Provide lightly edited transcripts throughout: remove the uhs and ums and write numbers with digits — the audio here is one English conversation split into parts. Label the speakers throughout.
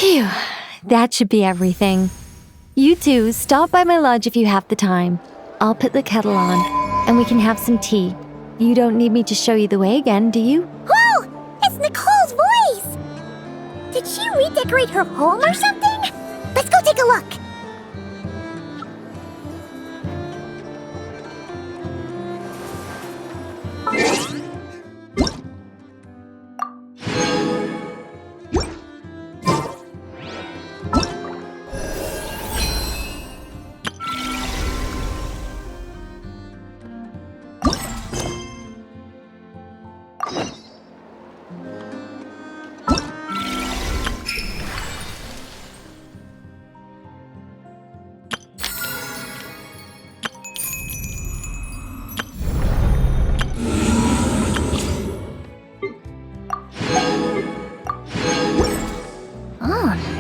Speaker 1: Phew, that should be everything. You two, stop by my lodge if you have the time. I'll put the kettle on, and we can have some tea. You don't need me to show you the way again, do you?
Speaker 2: Whoa! It's Nicole's voice! Did she redecorate her home or something? Let's go take a look.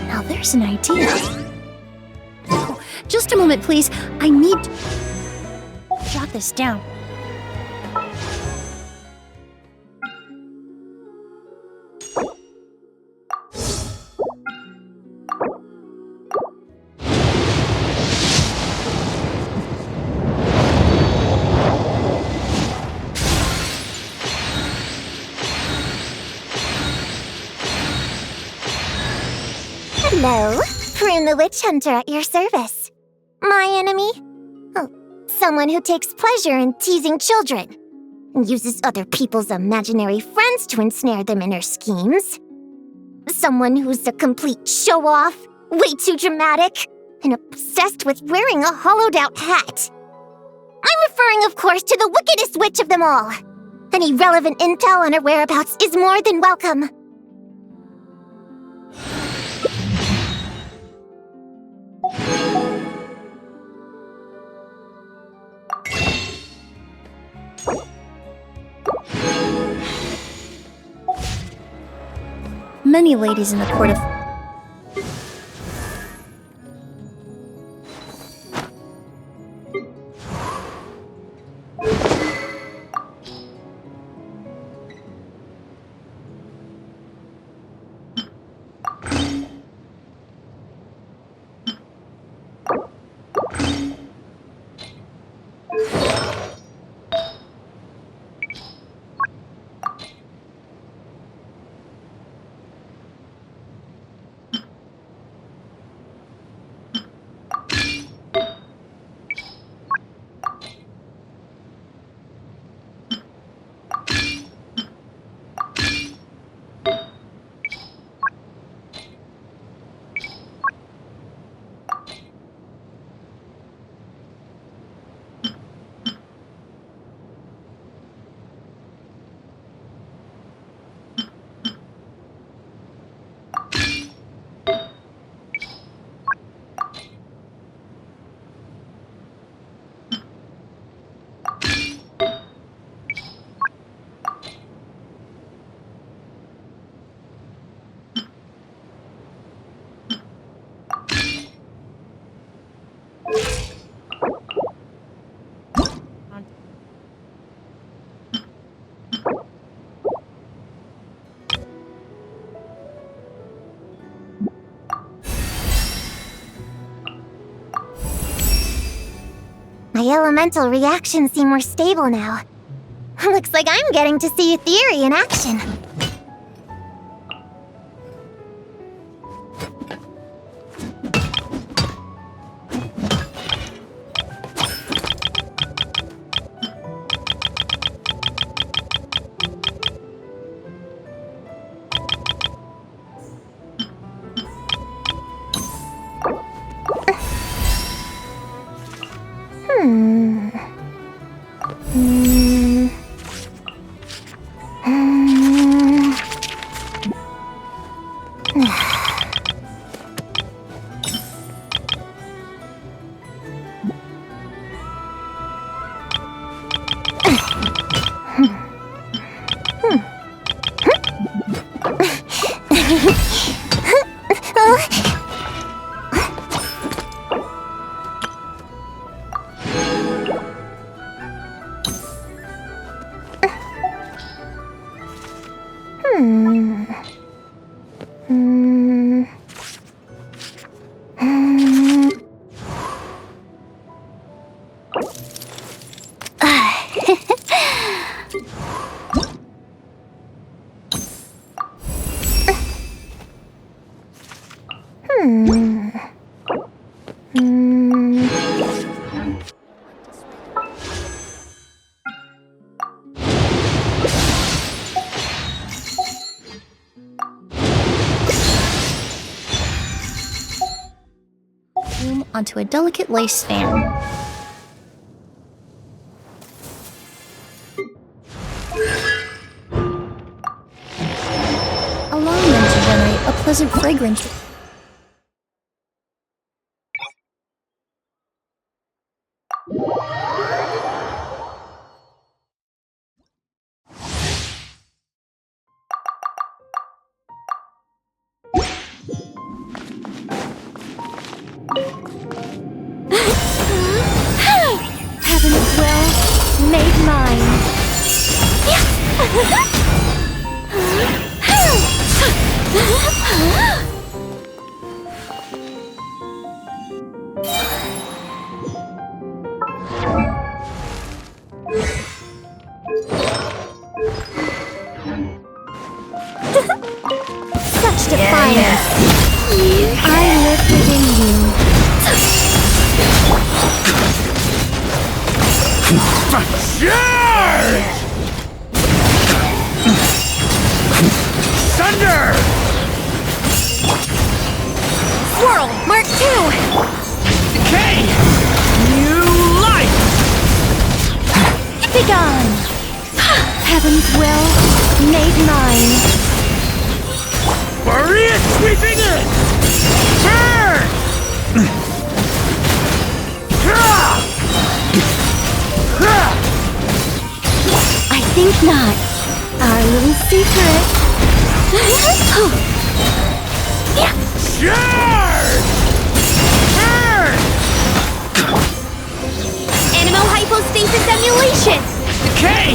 Speaker 2: Now there's an idea. Oh, just a moment, please. I need to jot this down. Hello, Prune the Witch Hunter at your service. My enemy? Oh, someone who takes pleasure in teasing children and uses other people's imaginary friends to ensnare them in her schemes. Someone who's a complete show-off, way too dramatic, and obsessed with wearing a hollowed-out hat. I'm referring, of course, to the wickedest witch of them all. Any relevant intel on her whereabouts is more than welcome. Many ladies in the court of... My elemental reactions seem more stable now. Looks like I'm getting to see a theory in action.
Speaker 3: onto a delicate lace fan. Allowing them to generate a pleasant fragrance.
Speaker 1: Heaven's will made mine.
Speaker 2: Such defiance.
Speaker 1: I live within you.
Speaker 4: Charge! Thunder!
Speaker 1: Swirl, Mark 2.
Speaker 4: Decay! New life!
Speaker 1: Begone. Heaven's will made mine.
Speaker 4: Maria sweeping in! Turn!
Speaker 1: I think not. Our little secret.
Speaker 4: Charge! Turn!
Speaker 1: Animal hypostasis emulation.
Speaker 4: Decay!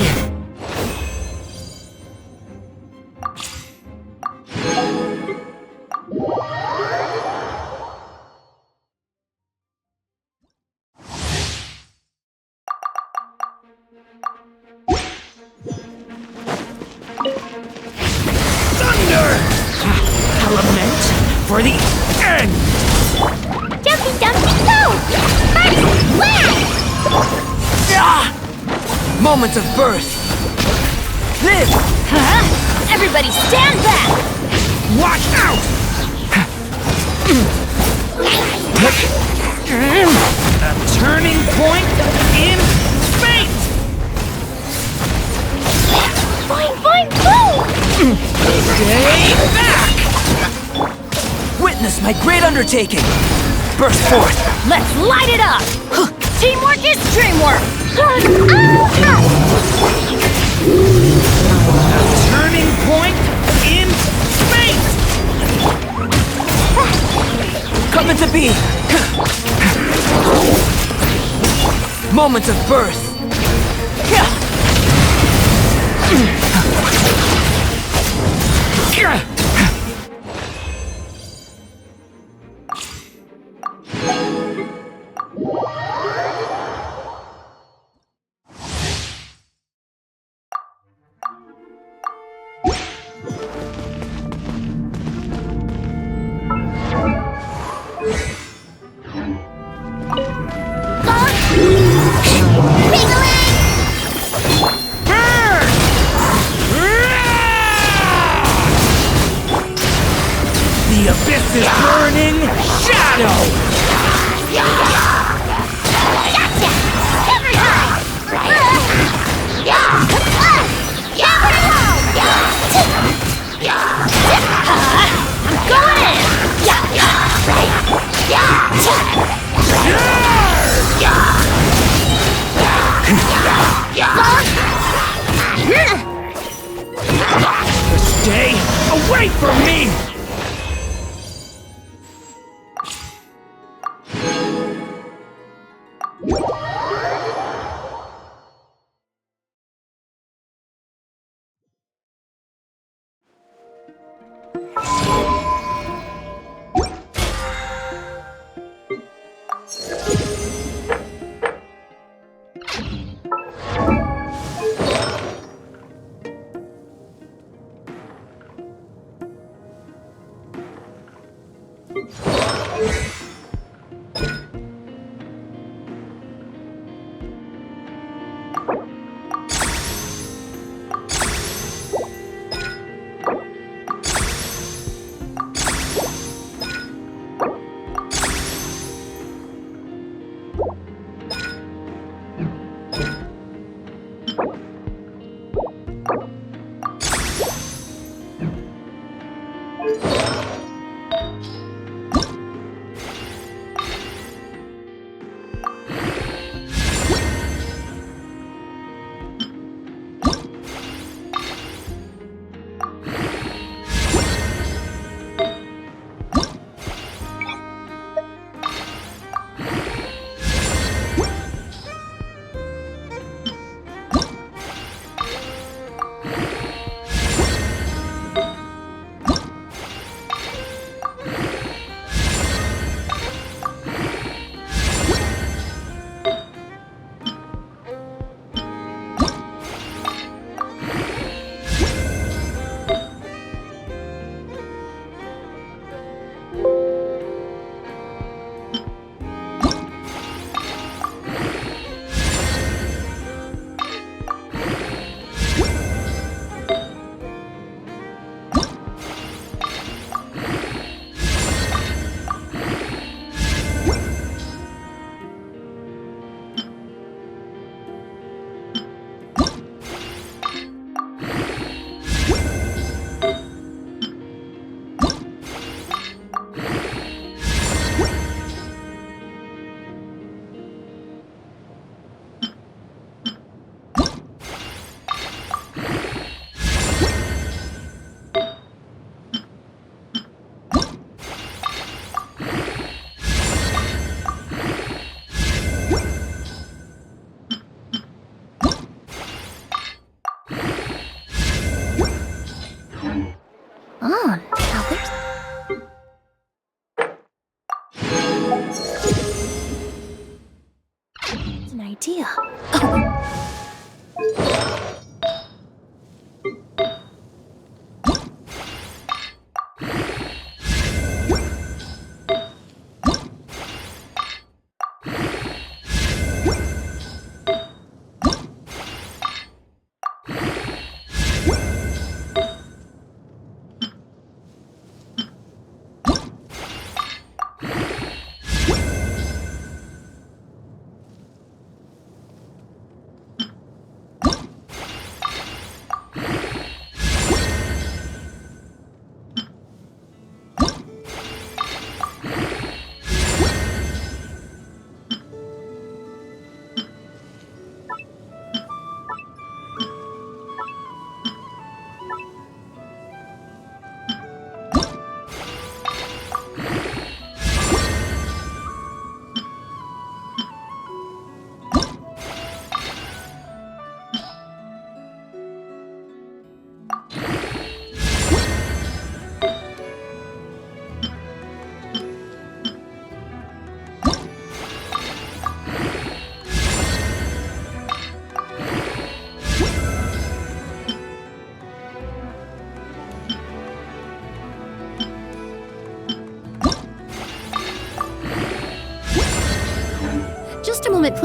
Speaker 4: Thunder! Element for the end!
Speaker 2: Jumpy Dumpy Go! First blast!
Speaker 4: Ah! Moments of birth! Live!
Speaker 1: Everybody stand back.
Speaker 4: Watch out! A turning point in fate!
Speaker 2: Boing, boing, boom!
Speaker 4: Stay back! Witness my great undertaking! Burst forth!
Speaker 1: Let's light it up. Teamwork is dreamwork.
Speaker 4: A turning point in fate! Coming to be! Moments of birth!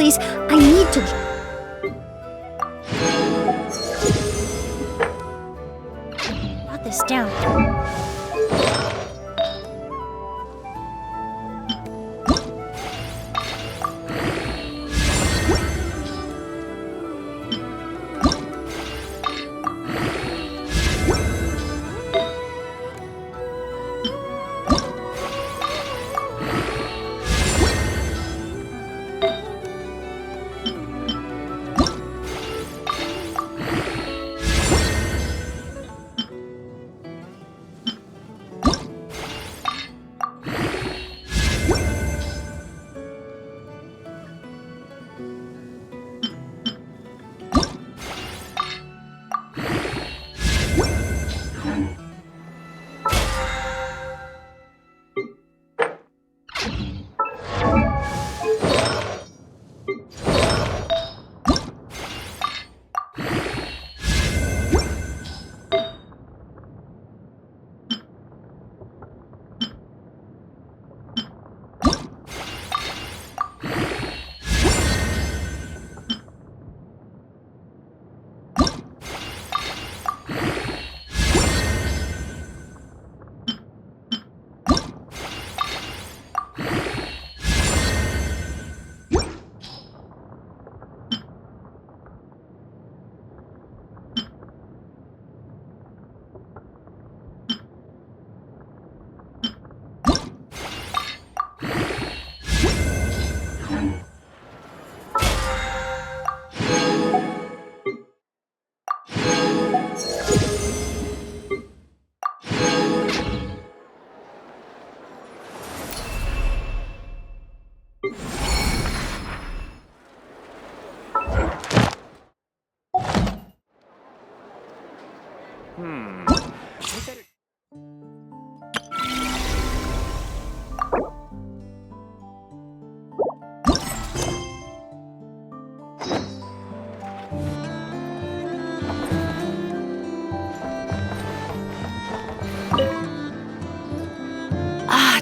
Speaker 3: please. I need to... Jot this down.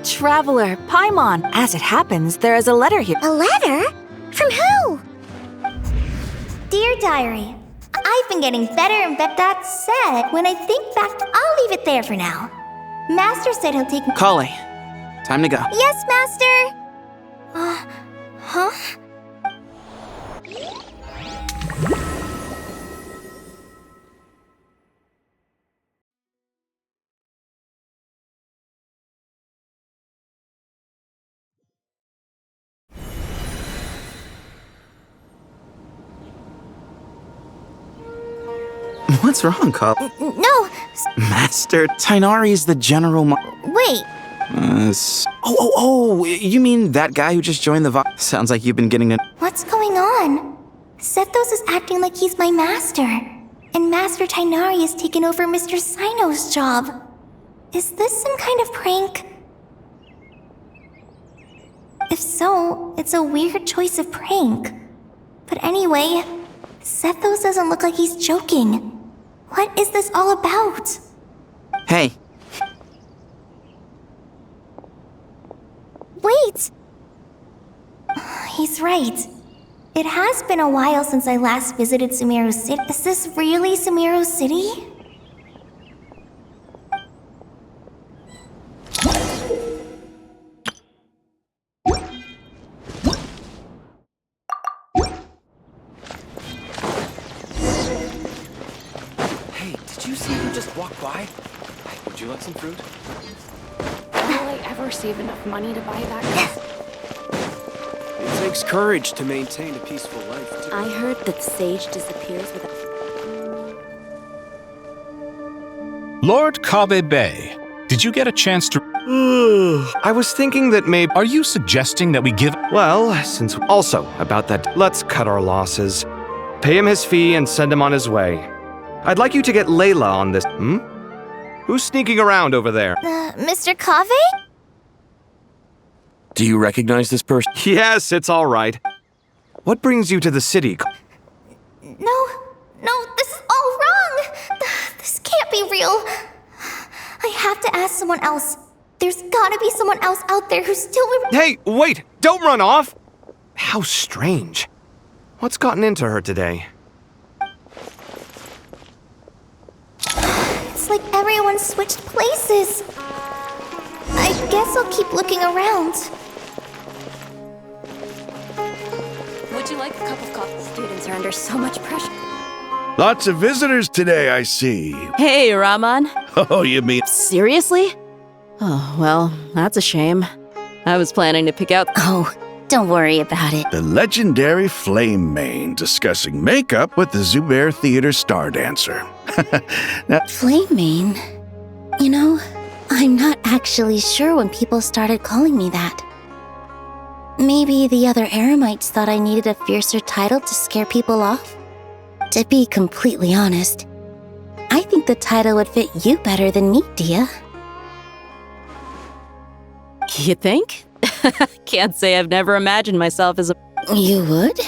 Speaker 5: Traveler, Paimon, as it happens, there is a letter here.
Speaker 2: A letter? From who? Dear Diary, I've been getting better and better. That said, when I think back, I'll leave it there for now. Master said he'll take...
Speaker 4: Kale, time to go.
Speaker 2: Yes, Master! Huh?
Speaker 4: What's wrong, Kale?
Speaker 2: No!
Speaker 4: Master, Tainari is the general
Speaker 2: Wait!
Speaker 4: You mean that guy who just joined the Sounds like you've been getting to...
Speaker 2: What's going on? Sethos is acting like he's my master. And Master Tainari has taken over Mr. Sino's job. Is this some kind of prank? If so, it's a weird choice of prank. But anyway, Sethos doesn't look like he's joking. What is this all about?
Speaker 4: Hey.
Speaker 2: Wait! He's right. It has been a while since I last visited Sumeru City. Is this really Sumeru City?
Speaker 6: Hey, did you see who just walked by? Would you like some fruit?
Speaker 7: Will I ever save enough money to buy that?
Speaker 6: It takes courage to maintain a peaceful life, too.
Speaker 5: I heard that Sage disappears with
Speaker 8: Lord Kabe Bay, did you get a chance to...
Speaker 9: I was thinking that maybe...
Speaker 8: Are you suggesting that we give...
Speaker 9: Well, since... Also, about that, let's cut our losses. Pay him his fee and send him on his way. I'd like you to get Layla on this... Who's sneaking around over there?
Speaker 2: Mr. Kave?
Speaker 6: Do you recognize this person?
Speaker 9: Yes, it's all right. What brings you to the city?
Speaker 2: No, this is all wrong! This can't be real. I have to ask someone else. There's gotta be someone else out there who's still...
Speaker 9: Hey, wait! Don't run off! How strange. What's gotten into her today?
Speaker 2: It's like everyone switched places. I guess I'll keep looking around.
Speaker 7: Would you like a cup of coffee? Students are under so much pressure.
Speaker 10: Lots of visitors today, I see.
Speaker 5: Hey, Rahman.
Speaker 10: Oh, you mean...
Speaker 5: Seriously? Oh, well, that's a shame. I was planning to pick out...
Speaker 3: Oh, don't worry about it.
Speaker 10: The legendary Flame Mane discussing makeup with the Zubair Theater star dancer. Now,
Speaker 3: Flame Mane? You know, I'm not actually sure when people started calling me that. Maybe the other Eremites thought I needed a fiercer title to scare people off? To be completely honest, I think the title would fit you better than me, Dia.
Speaker 5: You think? Can't say I've never imagined myself as a...
Speaker 3: You would?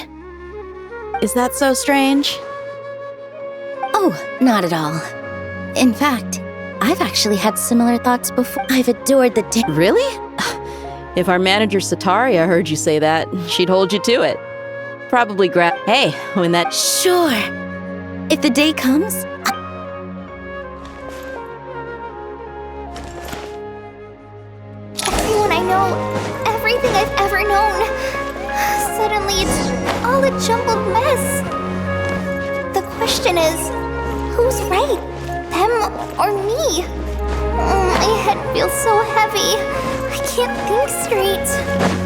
Speaker 5: Is that so strange?
Speaker 3: Oh, not at all. In fact, I've actually had similar thoughts before. I've adored the day.
Speaker 5: Really? If our manager Sataria heard you say that, she'd hold you to it. Probably Hey, when that...
Speaker 3: Sure. If the day comes,
Speaker 2: Everyone I know, everything I've ever known. Suddenly it's all a jumbled mess. The question is, who's right? Them or me? My head feels so heavy. I can't think straight.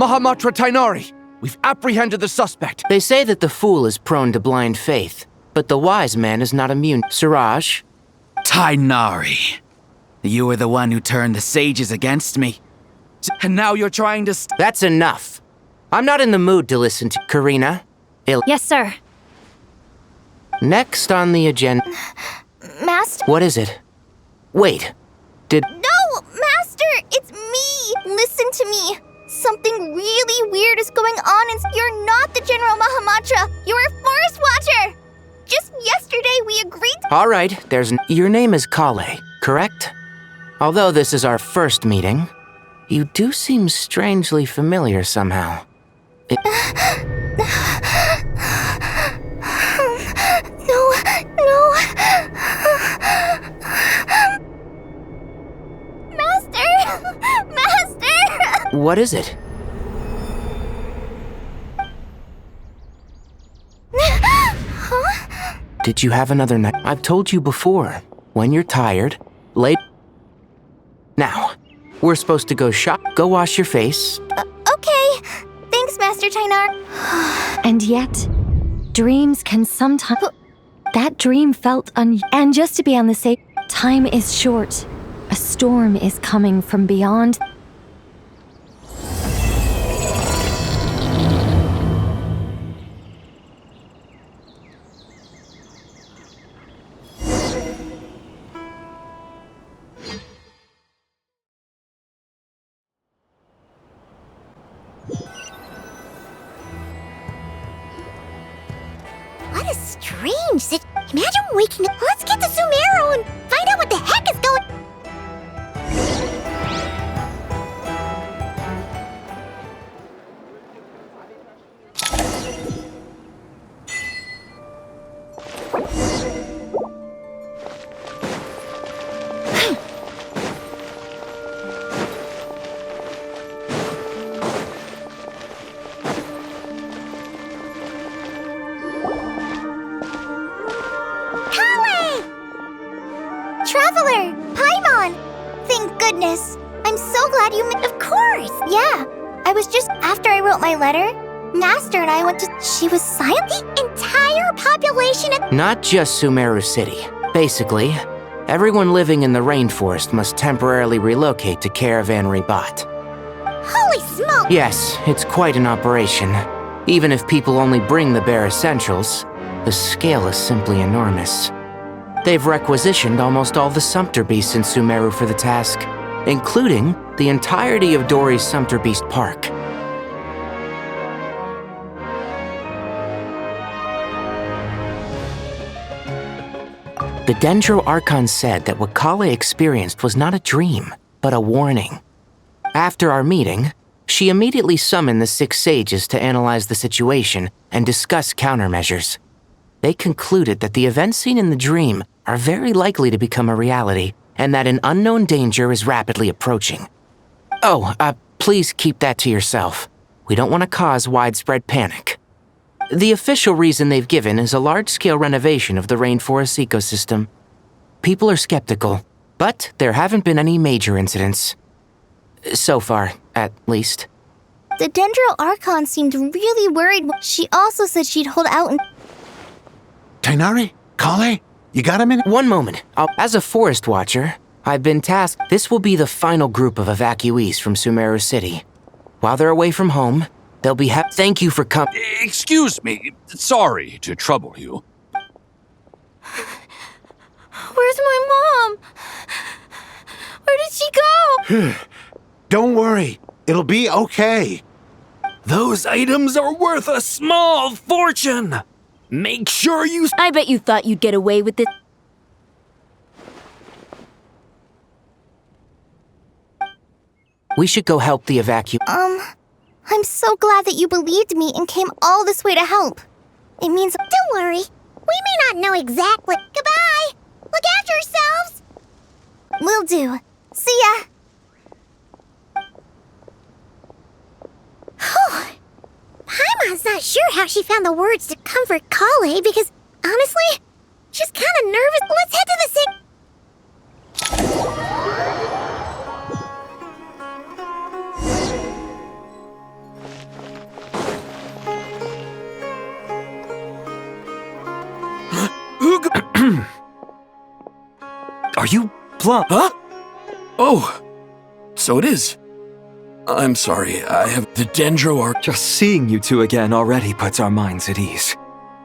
Speaker 6: Mahamatra Tainari! We've apprehended the suspect.
Speaker 11: They say that the fool is prone to blind faith, but the wise man is not immune. Siraj?
Speaker 4: Tainari. You were the one who turned the sages against me. And now you're trying to...
Speaker 11: That's enough. I'm not in the mood to listen to Karina.
Speaker 3: yes, sir.
Speaker 11: Next on the agenda...
Speaker 2: Master?
Speaker 11: What is it? Wait.
Speaker 2: No! Master! It's me! Listen to me! Something really weird is going on and you're not the General Mahamatra! You're a Forest Watcher! Just yesterday we agreed to—
Speaker 11: All right, Your name is Kale, correct? Although this is our first meeting, you do seem strangely familiar somehow.
Speaker 2: No. Master!
Speaker 11: What is it?
Speaker 2: Huh?
Speaker 11: Did you have another night? I've told you before. When you're tired, late. Now, we're supposed to go shop. Go wash your face.
Speaker 2: Okay. Thanks, Master Tainar.
Speaker 1: And yet, dreams can sometimes... That dream felt And just to be on the safe... Time is short. A storm is coming from beyond...
Speaker 2: What a strange Imagine waking up. Let's get to Sumeru and find out what the heck is going... Traveler! Paimon! Thank goodness. I'm so glad you met. Of course! Yeah. I was just after I wrote my letter. Master and I went to... She was silent? The entire population of...
Speaker 11: Not just Sumeru City. Basically, everyone living in the rainforest must temporarily relocate to Caravan Ribat.
Speaker 2: Holy smoke!
Speaker 11: Yes, it's quite an operation. Even if people only bring the bare essentials, the scale is simply enormous. They've requisitioned almost all the Sumpter Beasts in Sumeru for the task, including the entirety of Dori's Sumpter Beast Park. The Dendro Archon said that what Kale experienced was not a dream, but a warning. After our meeting, she immediately summoned the 6 sages to analyze the situation and discuss countermeasures. They concluded that the events seen in the dream are very likely to become a reality, and that an unknown danger is rapidly approaching. Oh, please keep that to yourself. We don't want to cause widespread panic. The official reason they've given is a large-scale renovation of the rainforest ecosystem. People are skeptical, but there haven't been any major incidents. So far, at least.
Speaker 2: The Dendro Archon seemed really worried. She also said she'd hold out and...
Speaker 10: Tainari? Kale? You got a minute?
Speaker 11: One moment. As a forest watcher, I've been tasked. This will be the final group of evacuees from Sumeru City. While they're away from home, they'll be happy. Thank you for coming.
Speaker 12: Excuse me. Sorry to trouble you.
Speaker 7: Where's my mom? Where did she go?
Speaker 10: Don't worry. It'll be okay.
Speaker 12: Those items are worth a small fortune. Make sure you...
Speaker 7: I bet you thought you'd get away with it.
Speaker 11: We should go help the
Speaker 2: I'm so glad that you believed me and came all this way to help. It means... Don't worry. We may not know exactly... Goodbye! Look after yourselves! Will do. See ya! Paimon's not sure how she found the words to comfort Kale because, honestly, she's kind of nervous. Let's head to the
Speaker 6: Are you plump? Huh? Oh, so it is. I'm sorry, I have the Dendro Arc.
Speaker 13: Just seeing you two again already puts our minds at ease.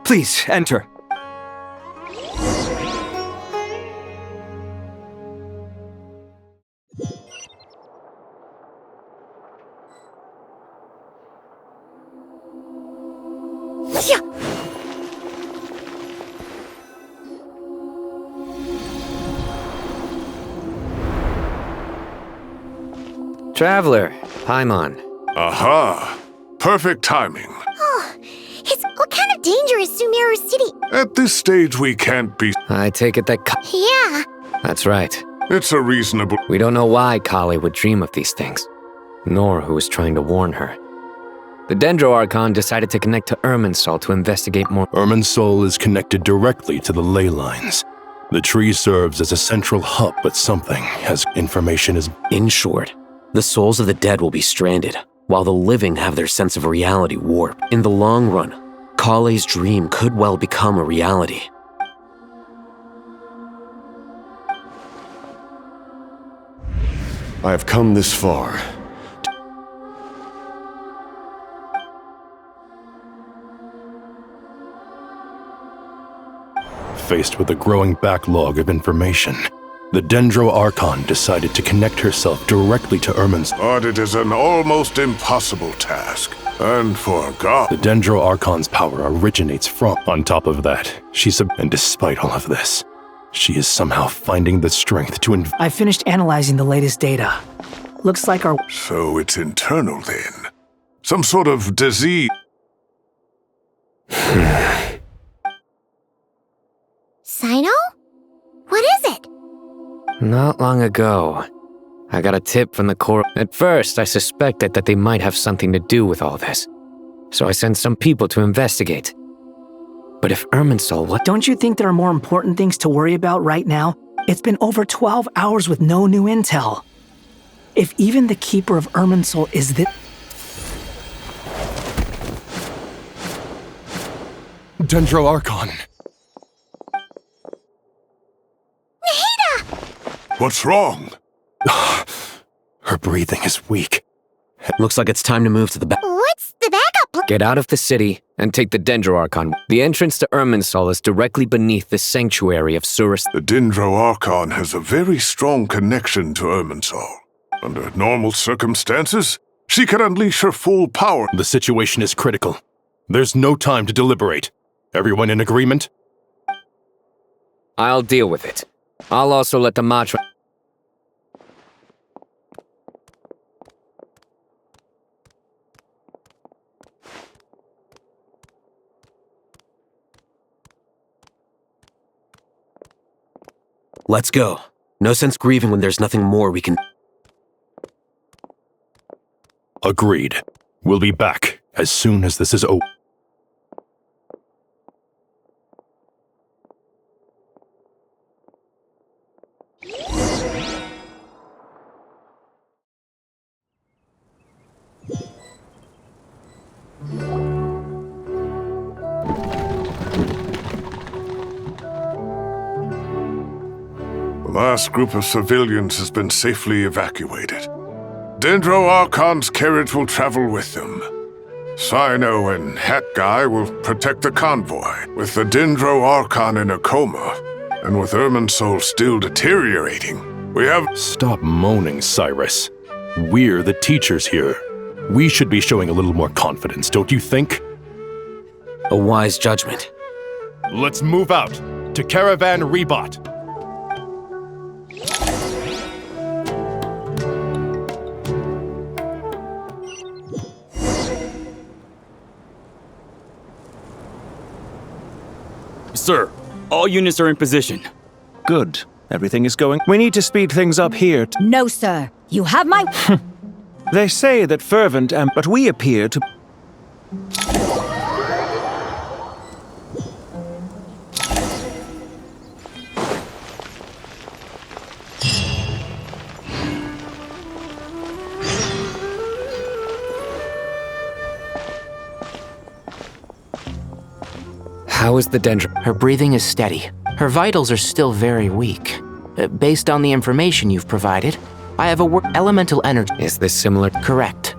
Speaker 13: Please, enter.
Speaker 14: Traveler, Paimon.
Speaker 15: Aha! Perfect timing.
Speaker 2: What kind of danger is Sumeru City?
Speaker 15: At this stage, we can't be...
Speaker 14: I take it that...
Speaker 2: Yeah.
Speaker 14: That's right.
Speaker 15: It's a reasonable...
Speaker 14: We don't know why Kale would dream of these things, nor who was trying to warn her. The Dendro Archon decided to connect to Irminsul to investigate more...
Speaker 16: Irminsul is connected directly to the ley lines. The tree serves as a central hub, but something has information is...
Speaker 17: In short, the souls of the dead will be stranded, while the living have their sense of reality warped. In the long run, Kale's dream could well become a reality.
Speaker 15: I have come this far.
Speaker 16: Faced with a growing backlog of information, the Dendro Archon decided to connect herself directly to Irminsul.
Speaker 15: But it is an almost impossible task. And for God...
Speaker 16: The Dendro Archon's power originates from... On top of that, and despite all of this, she is somehow finding the strength to...
Speaker 18: I finished analyzing the latest data. Looks like our...
Speaker 15: So it's internal then? Some sort of disease...
Speaker 2: Sino? What is it?
Speaker 14: Not long ago, I got a tip from the Corps. At first, I suspected that they might have something to do with all this, so I sent some people to investigate. But if Irminsul, what?
Speaker 18: Don't you think there are more important things to worry about right now? It's been over 12 hours with no new intel. If even the Keeper of Irminsul is this...
Speaker 16: Dendro Archon!
Speaker 15: What's wrong?
Speaker 16: Her breathing is weak.
Speaker 17: Looks like it's time to move to the back.
Speaker 2: What's the backup?
Speaker 14: Get out of the city and take the Dendro Archon. The entrance to Irminsul is directly beneath the sanctuary of Surus.
Speaker 15: The Dendro Archon has a very strong connection to Irminsul. Under normal circumstances, she can unleash her full power.
Speaker 16: The situation is critical. There's no time to deliberate. Everyone in agreement?
Speaker 14: I'll deal with it. I'll also let the Matra...
Speaker 17: Let's go. No sense grieving when there's nothing more we can...
Speaker 16: Agreed. We'll be back as soon as this is over.
Speaker 15: The last group of civilians has been safely evacuated. Dendro Archon's carriage will travel with them. Sino and Hat Guy will protect the convoy. With the Dendro Archon in a coma, and with Irminsul still deteriorating, we have—
Speaker 16: Stop moaning, Cyrus. We're the teachers here. We should be showing a little more confidence, don't you think?
Speaker 17: A wise judgment.
Speaker 16: Let's move out to Caravan Rebot.
Speaker 19: Sir, all units are in position.
Speaker 20: Good. Everything is going. We need to speed things up here.
Speaker 21: No, sir. You have my...
Speaker 20: They say that fervent but we appear to...
Speaker 11: How is the Dendro? Her breathing is steady. Her vitals are still very weak. Based on the information you've provided, I have a elemental energy.
Speaker 14: Is this similar?
Speaker 11: Correct.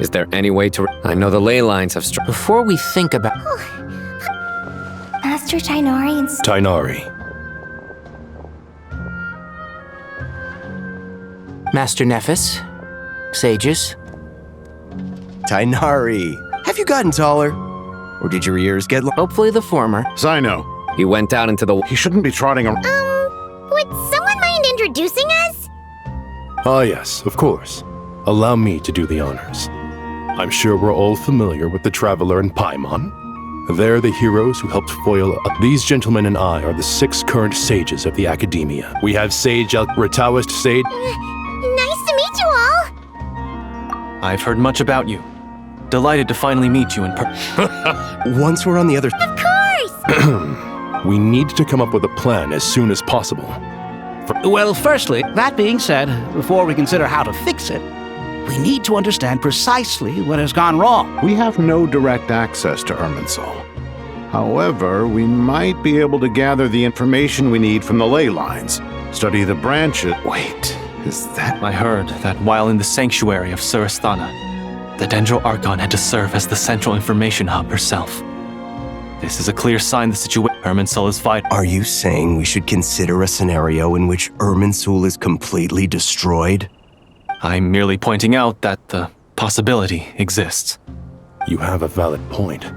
Speaker 14: Is there any way to... I know the ley lines have...
Speaker 11: Before we think about...
Speaker 2: Master Tighnari and...
Speaker 16: Tighnari.
Speaker 11: Master Nephis. Sages.
Speaker 22: Tighnari. Have you gotten taller? Or did your ears get...
Speaker 11: Hopefully the former.
Speaker 9: Sino.
Speaker 14: He went out into the...
Speaker 9: He shouldn't be trotting around.
Speaker 2: Would someone mind introducing us?
Speaker 16: Ah, yes, of course. Allow me to do the honors. I'm sure we're all familiar with the Traveler and Paimon. They're the heroes who helped foil... These gentlemen and I are the 6 current sages of the Academia. We have Sage Rataoist Sage...
Speaker 2: Nice to meet you all!
Speaker 23: I've heard much about you. Delighted to finally meet you in person.
Speaker 22: Once we're on the other...
Speaker 2: Of course!
Speaker 16: We need to come up with a plan as soon as possible.
Speaker 24: Well, firstly, that being said, before we consider how to fix it, we need to understand precisely what has gone wrong.
Speaker 10: We have no direct access to Irminsul. However, we might be able to gather the information we need from the ley lines, study the branches...
Speaker 23: Wait, is that... I heard that while in the sanctuary of Surasthana, the Dendro Archon had to serve as the central information hub herself. This is a clear sign the situation Irminsul is fighting.
Speaker 22: Are you saying we should consider a scenario in which Irminsul is completely destroyed?
Speaker 23: I'm merely pointing out that the possibility exists.
Speaker 16: You have a valid point.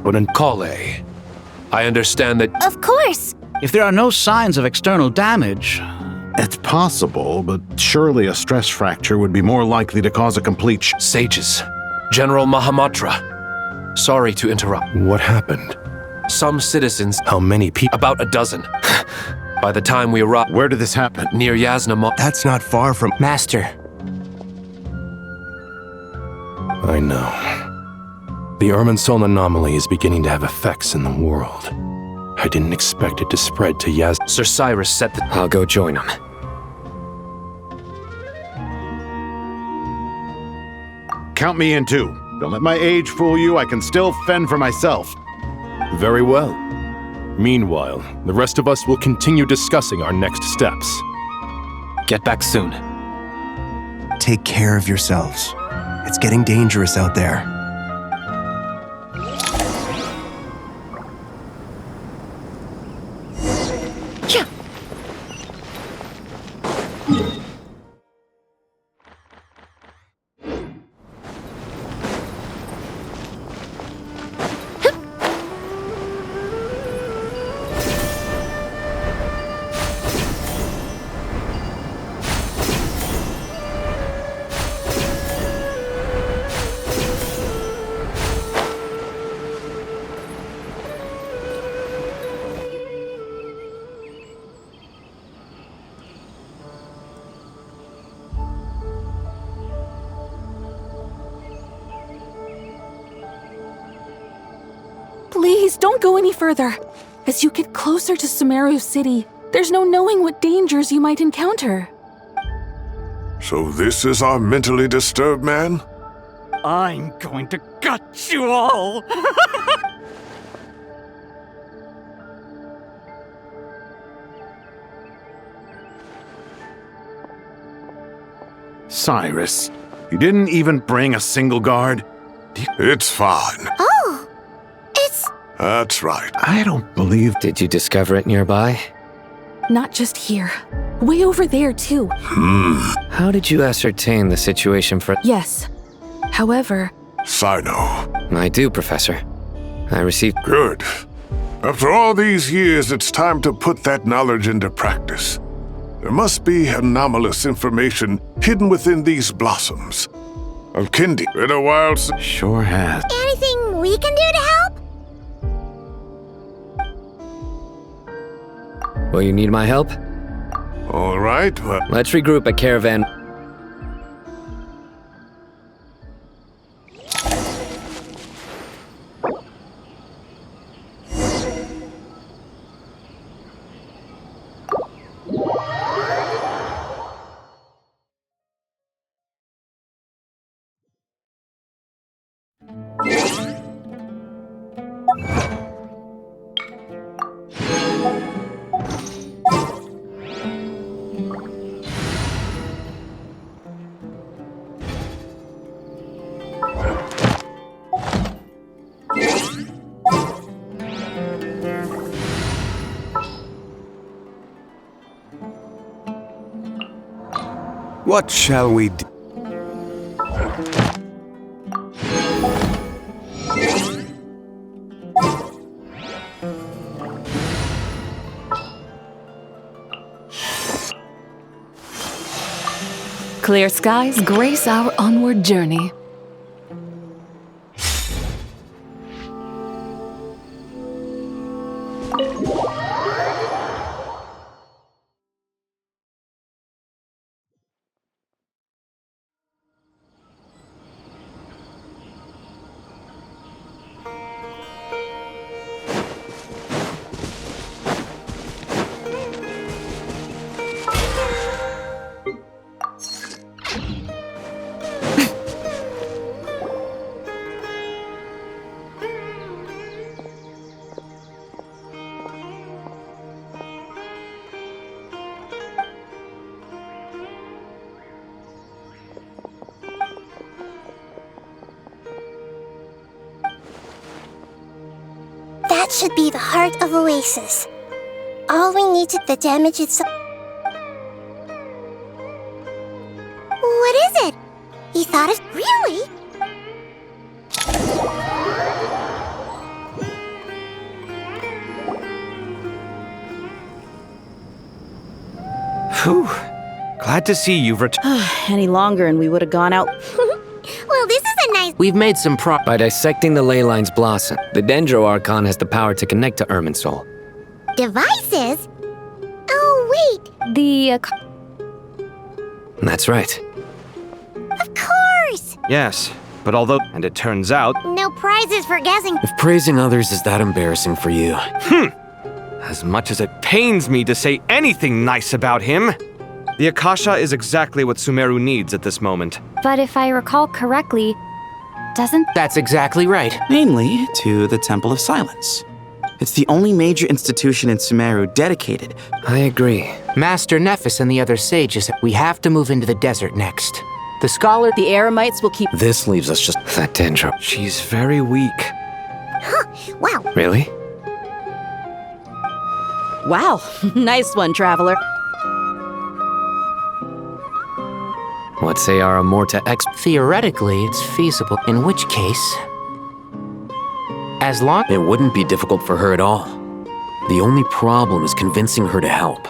Speaker 16: But in
Speaker 25: Kale, I understand that...
Speaker 2: Of course!
Speaker 24: If there are no signs of external damage...
Speaker 10: It's possible, but surely a stress fracture would be more likely to cause a complete...
Speaker 25: Sages. General Mahamatra. Sorry to interrupt.
Speaker 16: What happened?
Speaker 25: Some citizens...
Speaker 16: How many people?
Speaker 25: About a dozen. By the time we arrived...
Speaker 10: Where did this happen?
Speaker 25: Near Yasna.
Speaker 22: That's not far from...
Speaker 11: Master.
Speaker 16: I know. The Irminsul anomaly is beginning to have effects in the world. I didn't expect it to spread to Yasna.
Speaker 25: Sir Cyrus said that...
Speaker 14: I'll go join him.
Speaker 10: Count me in too. Don't let my age fool you. I can still fend for myself.
Speaker 16: Very well. Meanwhile, the rest of us will continue discussing our next steps.
Speaker 23: Get back soon.
Speaker 22: Take care of yourselves. It's getting dangerous out there.
Speaker 1: Please, don't go any further. As you get closer to Sumeru City, there's no knowing what dangers you might encounter.
Speaker 15: So this is our mentally disturbed man?
Speaker 24: I'm going to gut you all!
Speaker 10: Cyrus, you didn't even bring a single guard?
Speaker 15: It's fine.
Speaker 2: Oh, it's...
Speaker 15: That's right.
Speaker 10: I don't believe...
Speaker 14: Did you discover it nearby?
Speaker 1: Not just here. Way over there, too.
Speaker 14: How did you ascertain the situation for...
Speaker 1: Yes. However...
Speaker 15: Sino.
Speaker 14: I do, Professor. I received...
Speaker 15: Good. After all these years, it's time to put that knowledge into practice. There must be anomalous information hidden within these blossoms. Alkindi, been a while since...
Speaker 10: Sure has.
Speaker 2: Anything we can do to help?
Speaker 14: Will you need my help?
Speaker 15: All right, well...
Speaker 14: Let's regroup at Caravan.
Speaker 3: What shall we do?
Speaker 1: Clear skies grace our onward journey.
Speaker 2: That should be the heart of Oasis. All we need to the damage is... What is it? He thought it... Really?
Speaker 20: Whew. Glad to see you've returned.
Speaker 4: Any longer and we would have gone out.
Speaker 2: Well, this is a nice...
Speaker 11: We've made some
Speaker 14: By dissecting the ley line's blossom, the Dendro Archon has the power to connect to Irminsul.
Speaker 2: Devices? Oh, wait.
Speaker 1: The...
Speaker 14: That's right.
Speaker 2: Of course!
Speaker 20: Yes, but although... And it turns out...
Speaker 2: No prizes for guessing.
Speaker 17: If praising others is that embarrassing for you...
Speaker 20: As much as it pains me to say anything nice about him, the Akasha is exactly what Sumeru needs at this moment.
Speaker 5: But if I recall correctly, doesn't...
Speaker 11: That's exactly right.
Speaker 8: Namely, to the Temple of Silence. It's the only major institution in Sumeru dedicated.
Speaker 14: I agree.
Speaker 11: Master Nephis and the other sages, we have to move into the desert next. The scholar...
Speaker 4: The Eremites will keep...
Speaker 17: This leaves us just...
Speaker 14: That Dendro.
Speaker 20: She's very weak.
Speaker 2: Huh, wow.
Speaker 14: Really?
Speaker 4: Wow, nice one, Traveler.
Speaker 14: What say our Amorta X?
Speaker 11: Theoretically, it's feasible, in which case... As long...
Speaker 17: It wouldn't be difficult for her at all. The only problem is convincing her to help.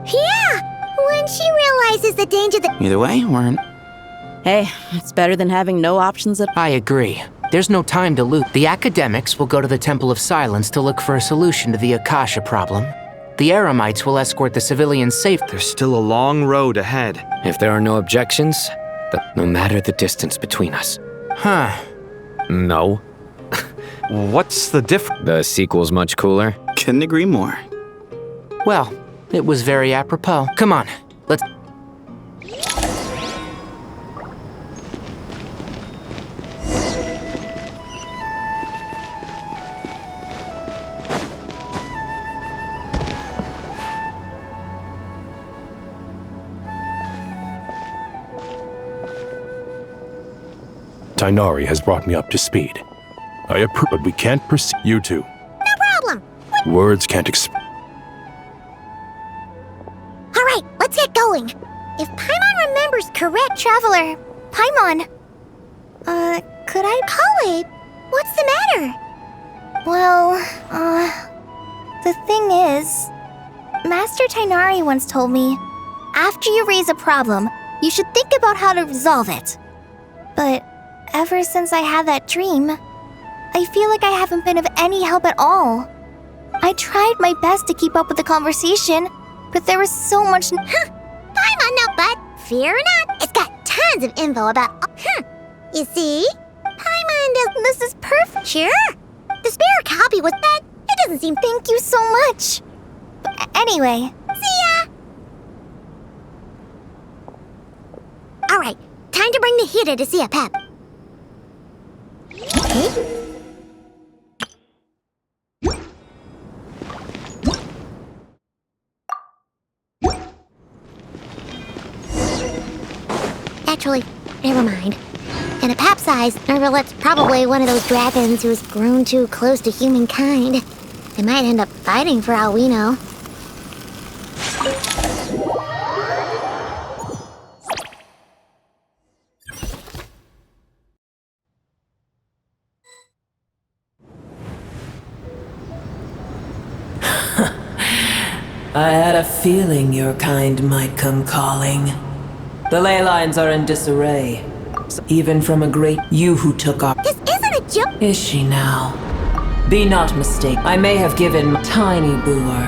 Speaker 2: Yeah! When she realizes the danger that...
Speaker 8: Either way, we're in...
Speaker 4: Hey, it's better than having no options at...
Speaker 11: I agree. There's no time to lose. The academics will go to the Temple of Silence to look for a solution to the Akasha problem. The Eremites will escort the civilians safe.
Speaker 20: There's still a long road ahead.
Speaker 14: If there are no objections, no matter the distance between us.
Speaker 11: Huh.
Speaker 14: No.
Speaker 20: What's the difference?
Speaker 14: The sequel's much cooler.
Speaker 8: Couldn't agree more.
Speaker 11: Well, it was very apropos. Come on, let's...
Speaker 16: Tainari has brought me up to speed. I approve, but we can't proceed. You two.
Speaker 2: No problem.
Speaker 16: Words can't express.
Speaker 2: All right, let's get going. If Paimon remembers correct, Traveler, Paimon. Could I call it? What's the matter? Well, the thing is, Master Tainari once told me, after you raise a problem, you should think about how to resolve it. But ever since I had that dream, I feel like I haven't been of any help at all. I tried my best to keep up with the conversation, but there was so much. Paimon, no, but fear not, it's got tons of info about. You see, Paimon, this is perfect. Sure, the spare copy was that. It doesn't seem. Thank you so much. But anyway, see ya. All right, time to bring the Hida to see a pep. Okay. Actually, never mind. And a pap-sized Nervalet's probably one of those dragons who's grown too close to humankind. They might end up fighting for all we know.
Speaker 6: I had a feeling your kind might come calling. The ley lines are in disarray. Even from a great you who took our—
Speaker 2: This isn't a joke!
Speaker 6: Is she now? Be not mistaken. I may have given tiny Boer.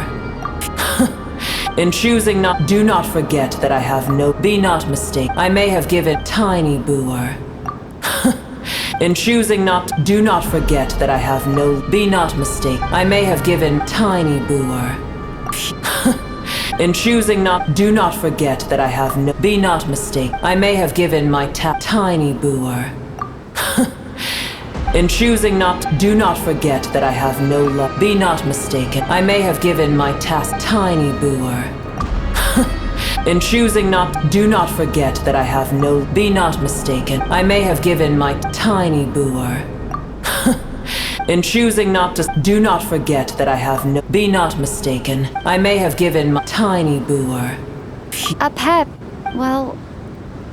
Speaker 6: In choosing not— Do not forget that I have no— Be not mistaken. I may have given tiny Boer. In choosing not— Do not forget that I have no— Be not mistaken. I may have given tiny Boer. In choosing not— Do not forget that I have no— Be not mistaken. I may have given my tiny Boer. In choosing not— Do not forget that I have no love. Be not mistaken. I may have given my tiny Boer. In choosing not— Do not forget that I have no— Be not mistaken. I may have given my tiny Boer. In choosing not to— Do not forget that I have no— Be not mistaken. I may have given my tiny Boer.
Speaker 5: A pep. Well,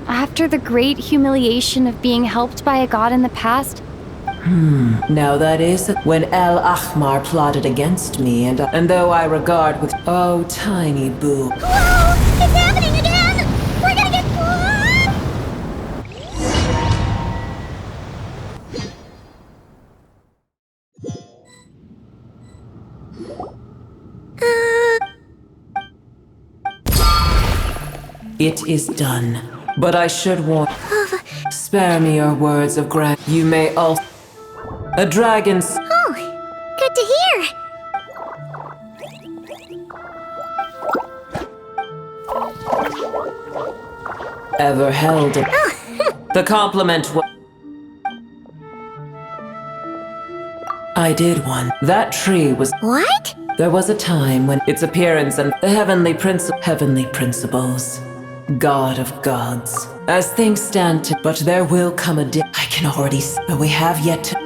Speaker 5: after the great humiliation of being helped by a god in the past.
Speaker 6: Now that is when El Ahmar plotted against me, and though I regard with— Oh, tiny Boo.
Speaker 2: Whoa! It's happening again! We're gonna get caught!
Speaker 6: It is done. But I should warn— Spare me your words of grant. You may also— A dragon's—
Speaker 2: Oh, good to hear!
Speaker 6: Ever held it. The compliment was— I did one. That tree was—
Speaker 2: What?
Speaker 6: There was a time when its appearance and the heavenly principles, God of gods. As things stand to— But there will come a day— I can already see— We have yet to—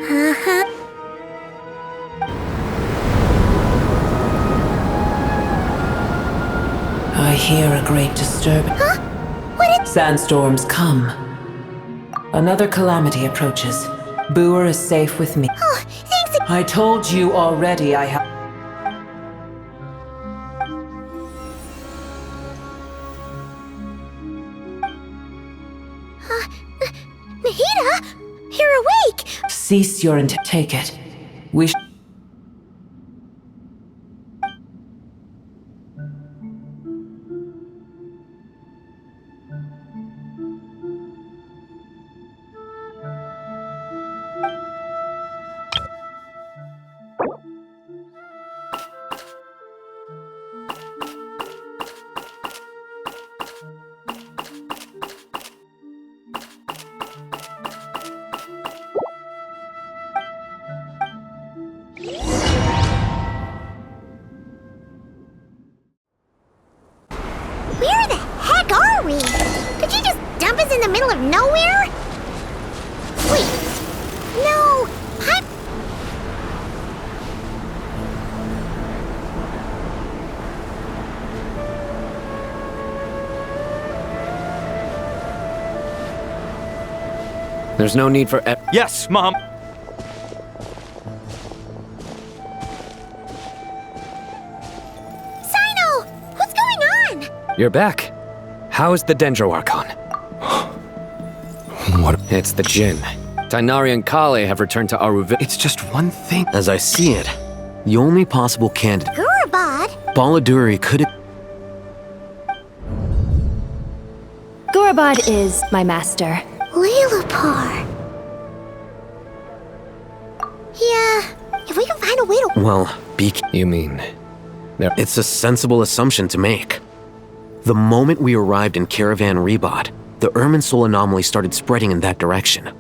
Speaker 6: I hear a great disturbance.
Speaker 2: Huh? What is—
Speaker 6: Sandstorms come. Another calamity approaches. Boer is safe with me.
Speaker 2: Oh, thanks.
Speaker 6: I told you already I have—
Speaker 2: Nahida! You're awake!
Speaker 6: Cease your take it. We
Speaker 2: middle of nowhere? Wait. No.
Speaker 14: There's no need for
Speaker 20: Yes, Mom!
Speaker 2: Sino! What's going on?
Speaker 14: You're back. How is the Dendro Archon?
Speaker 16: What?
Speaker 14: It's the Jinn. Tainari and Kale have returned to Aruvi.
Speaker 17: It's just one thing. As I see it, the only possible candidate...
Speaker 2: Gurabad?
Speaker 17: Baladuri could have...
Speaker 5: Gurabad is my master.
Speaker 2: Lilapar. Yeah, if we can find a way to...
Speaker 17: Well,
Speaker 14: You mean...
Speaker 17: It's a sensible assumption to make. The moment we arrived in Caravan Rebod, the Irminsul anomaly started spreading in that direction.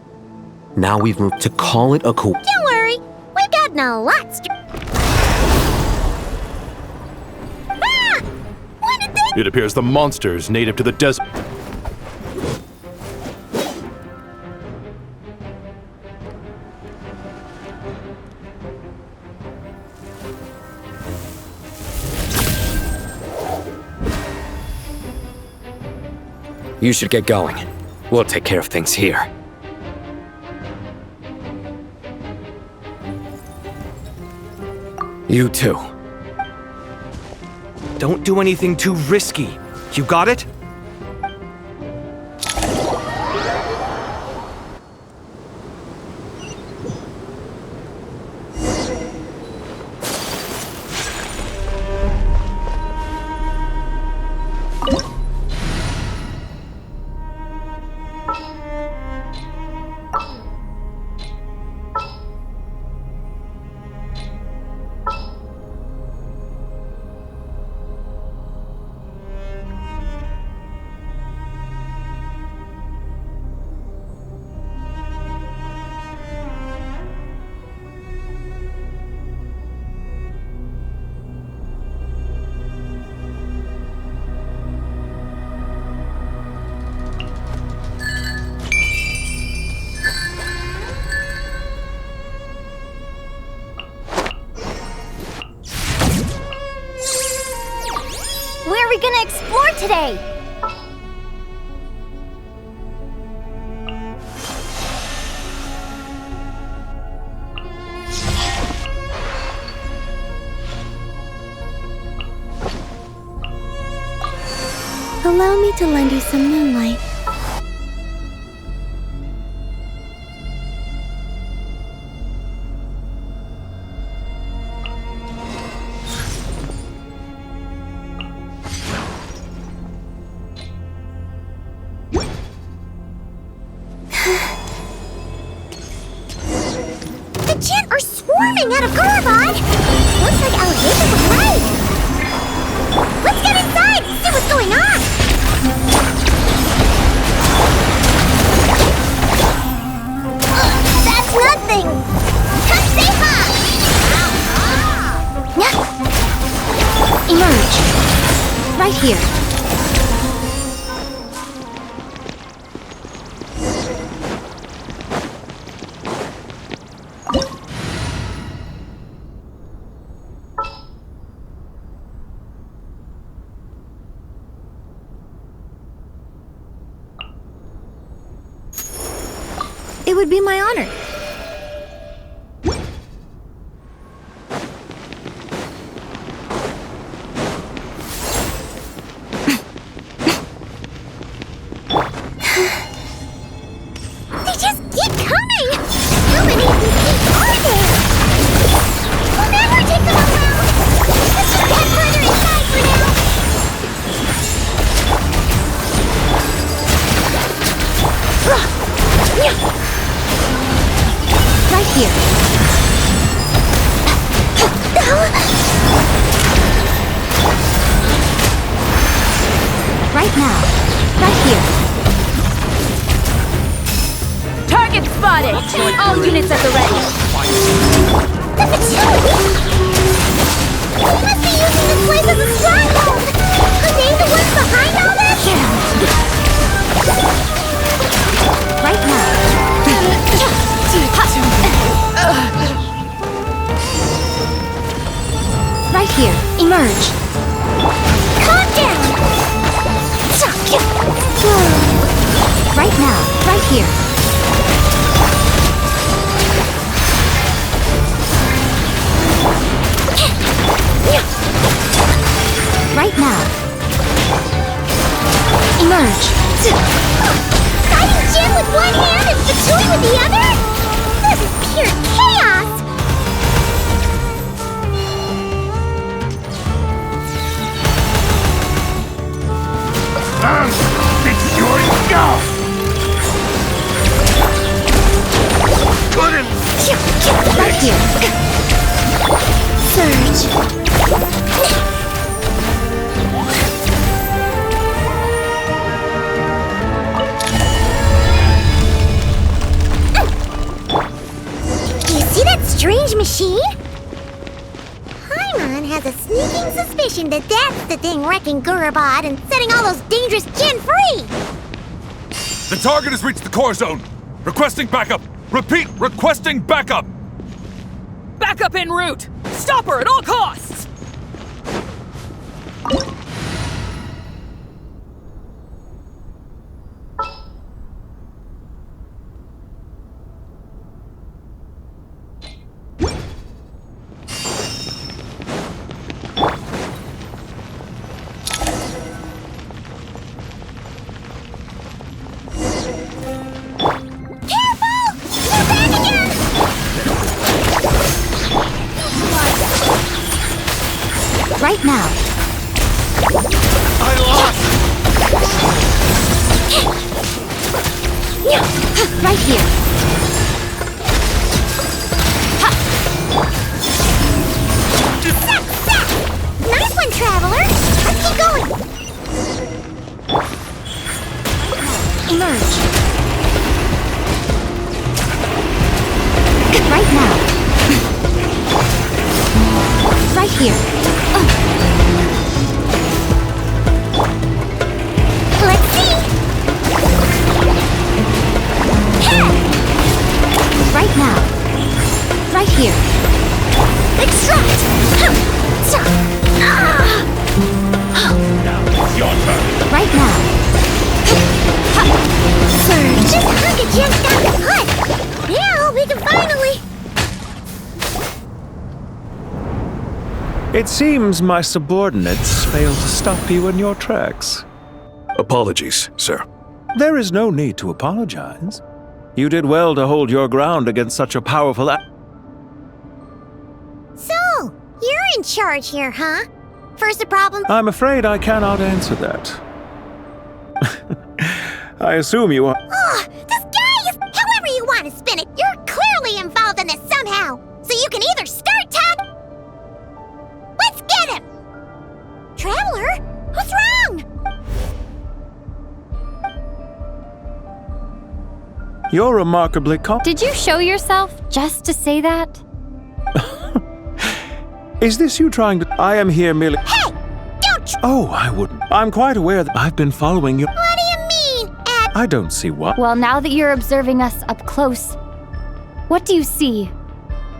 Speaker 17: Now we've moved to call it a coup.
Speaker 2: Don't worry, we've gotten a lot Ah! What did they...
Speaker 16: It appears the monsters native to the desert.
Speaker 14: You should get going. We'll take care of things here. You too.
Speaker 20: Don't do anything too risky. You got it?
Speaker 2: Where are we gonna explore today? Allow me to lend you some moonlight. The Jinn are swarming out of Gurabad! Looks like Alexander was right! Let's get inside and see what's going on! That's nothing! Come save us!
Speaker 5: Emerge. Right here. It would be my honor.
Speaker 2: They just keep coming! How many of these things are there? We'll never take them all out! Let's just head further inside for now!
Speaker 5: Right here. Right now. Right here. Target spotted! All units at the ready.
Speaker 2: The facility! We must be using this place as a stronghold! Are they the ones behind all this? Emerge. Calm down. Right now, right here. Right now. Emerge. Fighting Jin with one hand and Fatui with the other? This is pure chaos!
Speaker 7: It's your go! Couldn't!
Speaker 2: Right here. Surge. See that strange machine? Paimon has a sneaking suspicion that that's the thing wrecking Gurubad and setting all those dangerous Jin free!
Speaker 12: The target has reached the core zone! Requesting backup! Repeat, requesting backup!
Speaker 1: Backup en route! Stop her at all costs!
Speaker 2: Right now.
Speaker 7: I lost!
Speaker 2: Right here. Nice one, Traveler! Let's keep going! Emerge. Right now. Right here. Let's see! Right now. Right here. Extract!
Speaker 7: Your turn!
Speaker 2: Right now. Surge! Just hug against Dr. Hutt! Now we can finally...
Speaker 13: It seems my subordinates failed to stop you in your tracks.
Speaker 12: Apologies, sir.
Speaker 13: There is no need to apologize. You did well to hold your ground against such a powerful
Speaker 2: So, you're in charge here, huh? First the problem...
Speaker 13: I'm afraid I cannot answer that. I assume you are...
Speaker 2: Oh, this guy is... However you want to spin it, you're clearly involved in this somehow. So you can either start talking... Let's get him! Traveler, what's wrong?
Speaker 13: You're remarkably
Speaker 5: Did you show yourself just to say that?
Speaker 13: Is this you trying to... I am here merely...
Speaker 2: Hey! Don't...
Speaker 13: Oh, I wouldn't. I'm quite aware that I've been following you.
Speaker 2: What do you mean, Ed?
Speaker 13: I don't see what...
Speaker 5: Well, now that you're observing us up close, what do you see?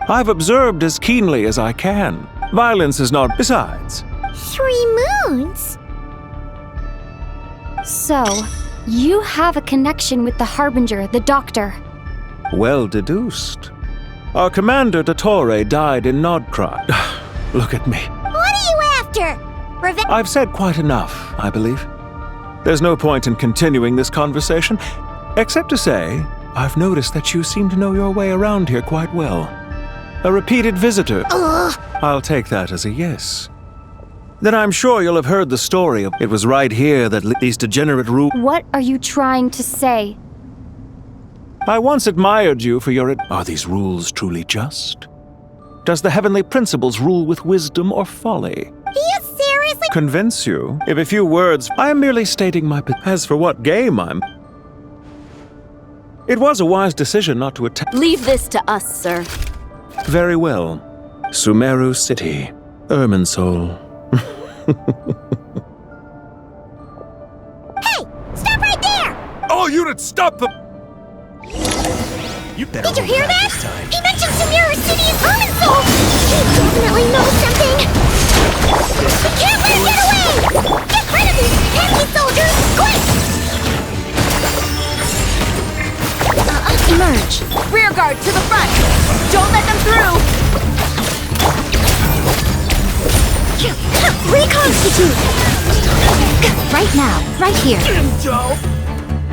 Speaker 13: I've observed as keenly as I can. Violence is not... Besides...
Speaker 2: 3 moons?
Speaker 5: So, you have a connection with the Harbinger, the Doctor.
Speaker 13: Well deduced. Our commander, Dottore, died in Nodkrot. Look at me.
Speaker 2: What are you after? Revenge?
Speaker 13: I've said quite enough, I believe. There's no point in continuing this conversation, except to say, I've noticed that you seem to know your way around here quite well. A repeated visitor.
Speaker 2: Ugh.
Speaker 13: I'll take that as a yes. Then I'm sure you'll have heard the story of it was right here that these degenerate
Speaker 5: What are you trying to say?
Speaker 13: I once admired you for your... Are these rules truly just? Does the heavenly principles rule with wisdom or folly?
Speaker 2: Do you seriously...
Speaker 13: Convince you? If a few words, I am merely stating my... As for what game I'm... It was a wise decision not to attack...
Speaker 4: Leave this to us, sir.
Speaker 13: Very well. Sumeru City. Irminsul.
Speaker 2: Hey! Stop right there!
Speaker 12: All units, stop them!
Speaker 2: Did you hear that? He mentioned Sumeru City and Irminsul! He definitely knows something! Can't let him get away! Get rid of these pesky soldiers, quick!
Speaker 1: Emerge. Rear guard to the front. Don't let them through.
Speaker 2: Reconstitute! Right now, right here.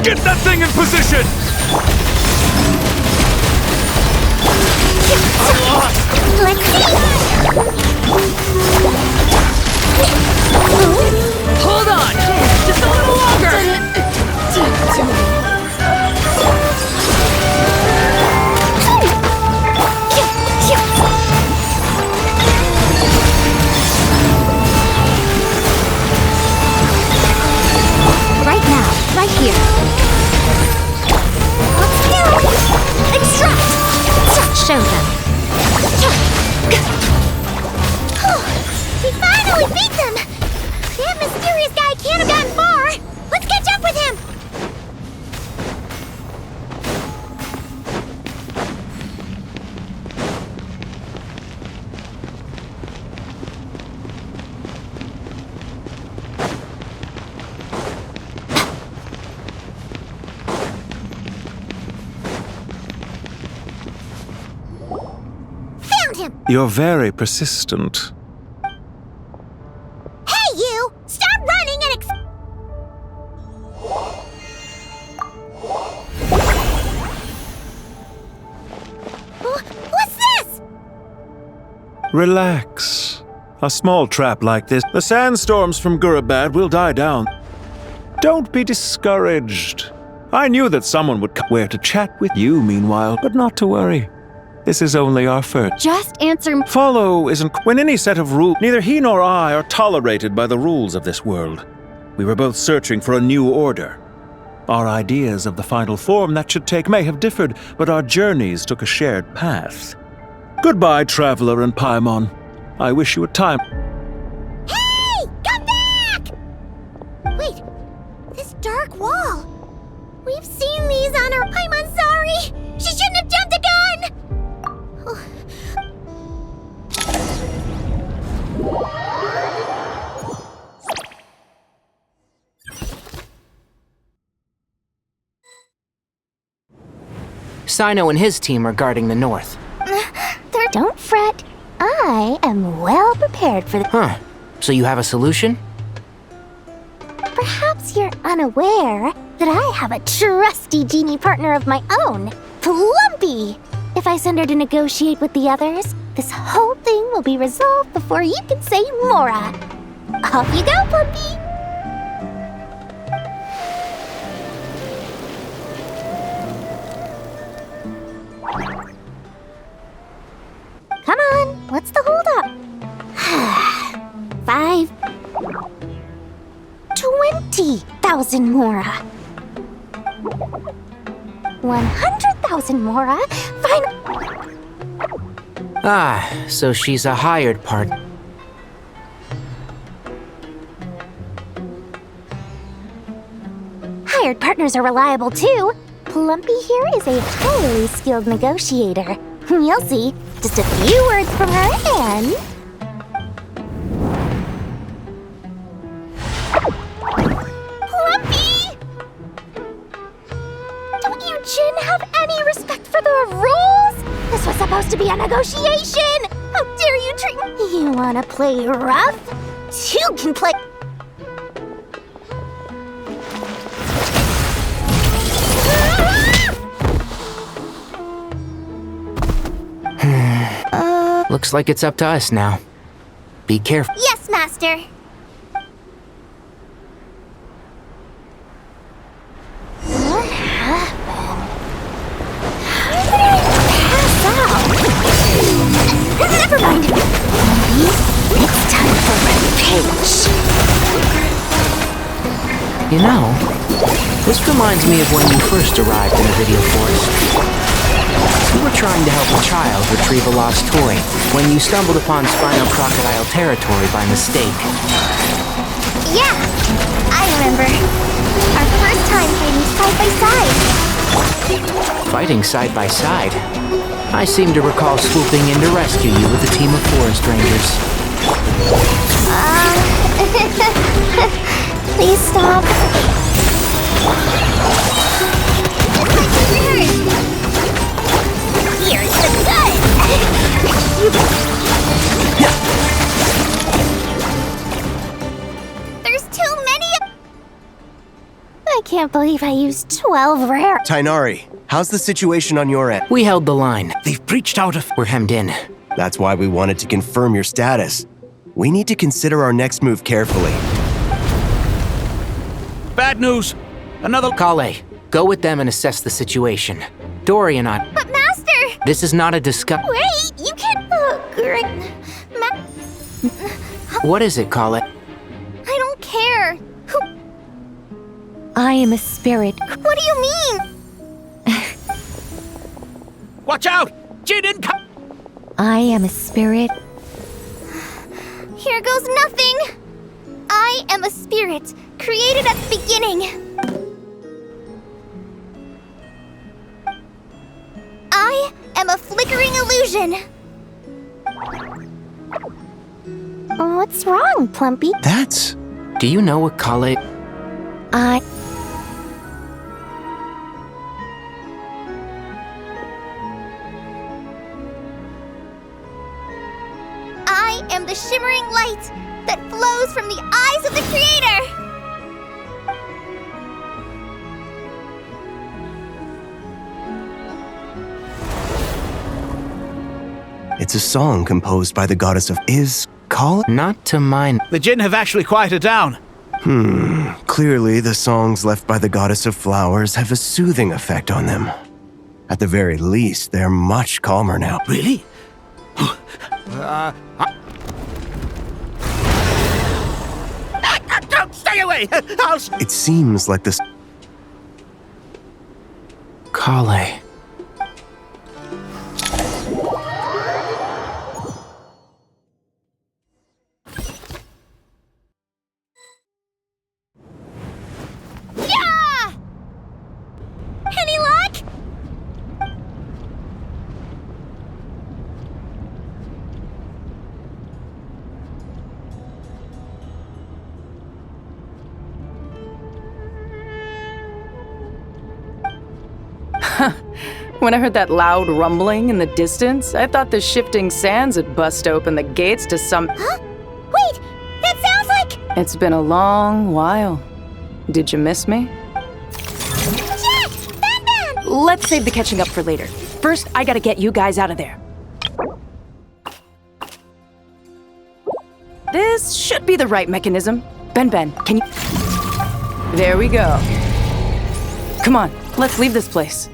Speaker 12: Get that thing in position!
Speaker 2: Let's see!
Speaker 1: Hold on. Just a little longer.
Speaker 2: Right now, right here. Extract! Show them. We finally beat them! That mysterious guy can't have gotten far! Let's catch up with him!
Speaker 13: You're very persistent.
Speaker 2: Hey, you! Stop running and What's this?
Speaker 13: Relax. A small trap like this, the sandstorms from Gurabad will die down. Don't be discouraged. I knew that someone would come where to chat with you, meanwhile, but not to worry. This is only our first.
Speaker 5: Just answer.
Speaker 13: Follow isn't. When any set of rules, neither he nor I are tolerated by the rules of this world. We were both searching for a new order. Our ideas of the final form that should take may have differed, but our journeys took a shared path. Goodbye, Traveler and Paimon. I wish you a time.
Speaker 2: Hey! Come back! Wait, this dark wall. We've seen these on our Paimon. Sorry! She shouldn't have jumped the gun!
Speaker 11: Sino and his team are guarding the north.
Speaker 2: Don't fret. I am well prepared for the—
Speaker 11: Huh. So you have a solution?
Speaker 2: Perhaps you're unaware that I have a trusty genie partner of my own, Plumpy. If I send her to negotiate with the others, this whole thing will be resolved before you can say Mora. Off you go, Plumpy. Come on, what's the holdup? 20,000 Mora. 100,000 Mora. Fine.
Speaker 11: Ah, so she's a hired part.
Speaker 2: Hired partners are reliable too. Plumpy here is a highly skilled negotiator. You'll see. Just a few words from her and... Plumpy! Don't you, Jin, have any respect for the rules? This was supposed to be a negotiation! How dare you treat me? You wanna play rough? You can play...
Speaker 11: Looks like it's up to us now. Be careful.
Speaker 2: Yes, Master. What happened? How did I pass out? Never mind. Maybe it's time for revenge.
Speaker 11: You know, this reminds me of when you first arrived in the video forest. You were trying to help a child retrieve a lost toy when you stumbled upon Spinal Crocodile territory by mistake.
Speaker 2: Yeah, I remember. Our first time fighting side by side.
Speaker 11: Fighting side by side? I seem to recall swooping in to rescue you with a team of forest rangers.
Speaker 2: Please stop. Here's the good. There's too many. I can't believe I used 12 rare.
Speaker 22: Tainari, how's the situation on your end?
Speaker 11: We held the line.
Speaker 24: They've breached out of.
Speaker 11: We're hemmed in.
Speaker 22: That's why we wanted to confirm your status. We need to consider our next move carefully.
Speaker 24: Bad news. Another.
Speaker 11: Kale, go with them and assess the situation. Dory and I.
Speaker 2: But Master!
Speaker 11: This is not a discuss.
Speaker 2: Wait, you can't. Oh, great.
Speaker 11: What is it, Kale?
Speaker 2: I don't care. Who?
Speaker 5: I am a spirit.
Speaker 2: What do you mean?
Speaker 24: Watch out! Jin and
Speaker 5: I am a spirit.
Speaker 2: Here goes nothing. I am a spirit, created at the beginning. I am a flickering illusion. What's wrong, Plumpy?
Speaker 22: That's...
Speaker 11: Do you know what Kale...
Speaker 5: I
Speaker 2: am the shimmering light that flows from the eyes of the Creator!
Speaker 22: It's a song composed by the goddess of... Is... Kale?
Speaker 11: Not to mine.
Speaker 24: The Jinn have actually quieted down.
Speaker 22: Clearly, the songs left by the goddess of flowers have a soothing effect on them. At the very least, they're much calmer now.
Speaker 24: Really? Stay away!
Speaker 22: It seems like this...
Speaker 11: Kale.
Speaker 2: Yeah! Any luck?
Speaker 4: When I heard that loud rumbling in the distance, I thought the shifting sands had bust open the gates to some...
Speaker 2: Huh? Wait! That sounds like...
Speaker 4: It's been a long while. Did you miss me?
Speaker 2: Jet! Ben!
Speaker 4: Let's save the catching up for later. First, I gotta get you guys out of there. This should be the right mechanism. Ben, can you... There we go. Come on, let's leave this place.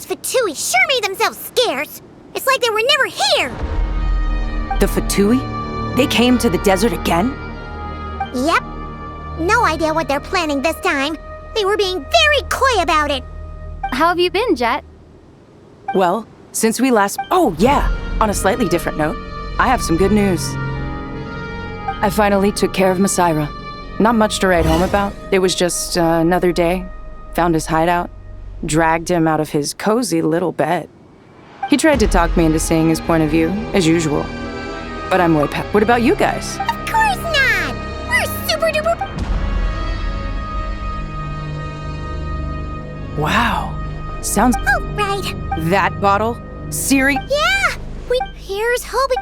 Speaker 2: Fatui sure made themselves scarce. It's like they were never here.
Speaker 4: The Fatui? They came to the desert again?
Speaker 2: Yep. No idea what they're planning this time. They were being very coy about it.
Speaker 5: How have you been, Jet?
Speaker 4: Well, since we last... Oh, yeah! On a slightly different note, I have some good news. I finally took care of Masaira. Not much to write home about. It was just another day. Found his hideout. Dragged him out of his cozy little bed. He tried to talk me into seeing his point of view, as usual. But I'm way past. What about you guys?
Speaker 2: Of course not! We're super duper...
Speaker 4: Wow. Sounds...
Speaker 2: Oh, right.
Speaker 4: That bottle? Siri?
Speaker 2: Yeah! Here's hoping...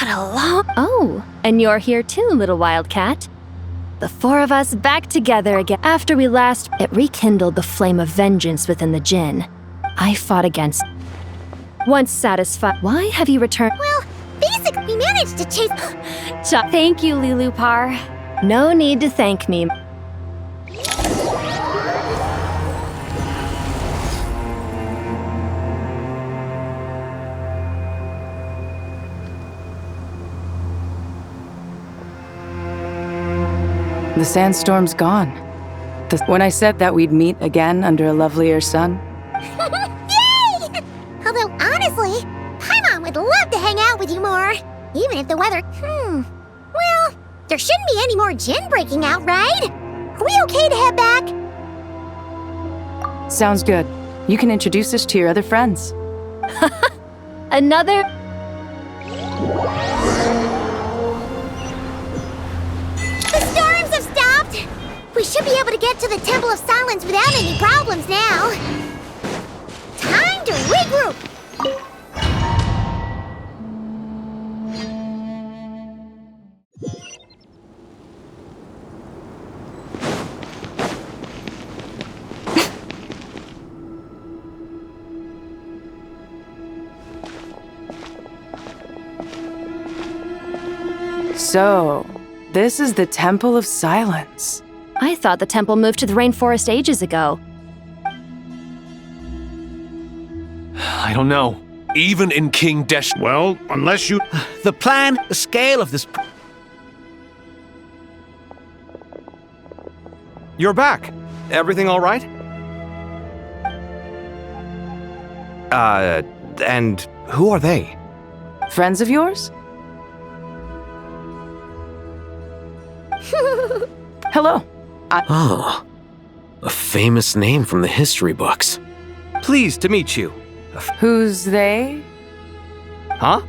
Speaker 5: What a long... Oh, and you're here too, little wildcat. The four of us back together again. After we last... It rekindled the flame of vengeance within the Jinn. I fought against... Once satisfied... Why have you returned...
Speaker 2: Well, basically, we managed to chase...
Speaker 5: Thank you, Lilupar. No need to thank me.
Speaker 4: The sandstorm's gone. When I said that we'd meet again under a lovelier sun.
Speaker 2: Yay! Although, honestly, Paimon would love to hang out with you more. Even if the weather... Well, there shouldn't be any more Jinn breaking out, right? Are we okay to head back?
Speaker 4: Sounds good. You can introduce us to your other friends.
Speaker 5: Another...
Speaker 2: We should be able to get to the Temple of Silence without any problems now. Time to regroup!
Speaker 4: So, this is the Temple of Silence.
Speaker 5: I thought the temple moved to the rainforest ages ago.
Speaker 23: I don't know.
Speaker 7: Even in King Desh...
Speaker 24: Well, unless you... The plan, the scale of this...
Speaker 20: You're back. Everything all right? And who are they?
Speaker 4: Friends of yours? Hello.
Speaker 17: Ah, a famous name from the history books.
Speaker 20: Pleased to meet you.
Speaker 4: Who's they?
Speaker 20: Huh?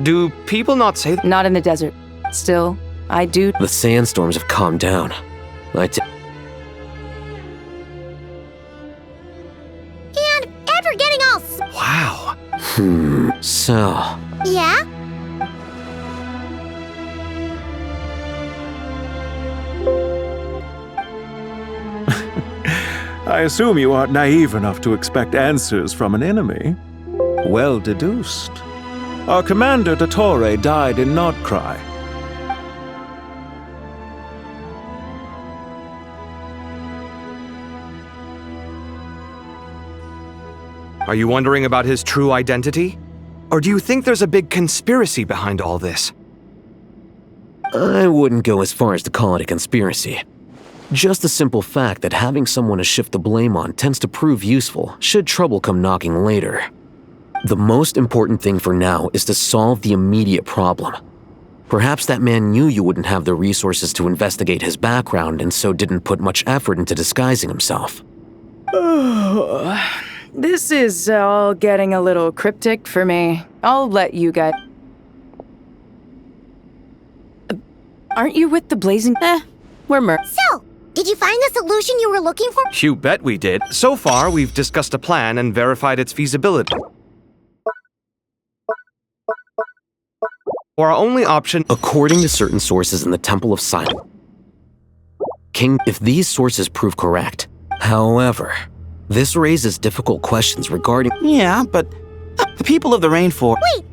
Speaker 20: Do people not say that?
Speaker 4: Not in the desert. Still, I do.
Speaker 17: The sandstorms have calmed down.
Speaker 2: And after getting all...
Speaker 20: Wow.
Speaker 17: So...
Speaker 2: Yeah?
Speaker 13: I assume you aren't naive enough to expect answers from an enemy. Well deduced. Our commander, Dottore, died in Nordcry.
Speaker 20: Are you wondering about his true identity? Or do you think there's a big conspiracy behind all this?
Speaker 17: I wouldn't go as far as to call it a conspiracy. Just the simple fact that having someone to shift the blame on tends to prove useful should trouble come knocking later. The most important thing for now is to solve the immediate problem. Perhaps that man knew you wouldn't have the resources to investigate his background and so didn't put much effort into disguising himself.
Speaker 4: This is all getting a little cryptic for me. I'll let you guys... Aren't you with the Blazing... we're
Speaker 2: So, did you find the solution you were looking for?
Speaker 20: You bet we did. So far, we've discussed a plan and verified its feasibility. Our only option...
Speaker 17: According to certain sources in the Temple of Silence, if these sources prove correct. However, this raises difficult questions regarding...
Speaker 8: Yeah, but the people of the rainforest...
Speaker 2: Wait,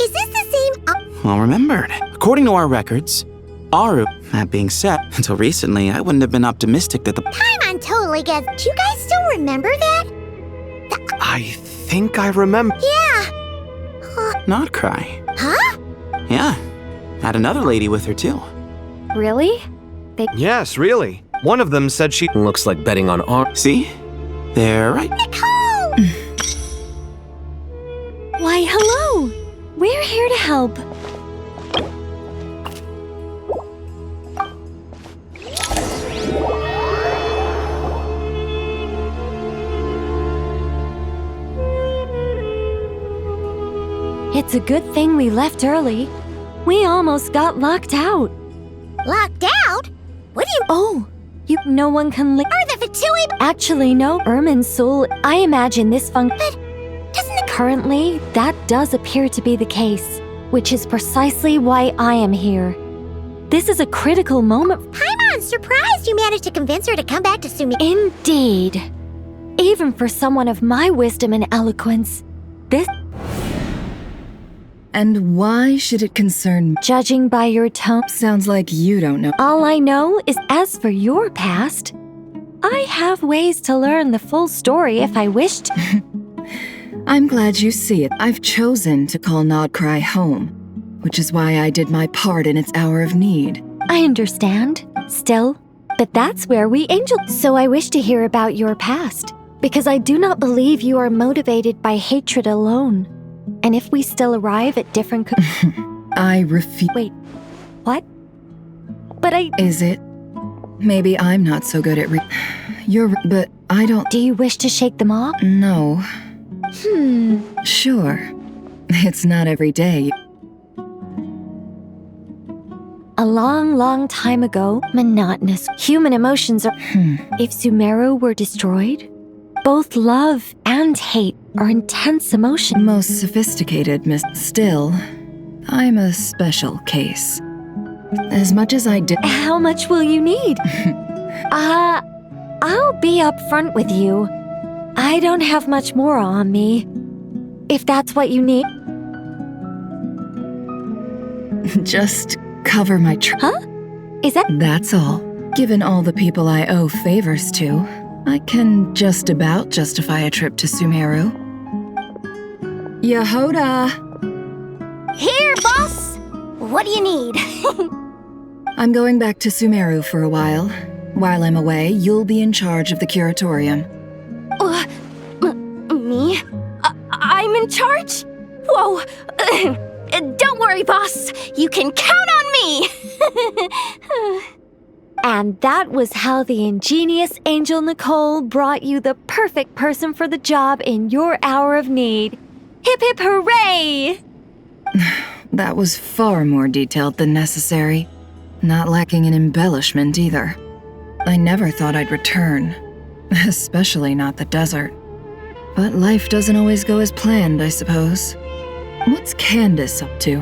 Speaker 2: is this the same...
Speaker 8: Well remembered. According to our records, Aru, that being said, until recently, I wouldn't have been optimistic that the...
Speaker 2: Paimon totally gets... Do you guys still remember that?
Speaker 20: I think I remember...
Speaker 2: Yeah.
Speaker 8: Not cry.
Speaker 2: Huh?
Speaker 8: Yeah. Had another lady with her, too.
Speaker 5: Really?
Speaker 20: Yes, really. One of them said she...
Speaker 17: Looks like betting on Aru.
Speaker 8: See? They're right.
Speaker 2: Nicole!
Speaker 5: Why, hello! We're here to help. It's a good thing we left early. We almost got locked out.
Speaker 2: Locked out? What do you...
Speaker 5: Oh, no one can...
Speaker 2: Are the Fatui...
Speaker 5: Actually, no. Ermin's soul... I imagine this
Speaker 2: But doesn't it...
Speaker 5: Currently, that does appear to be the case. which is precisely why I am here. This is a critical moment.
Speaker 2: I'm surprised you managed to convince her to come back to Sumeru.
Speaker 5: Indeed. Even for someone of my wisdom and eloquence, this...
Speaker 9: And why should it concern me?
Speaker 5: Judging by your tone,
Speaker 9: sounds like you don't know.
Speaker 5: All I know is as for your past, I have ways to learn the full story if I wished.
Speaker 9: I'm glad you see it. I've chosen to call Nodcry home, which is why I did my part in its hour of need.
Speaker 5: I understand, still, but that's where we angel. So I wish to hear about your past, because I do not believe you are motivated by hatred alone. And if we still arrive at different
Speaker 9: I refuse.
Speaker 5: Wait, what? But
Speaker 9: Is it? Maybe I'm not so good at but I don't...
Speaker 5: Do you wish to shake them off?
Speaker 9: No. Sure. It's not every day.
Speaker 5: A long, long time ago, monotonous human emotions are... If Sumeru were destroyed, both love and hate are intense emotions.
Speaker 9: Most sophisticated, miss. Still, I'm a special case. As much as I did...
Speaker 5: How much will you need? I'll be upfront with you. I don't have much more on me. If that's what you need.
Speaker 9: Just cover my
Speaker 5: Huh? Is that...
Speaker 9: That's all. Given all the people I owe favors to, I can just about justify a trip to Sumeru. Yehoda!
Speaker 2: Here, boss! What do you need?
Speaker 9: I'm going back to Sumeru for a while. While I'm away, you'll be in charge of the curatorium.
Speaker 5: Me? I'm in charge? Whoa! Don't worry, boss. You can count on me! And that was how the ingenious Angel Nicole brought you the perfect person for the job in your hour of need. Hip hip hooray!
Speaker 9: That was far more detailed than necessary. Not lacking in embellishment either. I never thought I'd return. Especially not the desert. But life doesn't always go as planned, I suppose. What's Candace up to?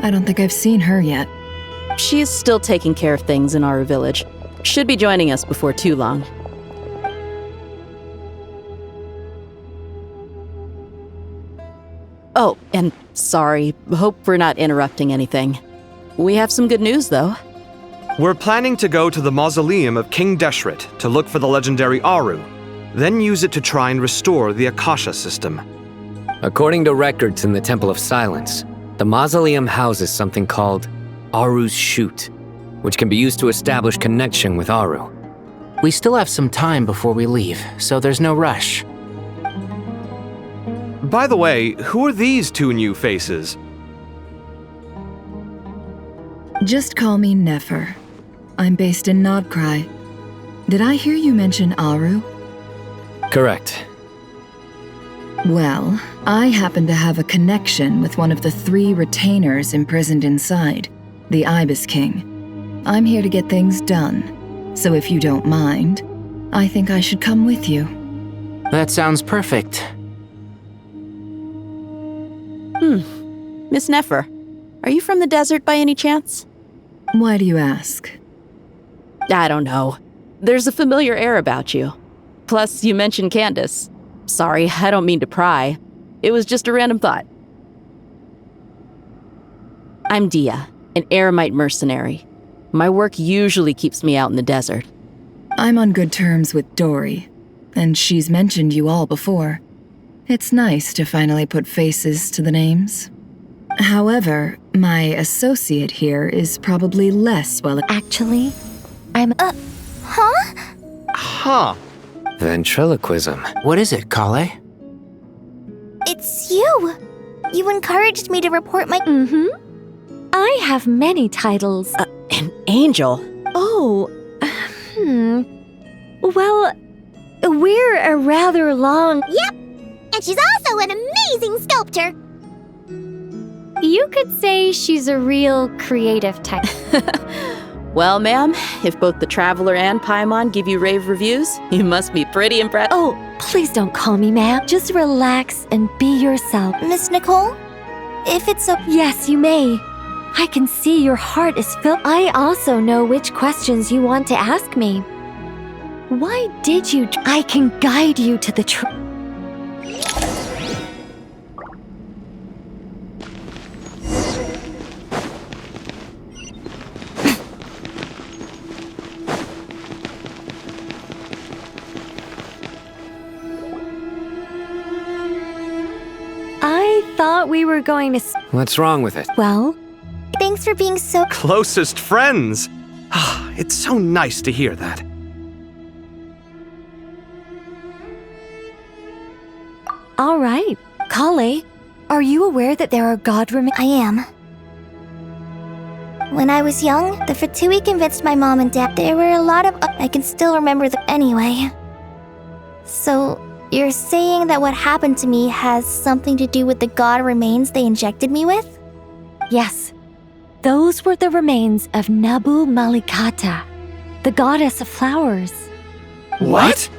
Speaker 9: I don't think I've seen her yet.
Speaker 18: She is still taking care of things in our village. Should be joining us before too long. Oh, and sorry. Hope we're not interrupting anything. We have some good news, though.
Speaker 20: We're planning to go to the mausoleum of King Deshret to look for the legendary Aru, then use it to try and restore the Akasha system.
Speaker 14: According to records in the Temple of Silence, the mausoleum houses something called Aru's Chute, which can be used to establish connection with Aru.
Speaker 11: We still have some time before we leave, so there's no rush.
Speaker 20: By the way, who are these two new faces?
Speaker 9: Just call me Nefer. I'm based in Nodcry. Did I hear you mention Aru?
Speaker 14: Correct.
Speaker 9: Well, I happen to have a connection with one of the 3 retainers imprisoned inside, the Ibis King. I'm here to get things done, so if you don't mind, I think I should come with you.
Speaker 11: That sounds perfect.
Speaker 18: Miss Nefer, are you from the desert by any chance?
Speaker 9: Why do you ask?
Speaker 18: I don't know. There's a familiar air about you. Plus, you mentioned Candace. Sorry, I don't mean to pry. It was just a random thought. I'm Dia, an eremite mercenary. My work usually keeps me out in the desert.
Speaker 9: I'm on good terms with Dory, and she's mentioned you all before. It's nice to finally put faces to the names. However, my associate here is probably less well...
Speaker 5: Actually, I'm...
Speaker 2: Huh?
Speaker 20: Huh.
Speaker 14: Ventriloquism.
Speaker 11: What is it, Kale?
Speaker 2: It's you! You encouraged me to report my...
Speaker 5: I have many titles.
Speaker 18: An angel?
Speaker 5: Oh, Well, we're a rather long...
Speaker 2: Yep! And she's also an amazing sculptor!
Speaker 5: You could say she's a real creative type.
Speaker 18: Well, ma'am, if both the Traveler and Paimon give you rave reviews, you must be pretty impressed.
Speaker 5: Oh, please don't call me ma'am. Just relax and be yourself.
Speaker 2: Miss Nicole? if it's so.
Speaker 5: Yes, you may. I can see your heart is filled. I also know which questions you want to ask me. Why did you? I can guide you to the truth. I thought we were going to.
Speaker 14: What's wrong with it?
Speaker 2: Well, thanks for being so.
Speaker 20: Closest friends! It's so nice to hear that.
Speaker 5: All right. Kale, are you aware that there are god remains?
Speaker 2: I am. When I was young, the Fatui convinced my mom and dad. There were a lot of. I can still remember them anyway. So, you're saying that what happened to me has something to do with the god remains they injected me with?
Speaker 5: Yes. Those were the remains of Nabu Malikata, the goddess of flowers.
Speaker 20: What?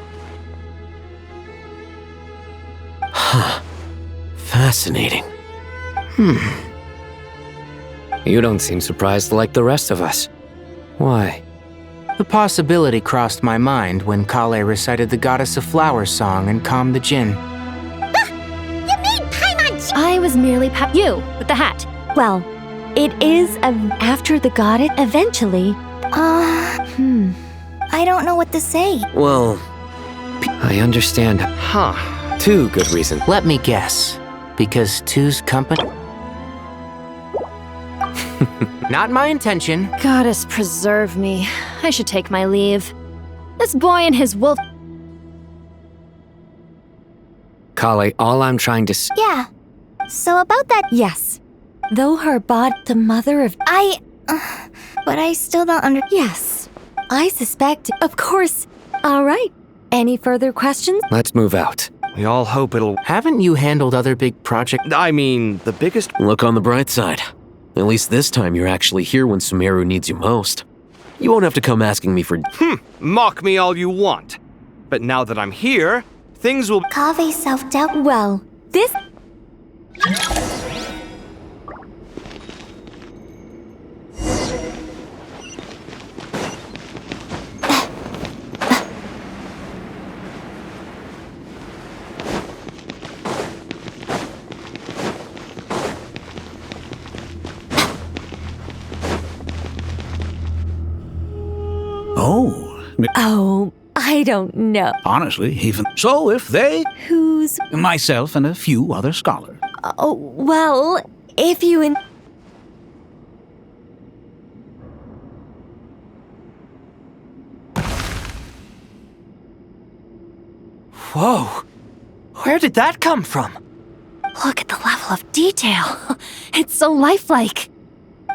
Speaker 17: Huh. Fascinating.
Speaker 14: You don't seem surprised like the rest of us. Why?
Speaker 11: The possibility crossed my mind when Kale recited the Goddess of Flowers song and calmed the Jinn.
Speaker 2: You made Paimon!
Speaker 5: I was merely you with the hat. Well, it is after the goddess eventually.
Speaker 2: I don't know what to say.
Speaker 17: Well,
Speaker 14: I understand.
Speaker 11: Huh.
Speaker 14: 2 good reasons.
Speaker 11: Let me guess. Because two's company? Not my intention.
Speaker 5: Goddess preserve me. I should take my leave. This boy and his wolf.
Speaker 14: Kale, all I'm trying to say.
Speaker 2: Yeah. So about that.
Speaker 5: Yes. Though her the mother of.
Speaker 2: But I still don't
Speaker 5: Yes. I suspect. Of course. All right. Any further questions?
Speaker 14: Let's move out.
Speaker 20: We all hope it'll.
Speaker 11: Haven't you handled other big projects?
Speaker 20: I mean, the biggest.
Speaker 17: Look on the bright side. At least this time you're actually here when Sumeru needs you most. You won't have to come asking me for.
Speaker 20: Mock me all you want. But now that I'm here, things will.
Speaker 2: Kave's self-doubt.
Speaker 5: Well, this. Oh, I don't know.
Speaker 24: Honestly, even so, if they.
Speaker 5: Who's.
Speaker 24: Myself and a few other scholars.
Speaker 5: Oh, well, if you.
Speaker 11: Whoa! Where did that come from?
Speaker 5: Look at the level of detail. It's so lifelike.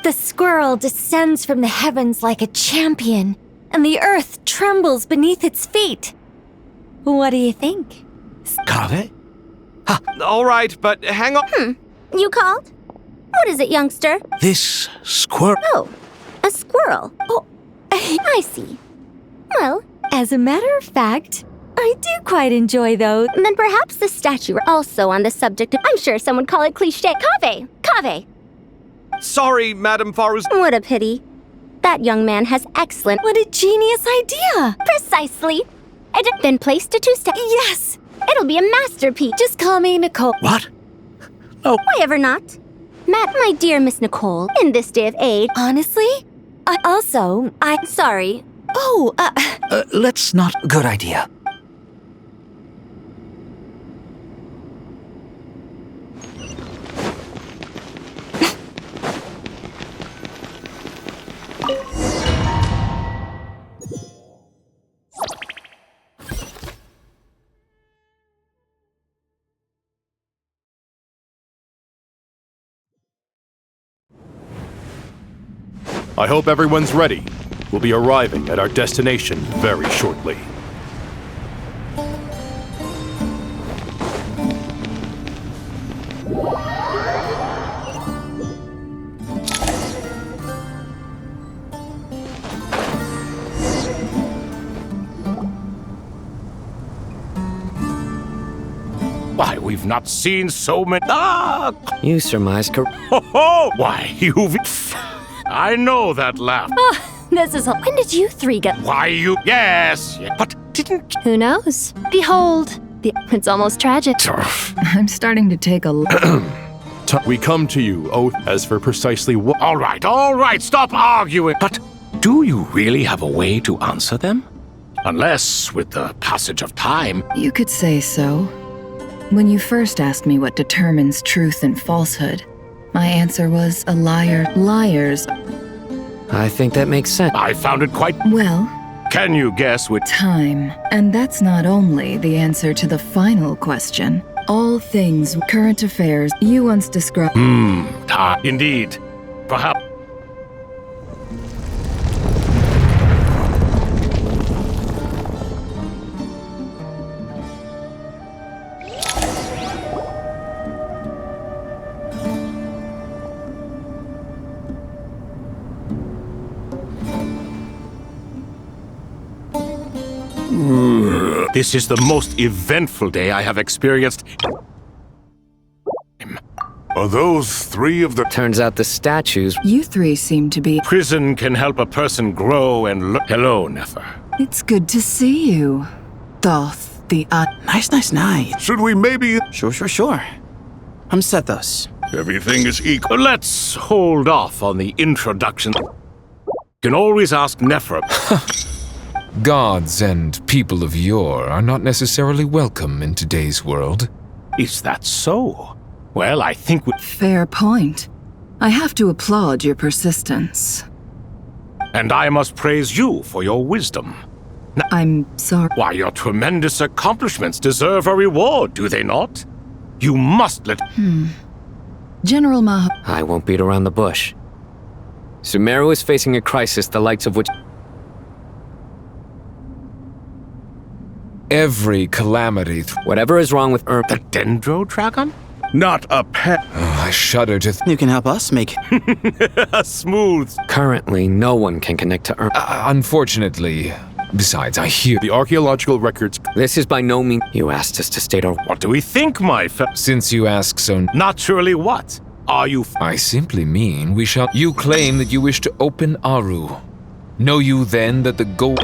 Speaker 5: The squirrel descends from the heavens like a champion, and the earth trembles beneath its feet. What do you think?
Speaker 24: Kave?
Speaker 20: All right, but hang on.
Speaker 2: You called? What is it, youngster?
Speaker 24: This squirrel.
Speaker 2: Oh, a squirrel.
Speaker 5: Oh,
Speaker 2: I see. Well,
Speaker 5: as a matter of fact, I do quite enjoy those.
Speaker 2: Then perhaps the statue also on the subject of. I'm sure some would call it cliché. Kave!
Speaker 20: Sorry, Madame Farus.
Speaker 2: What a pity. That young man has excellent.
Speaker 5: What a genius idea!
Speaker 2: Precisely. Then placed a 2-step.
Speaker 5: Yes!
Speaker 2: It'll be a masterpiece.
Speaker 5: Just call me Nicole.
Speaker 24: What? Oh.
Speaker 2: Why ever not? My dear Miss Nicole, in this day of age.
Speaker 5: Honestly? I'm
Speaker 2: sorry.
Speaker 5: Oh,
Speaker 24: let's not.
Speaker 11: Good idea.
Speaker 16: I hope everyone's ready. We'll be arriving at our destination very shortly.
Speaker 10: Why, we've not seen so many.
Speaker 14: You surmise
Speaker 10: Why, you've. I know that laugh.
Speaker 5: This is. When did you three get?
Speaker 10: Why, you. Yes, but didn't.
Speaker 5: Who knows? Behold, it's almost tragic.
Speaker 9: I'm starting to take a.
Speaker 16: We come to you, as for precisely what.
Speaker 10: All right, stop arguing. But do you really have a way to answer them? Unless, with the passage of time.
Speaker 9: You could say so. When you first asked me what determines truth and falsehood, my answer was a liar. Liars.
Speaker 14: I think that makes sense.
Speaker 10: I found it quite.
Speaker 9: Well.
Speaker 10: Can you guess which?
Speaker 9: Time. And that's not only the answer to the final question. All things, current affairs, you once described.
Speaker 10: Indeed. Perhaps. This is the most eventful day I have experienced. Are those three of the...
Speaker 14: Turns out the statues...
Speaker 9: You three seem to be...
Speaker 10: Prison can help a person grow and look... Hello, Nefer.
Speaker 9: It's good to see you. Thoth, the...
Speaker 8: Nice.
Speaker 10: Should we maybe...
Speaker 8: Sure. I'm Sethos.
Speaker 10: Everything is equal. Let's hold off on the introduction. You can always ask Nefer.
Speaker 15: Gods and people of yore are not necessarily welcome in today's world.
Speaker 10: Is that so? Well, I think we...
Speaker 9: Fair point. I have to applaud your persistence.
Speaker 10: And I must praise you for your wisdom. Now,
Speaker 9: I'm sorry.
Speaker 10: Why, your tremendous accomplishments deserve a reward, do they not? You must let...
Speaker 9: General Mah...
Speaker 14: I won't beat around the bush. Sumeru is facing a crisis the likes of which...
Speaker 15: Every calamity...
Speaker 14: Whatever is wrong with
Speaker 10: The Dendro Dragon? Not a pet.
Speaker 15: I shudder to...
Speaker 8: You can help us make...
Speaker 10: Smooth.
Speaker 14: Currently, no one can connect to
Speaker 15: unfortunately. Besides, I hear...
Speaker 16: The archaeological records...
Speaker 14: This is by no means... You asked us to state our...
Speaker 10: What do we think, my
Speaker 15: Since you ask so...
Speaker 10: Naturally what? Are you...
Speaker 15: I simply mean we shall... You claim that you wish to open Aru. Know you then that the goal...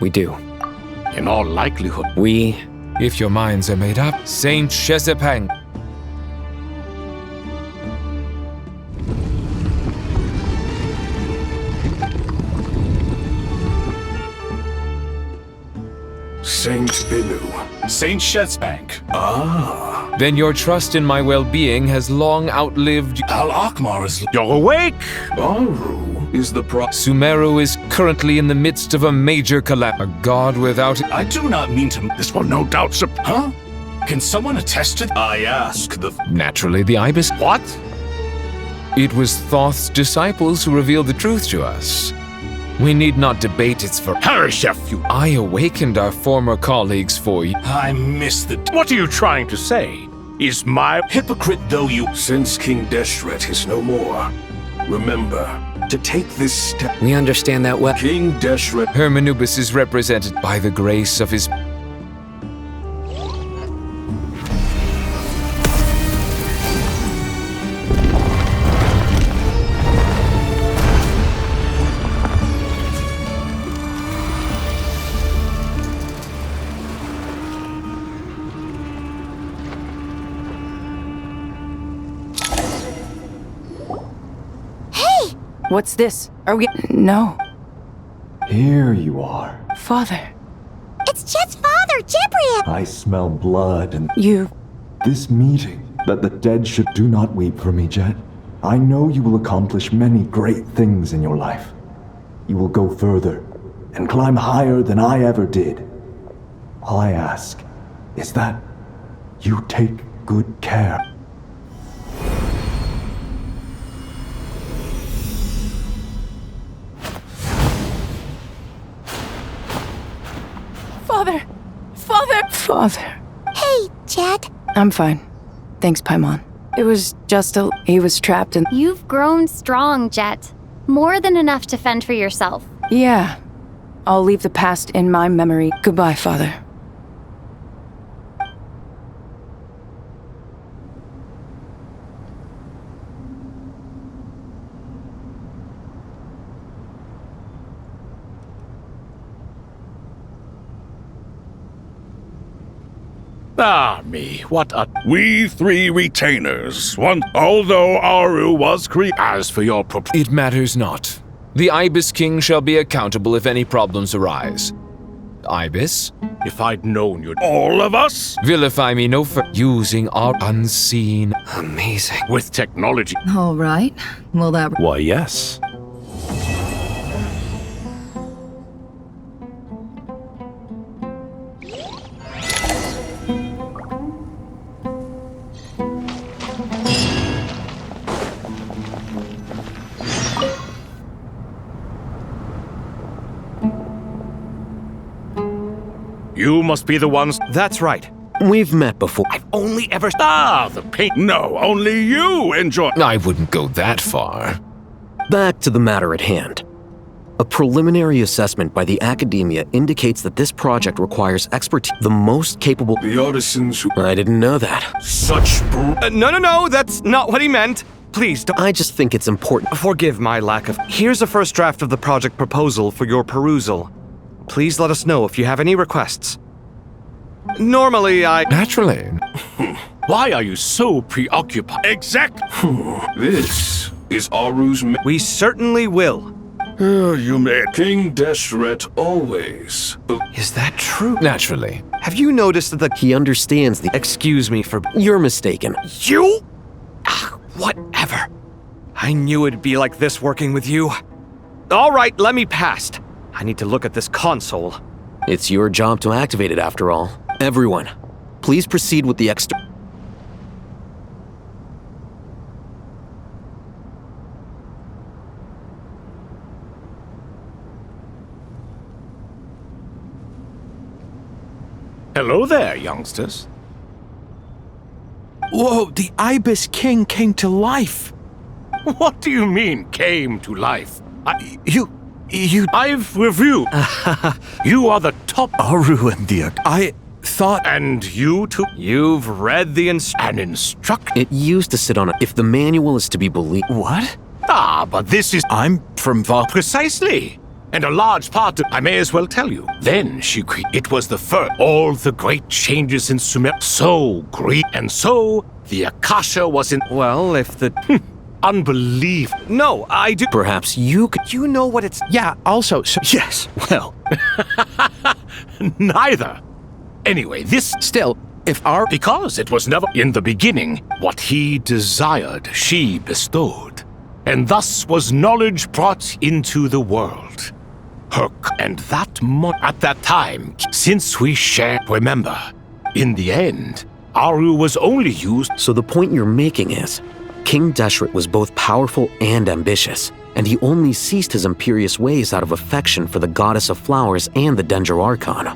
Speaker 14: We do.
Speaker 10: In all likelihood...
Speaker 15: If your minds are made up, Saint Shezepang.
Speaker 12: Saint Binu. Saint Shezbank.
Speaker 15: Then your trust in my well-being has long outlived...
Speaker 12: Al-Akmar is...
Speaker 10: You're awake!
Speaker 12: Aru is the
Speaker 15: Sumeru is currently in the midst of a major collapse. A god without...
Speaker 12: I do not mean to... This will no doubt... Huh? Can someone attest to... I ask the...
Speaker 15: Naturally, the Ibis...
Speaker 10: What?
Speaker 15: It was Thoth's disciples who revealed the truth to us. We need not debate its for...
Speaker 10: Harishef, you...
Speaker 15: I awakened our former colleagues for you.
Speaker 12: I miss the...
Speaker 10: What are you trying to say? Is my...
Speaker 12: Hypocrite though you... Since King Deshret is no more, remember to take this step...
Speaker 14: We understand that well.
Speaker 12: King Deshret...
Speaker 15: Hermanubis is represented by the grace of his...
Speaker 4: What's this? Are we... No.
Speaker 19: Here you are.
Speaker 4: Father.
Speaker 2: It's Chet's father, Jibriel!
Speaker 19: I smell blood and...
Speaker 4: You...
Speaker 19: This meeting, that the dead should do not weep for me, Jet. I know you will accomplish many great things in your life. You will go further and climb higher than I ever did. All I ask is that you take good care.
Speaker 4: Father.
Speaker 2: Hey, Jet.
Speaker 4: I'm fine. Thanks, Paimon. It was just he was trapped in...
Speaker 21: You've grown strong, Jet. More than enough to fend for yourself.
Speaker 4: Yeah. I'll leave the past in my memory. Goodbye, Father.
Speaker 10: Ah, me, what a...
Speaker 1: We three retainers, although Aru was
Speaker 10: As for your
Speaker 15: It matters not. The Ibis King shall be accountable if any problems arise. Ibis?
Speaker 10: If I'd known you'd...
Speaker 1: All of us?
Speaker 15: Vilify me no further. Using our unseen...
Speaker 23: Amazing.
Speaker 10: With technology.
Speaker 9: All right. Will that...
Speaker 16: Why, yes.
Speaker 10: You must be the ones...
Speaker 17: That's right. We've met before.
Speaker 10: I've only ever... the paint...
Speaker 1: No, only you enjoy...
Speaker 15: I wouldn't go that far.
Speaker 17: Back to the matter at hand. A preliminary assessment by the academia indicates that this project requires expertise. The most capable...
Speaker 12: The artisans who...
Speaker 17: I didn't know that.
Speaker 12: Such...
Speaker 20: No, that's not what he meant. Please don't...
Speaker 17: I just think it's important.
Speaker 20: Forgive my lack of... Here's a first draft of the project proposal for your perusal. Please let us know if you have any requests. Normally,
Speaker 15: Naturally.
Speaker 10: Why are you so preoccupied?
Speaker 12: This is Aru's...
Speaker 20: We certainly will.
Speaker 12: You may... King Deshret always...
Speaker 20: Is that true?
Speaker 15: Naturally.
Speaker 20: Have you noticed that
Speaker 17: He understands the...
Speaker 20: Excuse me for...
Speaker 17: You're mistaken.
Speaker 20: You? Whatever. I knew it'd be like this working with you. All right, let me past. I need to look at this console.
Speaker 17: It's your job to activate it after all. Everyone, please proceed with the extra...
Speaker 10: Hello there, youngsters.
Speaker 8: Whoa, the Ibis King came to life.
Speaker 10: What do you mean, came to life?
Speaker 8: I've
Speaker 10: reviewed. You are the top...
Speaker 8: Aru and the... I thought...
Speaker 10: And you too?
Speaker 20: You've read the
Speaker 10: instruct...
Speaker 17: It used to sit on it. If the manual is to be believed...
Speaker 8: What?
Speaker 10: But this is...
Speaker 8: I'm from
Speaker 10: Precisely. And a large part of... I may as well tell you. Then it was the first... All the great changes in Sumer... So great. And so, the Akasha was in...
Speaker 20: Well, if the...
Speaker 10: Unbelievable.
Speaker 20: No, I do...
Speaker 17: Perhaps you could...
Speaker 20: You know what it's...
Speaker 8: Yeah, also... yes, well...
Speaker 10: Neither. Anyway, this...
Speaker 8: Still, if our...
Speaker 10: Because it was never... In the beginning, what he desired, she bestowed. And thus was knowledge brought into the world. And that at that time, since we share... Remember, in the end, Aru was only used...
Speaker 17: So the point you're making is... King Deshret was both powerful and ambitious, and he only ceased his imperious ways out of affection for the goddess of flowers and the Dendro Archon.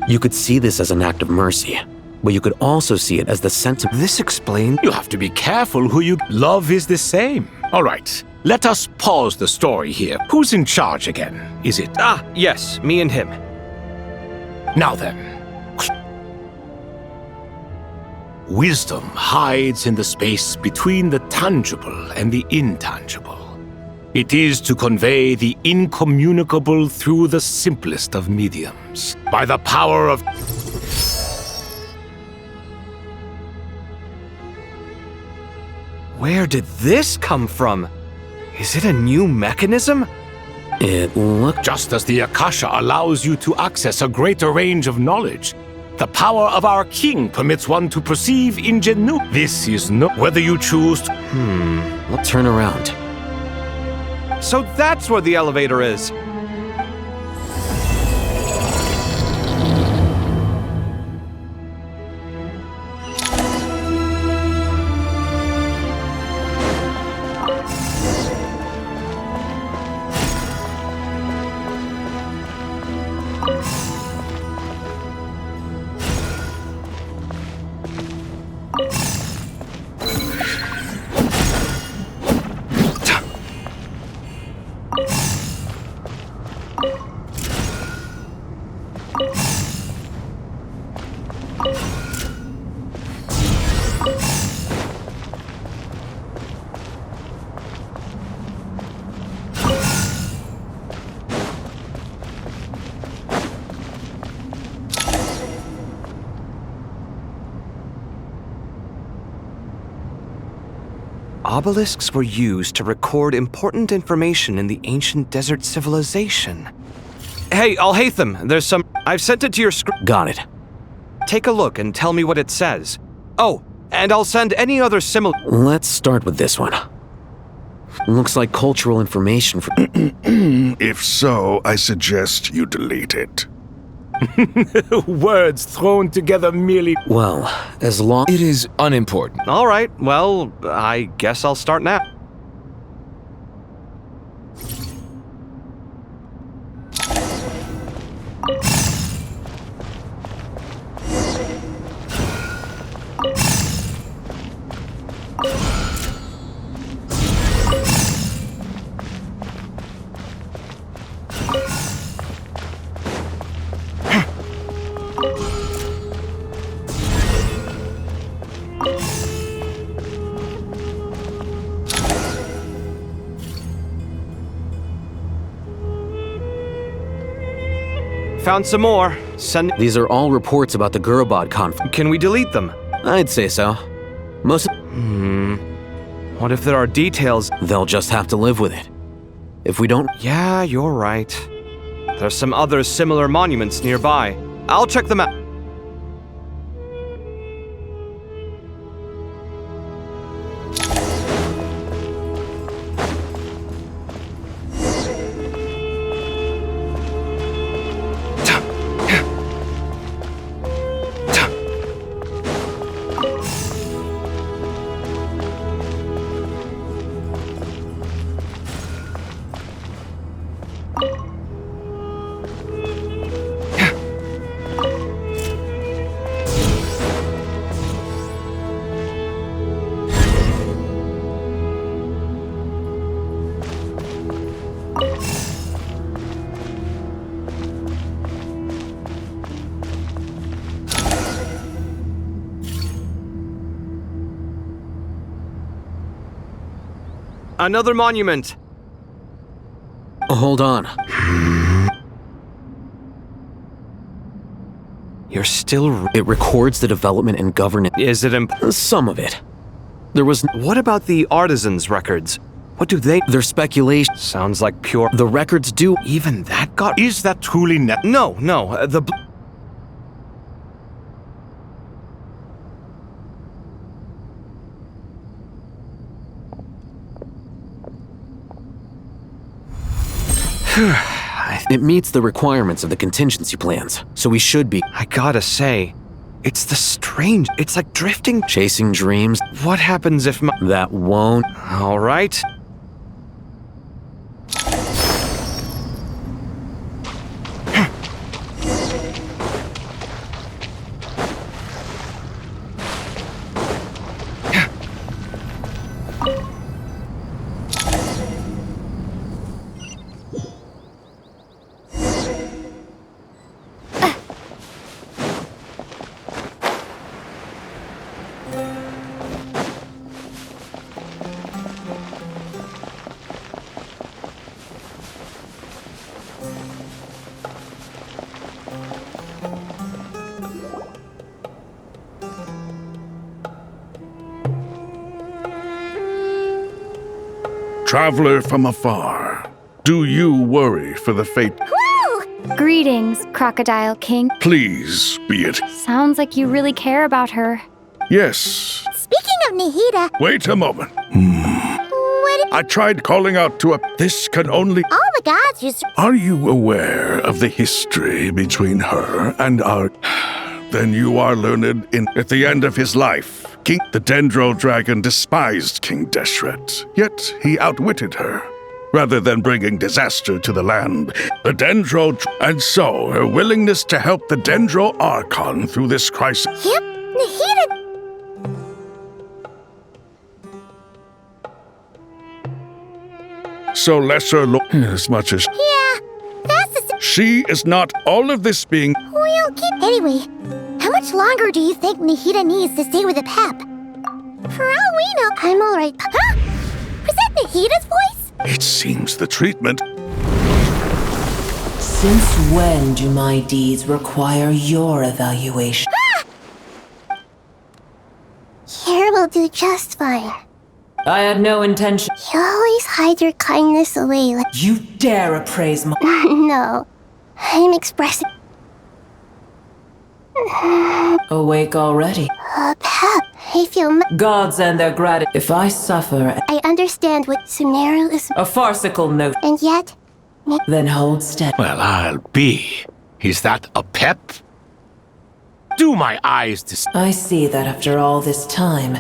Speaker 17: You could see this as an act of mercy, but you could also see it as the sentiment...
Speaker 20: This explains...
Speaker 10: You have to be careful who you... Love is the same. All right, let us pause the story here. Who's in charge again? Is it...
Speaker 20: Yes, me and him.
Speaker 10: Now then. Wisdom hides in the space between the tangible and the intangible. It is to convey the incommunicable through the simplest of mediums. By the power of...
Speaker 20: Where did this come from? Is it a new mechanism?
Speaker 17: It looked...
Speaker 10: Just as the Akasha allows you to access a greater range of knowledge, the power of our king permits one to perceive ingenuity. This is no... Whether you choose to...
Speaker 17: Let's turn around.
Speaker 20: So that's where the elevator is. Obelisks were used to record important information in the ancient desert civilization. Hey, Alhaitham, there's some... I've sent it to your script.
Speaker 17: Got it.
Speaker 20: Take a look and tell me what it says. Oh, and I'll send any other similar...
Speaker 17: Let's start with this one. Looks like cultural information for...
Speaker 1: If so, I suggest you delete it.
Speaker 10: Words thrown together merely...
Speaker 17: Well, as long...
Speaker 15: It is unimportant.
Speaker 20: All right, well, I guess I'll start now. Found some more. Send...
Speaker 17: These are all reports about the Gurubad conflict.
Speaker 20: Can we delete them?
Speaker 17: I'd say so. Most...
Speaker 20: What if there are details?
Speaker 17: They'll just have to live with it. If we don't...
Speaker 20: Yeah, you're right. There's some other similar monuments nearby. I'll check them out. Another monument.
Speaker 17: Hold on.
Speaker 20: You're still...
Speaker 17: It records the development and governance.
Speaker 20: Is it
Speaker 17: some of it. There was...
Speaker 20: What about the artisans' records? What do they...
Speaker 17: They're speculation.
Speaker 20: Sounds like pure...
Speaker 17: The records do...
Speaker 20: Even that got...
Speaker 10: Is that truly net?
Speaker 20: No, the...
Speaker 17: It meets the requirements of the contingency plans, so we should be...
Speaker 20: I gotta say, it's the strange... It's like drifting...
Speaker 17: Chasing dreams.
Speaker 20: What happens if my...
Speaker 17: That won't...
Speaker 20: All right.
Speaker 1: Traveler from afar, do you worry for the fate?
Speaker 21: Woo! Greetings, Crocodile King.
Speaker 1: Please be it.
Speaker 21: Sounds like you really care about her.
Speaker 1: Yes.
Speaker 2: Speaking of Nihida...
Speaker 1: Wait a moment. I tried calling out to a... This can only...
Speaker 2: All the gods used...
Speaker 1: Are you aware of the history between her and our... Then you are learned in... At the end of his life, the Dendro Dragon despised King Deshret, yet he outwitted her. Rather than bringing disaster to the land, the Dendro... And so, her willingness to help the Dendro Archon through this crisis...
Speaker 2: Yep, Nihida...
Speaker 1: So lesser as much as...
Speaker 2: Yeah, that's the...
Speaker 1: She is not all of this being...
Speaker 2: We'll keep... Anyway, how much longer do you think Nihida needs to stay with the Pep? For all we know, I'm alright. Huh? Was that Nahida's voice?
Speaker 1: It seems the treatment...
Speaker 3: Since when do my deeds require your evaluation?
Speaker 2: Here will do just fine.
Speaker 3: I had no intention.
Speaker 2: You always hide your kindness away like...
Speaker 3: You dare appraise my...
Speaker 2: No, I'm expressing...
Speaker 3: Awake already.
Speaker 2: Pep, I feel...
Speaker 3: Gods and their gratitude. If I suffer...
Speaker 2: I understand what Sumeru is...
Speaker 3: A farcical note.
Speaker 2: And yet...
Speaker 3: Then hold steady.
Speaker 10: Well, I'll be. Is that a pep? Do my eyes
Speaker 3: I see that after all this time...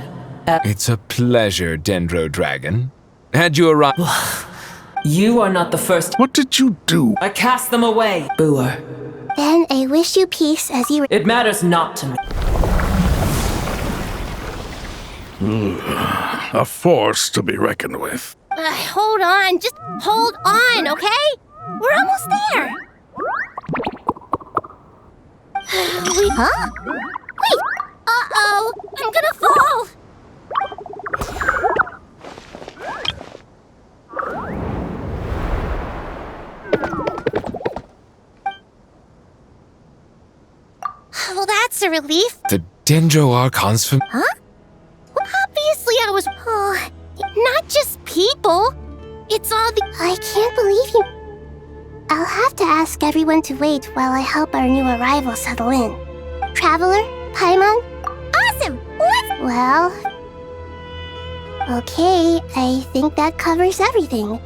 Speaker 15: It's a pleasure, Dendro Dragon. Had you arrived...
Speaker 3: You are not the first...
Speaker 1: What did you do?
Speaker 3: I cast them away, Booer.
Speaker 2: Then I wish you peace as you...
Speaker 3: It matters not to me.
Speaker 1: A force to be reckoned with.
Speaker 2: Hold on, just hold on, okay? We're almost there. Wait, huh? Wait! Uh-oh! I'm gonna fall! Well, that's a relief.
Speaker 15: The Dendro Archon's from...
Speaker 2: Huh? Well, obviously I was... Oh, not just people. It's all the... I can't believe you... I'll have to ask everyone to wait while I help our new arrival settle in. Traveler? Paimon? Awesome! Let's... Well... Okay, I think that covers everything.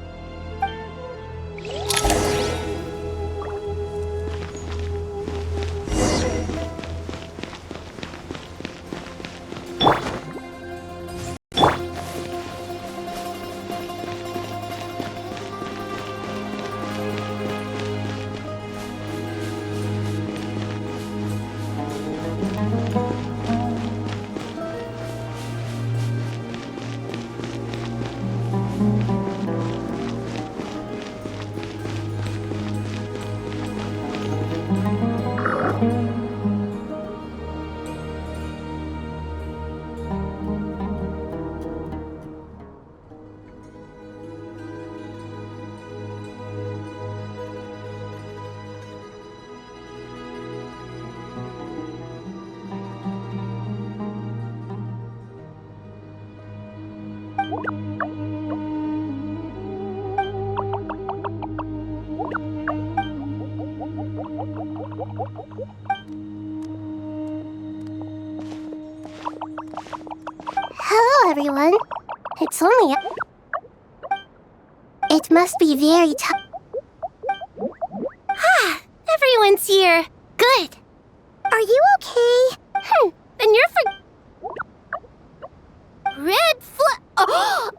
Speaker 2: Hello, everyone. It's only It must be very tough. Ah, everyone's here. Good. Are you okay? Then you're Red Oh!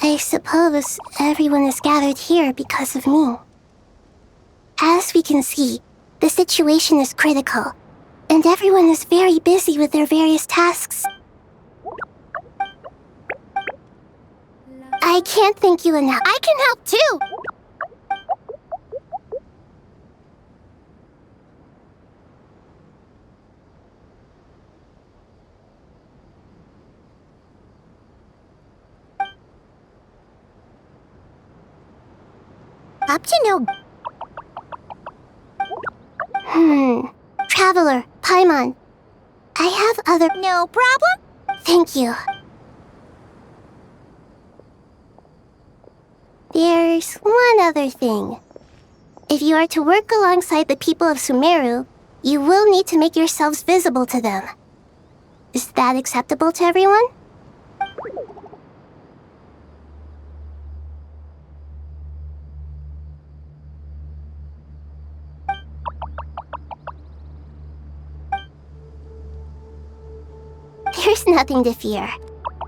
Speaker 2: I suppose everyone is gathered here because of me. As we can see, the situation is critical, and everyone is very busy with their various tasks. I can't thank you enough. I can help too! Up to no... Traveler, Paimon. I have other... No problem? Thank you. There's one other thing. If you are to work alongside the people of Sumeru, you will need to make yourselves visible to them. Is that acceptable to everyone? There's nothing to fear.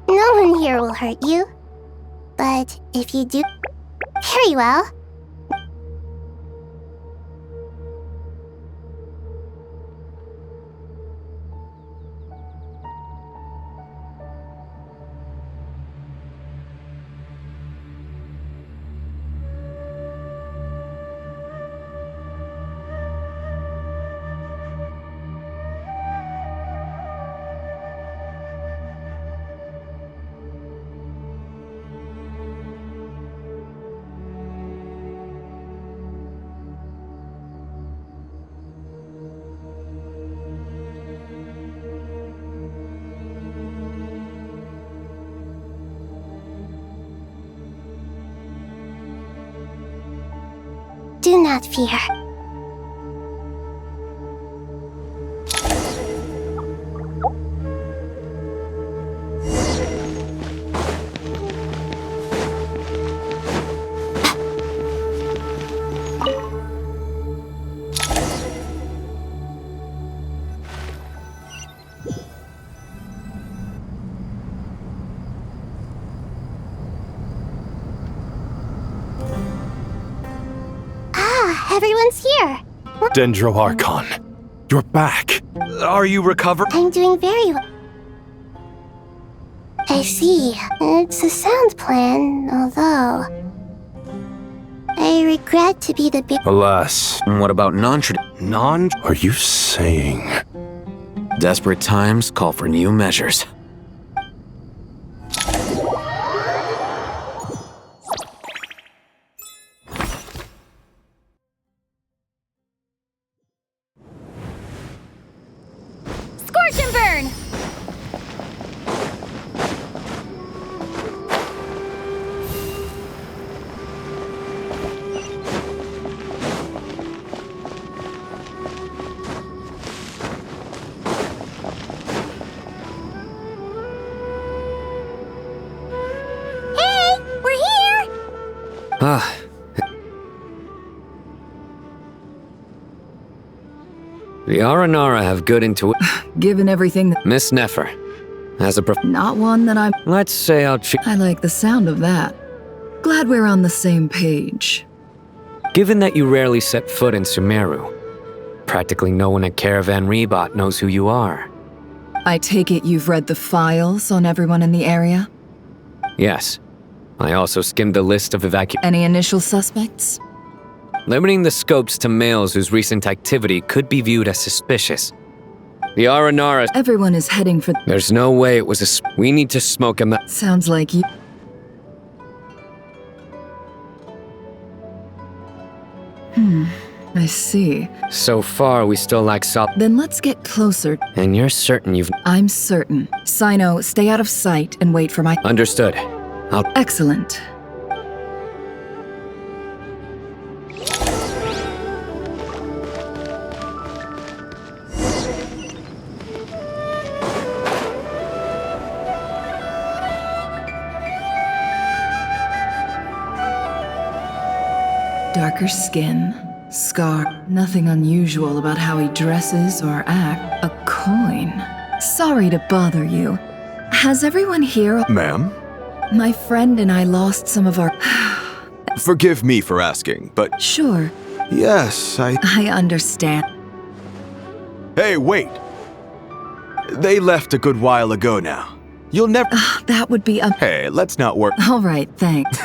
Speaker 2: No one here will hurt you. But if you do... Very well. Do not fear. Everyone's here.
Speaker 16: Dendro Archon, you're back.
Speaker 20: Are you recovered?
Speaker 2: I'm doing very well. I see. It's a sound plan, although I regret to be the big.
Speaker 17: Alas. What about non?
Speaker 16: Are you saying?
Speaker 17: Desperate times call for new measures.
Speaker 21: Scorch and burn!
Speaker 2: Hey, we're here!
Speaker 14: Ah. The Aranara have good intuition.
Speaker 9: Given everything that.
Speaker 14: Miss Nefer, as a
Speaker 9: Not one that I'm.
Speaker 14: Let's say
Speaker 9: I like the sound of that. Glad we're on the same page.
Speaker 14: Given that you rarely set foot in Sumeru, practically no one at Caravan Rebot knows who you are.
Speaker 9: I take it you've read the files on everyone in the area?
Speaker 14: Yes. I also skimmed the list of
Speaker 9: Any initial suspects?
Speaker 14: Limiting the scopes to males whose recent activity could be viewed as suspicious. The Aranara.
Speaker 9: Everyone is heading for.
Speaker 14: There's no way it was we need to smoke him.
Speaker 9: Sounds like you. I see.
Speaker 14: So far, we still lack
Speaker 9: Then let's get closer.
Speaker 14: And you're certain you've.
Speaker 9: I'm certain. Sino, stay out of sight and wait for my.
Speaker 14: Understood.
Speaker 9: Excellent. Darker skin, scar, nothing unusual about how he dresses or acts. A coin. Sorry to bother you. Has everyone here...
Speaker 6: Ma'am?
Speaker 9: My friend and I lost some of our...
Speaker 6: Forgive me for asking, but...
Speaker 9: Sure.
Speaker 6: Yes, I
Speaker 9: understand.
Speaker 6: Hey, wait! They left a good while ago now. You'll never...
Speaker 9: That would be a...
Speaker 6: Hey, let's not work...
Speaker 9: All right, thanks.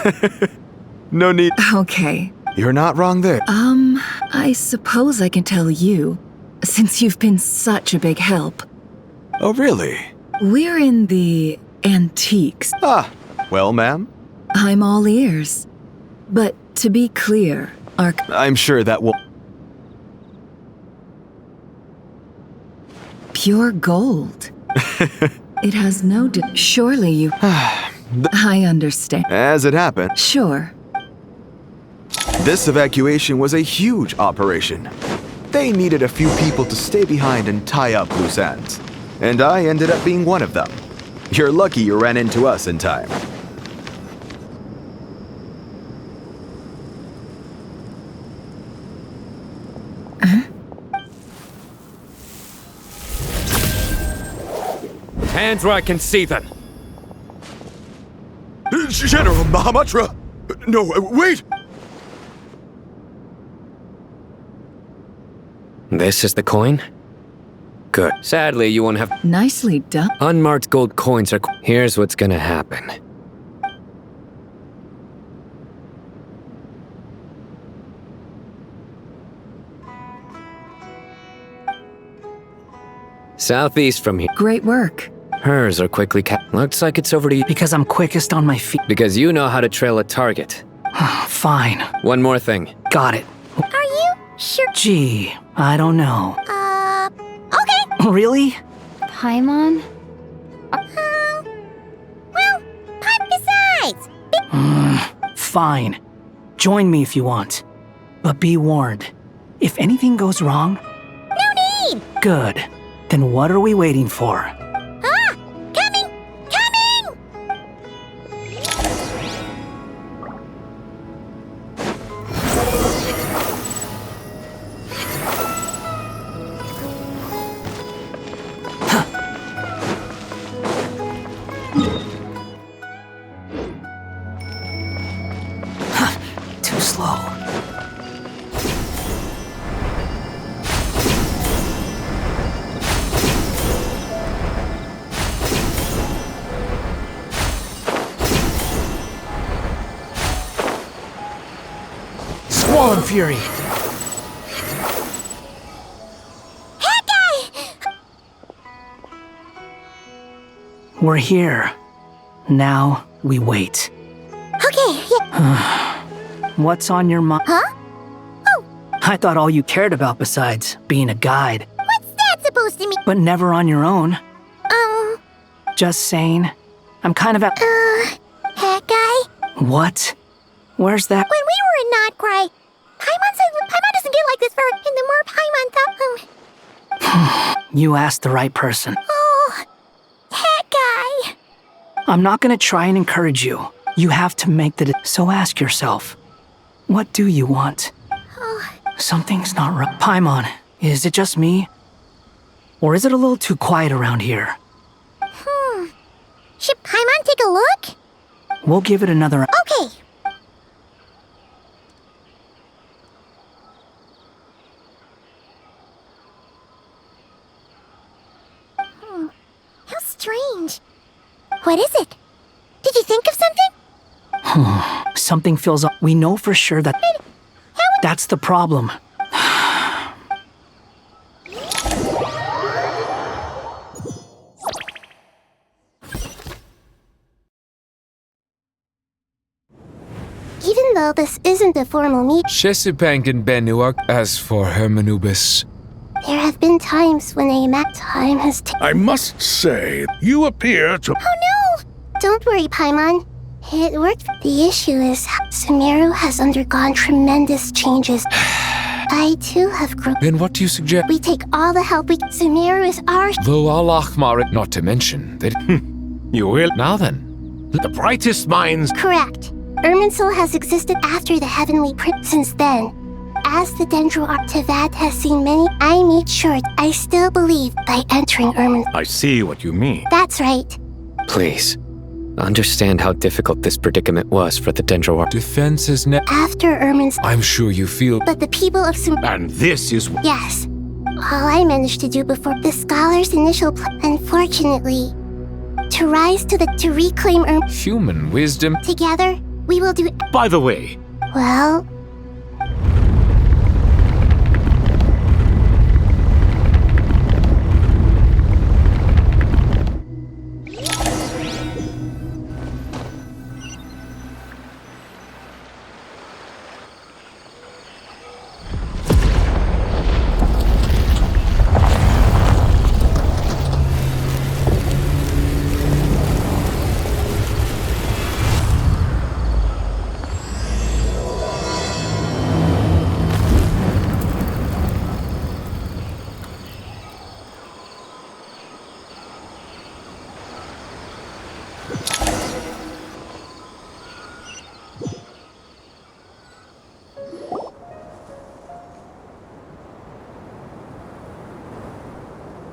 Speaker 6: No need...
Speaker 9: Okay.
Speaker 6: You're not wrong there.
Speaker 9: I suppose I can tell you, since you've been such a big help.
Speaker 6: Oh, really?
Speaker 9: We're in the antiques.
Speaker 6: Ah, well, ma'am?
Speaker 9: I'm all ears. But to be clear,
Speaker 6: I'm sure that will...
Speaker 9: Pure gold. It has no... Surely you... I understand.
Speaker 6: As it happened.
Speaker 9: Sure.
Speaker 6: This evacuation was a huge operation. They needed a few people to stay behind and tie up loose ends. And I ended up being one of them. You're lucky you ran into us in time.
Speaker 14: Hands where I can see them.
Speaker 6: General Mahamatra! No, wait!
Speaker 14: This is the coin? Good. Sadly, you won't have...
Speaker 9: Nicely done.
Speaker 14: Unmarked gold coins are... Here's what's gonna happen. Southeast from here.
Speaker 9: Great work.
Speaker 14: Hers are quickly Looks like it's over to you.
Speaker 24: Because I'm quickest on my feet.
Speaker 14: Because you know how to trail a target.
Speaker 24: Fine.
Speaker 14: One more thing.
Speaker 24: Got it.
Speaker 2: Are you sure?
Speaker 24: Gee, I don't know.
Speaker 2: Okay.
Speaker 24: Really?
Speaker 21: Paimon?
Speaker 2: Well, besides.
Speaker 24: Fine. Join me if you want. But be warned. If anything goes wrong...
Speaker 2: No need!
Speaker 24: Good. Then what are we waiting for?
Speaker 2: Ah! Coming! Coming!
Speaker 24: Too slow. Squall Fury! We're here. Now we wait.
Speaker 2: Okay, yeah.
Speaker 24: What's on your mind?
Speaker 2: Huh? Oh,
Speaker 24: I thought all you cared about besides being a guide,
Speaker 2: what's that supposed to mean?
Speaker 24: but never on your own. Just saying. I'm kind of at.
Speaker 2: Hat guy?
Speaker 24: What? Where's that?
Speaker 2: When we were in Not Cry, Paimon said Paimon doesn't get like this for, and the more Paimon thought.
Speaker 24: You asked the right person.
Speaker 2: Oh, hat guy.
Speaker 24: I'm not gonna try and encourage you. You have to make so ask yourself, what do you want? Something's not right. Paimon, is it just me? Or is it a little too quiet around here?
Speaker 2: Should Paimon take a look?
Speaker 24: We'll give it another...
Speaker 2: Okay. How strange. What is it? Did you think of something?
Speaker 24: Something feels off. We know for sure that... That's the problem.
Speaker 2: Even though this isn't a formal meet,
Speaker 15: Shesipank and Benuak, as for Hermanubis.
Speaker 2: there have been times when time has taken.
Speaker 1: I must say, you appear to...
Speaker 2: Oh no! Don't worry, Paimon. It worked. The issue is Sumeru has undergone tremendous changes. I too have grown.
Speaker 15: Then what do you suggest?
Speaker 2: We take all the help we can. Sumeru is our...
Speaker 15: Though Al-Akhmar, not to mention that...
Speaker 10: You will.
Speaker 15: Now then.
Speaker 10: The brightest minds...
Speaker 2: Correct. Irminsul has existed after the Heavenly Prince. Since then, as the Dendro Artivat has seen many, I made sure I still believe by entering Irminsul.
Speaker 10: I see what you mean.
Speaker 2: That's right.
Speaker 14: Please, understand how difficult this predicament was for the Dendro.
Speaker 15: Defense is
Speaker 2: After Irminsul.
Speaker 15: I'm sure you feel...
Speaker 2: But the people of
Speaker 10: And this is...
Speaker 2: Yes. All I managed to do before the scholar's initial plan, unfortunately, to rise to reclaim
Speaker 15: Human wisdom.
Speaker 2: Together, we will do it.
Speaker 10: By the way...
Speaker 2: Well...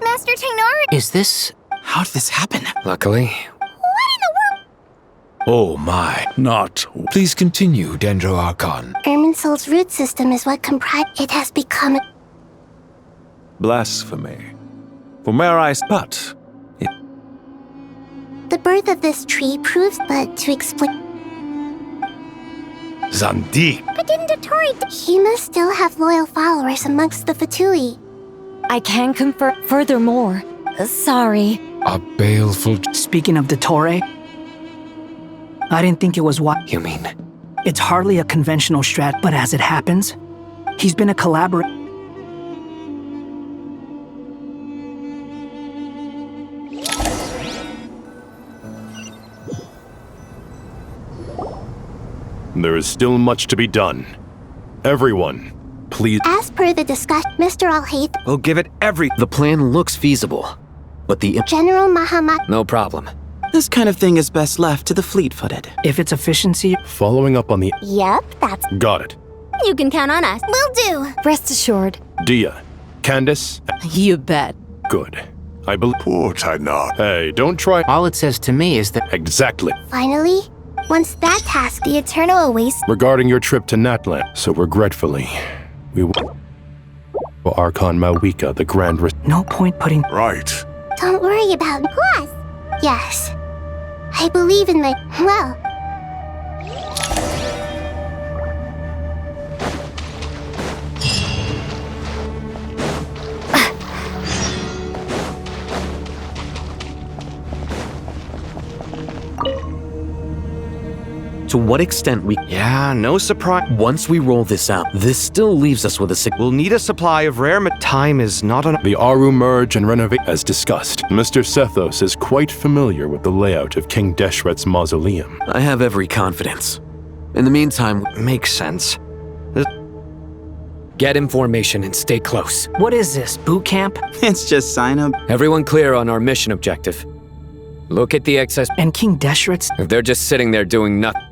Speaker 2: Master Tainari!
Speaker 11: Is this...
Speaker 8: How did this happen?
Speaker 14: Luckily.
Speaker 2: What in the world?
Speaker 15: Oh my.
Speaker 1: Not.
Speaker 15: Please continue, Dendro Archon.
Speaker 2: Irminsul's root system is what comprised. It has become a...
Speaker 6: Blasphemy. From where I... But...
Speaker 2: The birth of this tree proves but to explain...
Speaker 10: Zandik.
Speaker 2: But didn't Dottore... He must still have loyal followers amongst the Fatui.
Speaker 5: I can confirm. Furthermore, sorry.
Speaker 15: A baleful...
Speaker 24: Speaking of Dottore, I didn't think it was what...
Speaker 14: You mean?
Speaker 24: It's hardly a conventional strat, but as it happens, he's been a collaborator.
Speaker 16: There is still much to be done. Everyone, please.
Speaker 2: As per the discussion, Mr. Al-Hayth,
Speaker 20: We'll give it every.
Speaker 17: The plan looks feasible, but the
Speaker 2: General Muhammad.
Speaker 14: No problem.
Speaker 8: This kind of thing is best left to the fleet-footed.
Speaker 24: If it's efficiency,
Speaker 16: Following up on the.
Speaker 2: Yep, that's.
Speaker 16: Got it.
Speaker 2: You can count on us. Will do.
Speaker 5: Rest assured.
Speaker 16: Dia, Candace.
Speaker 5: You bet.
Speaker 16: Good. I believe.
Speaker 1: Poor Tynard.
Speaker 16: Hey, don't try.
Speaker 11: All it says to me is that.
Speaker 16: Exactly.
Speaker 2: Finally, once that task, the Eternal awaits.
Speaker 16: Regarding your trip to Natland, so regretfully, we will. Archon Mawika, the Grand.
Speaker 24: No point putting.
Speaker 1: Right.
Speaker 2: Don't worry about us. Yes. I believe in well.
Speaker 17: To what extent we.
Speaker 20: Yeah, no surprise.
Speaker 17: Once we roll this out, this still leaves us with a.
Speaker 20: We'll need a supply of rare time is not on.
Speaker 16: The Aru merge and renovate as discussed. Mr. Sethos is quite familiar with the layout of King Deshret's mausoleum.
Speaker 17: I have every confidence. In the meantime,
Speaker 20: Makes sense.
Speaker 14: Get information and stay close.
Speaker 24: What is this, boot camp?
Speaker 8: It's just sign up.
Speaker 14: Everyone clear on our mission objective. Look at the excess.
Speaker 24: And King Deshret's.
Speaker 14: If they're just sitting there doing nothing.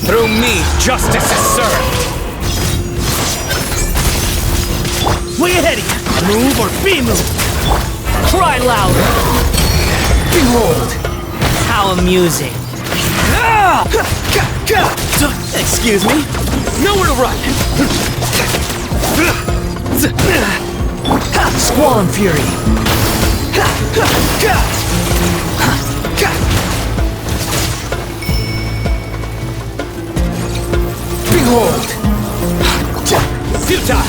Speaker 20: Through me, justice is served. Way ahead of you. Move or be moved. Cry louder. Behold, how amusing. Excuse me. Nowhere to run. Squall and fury. Behold! Futile!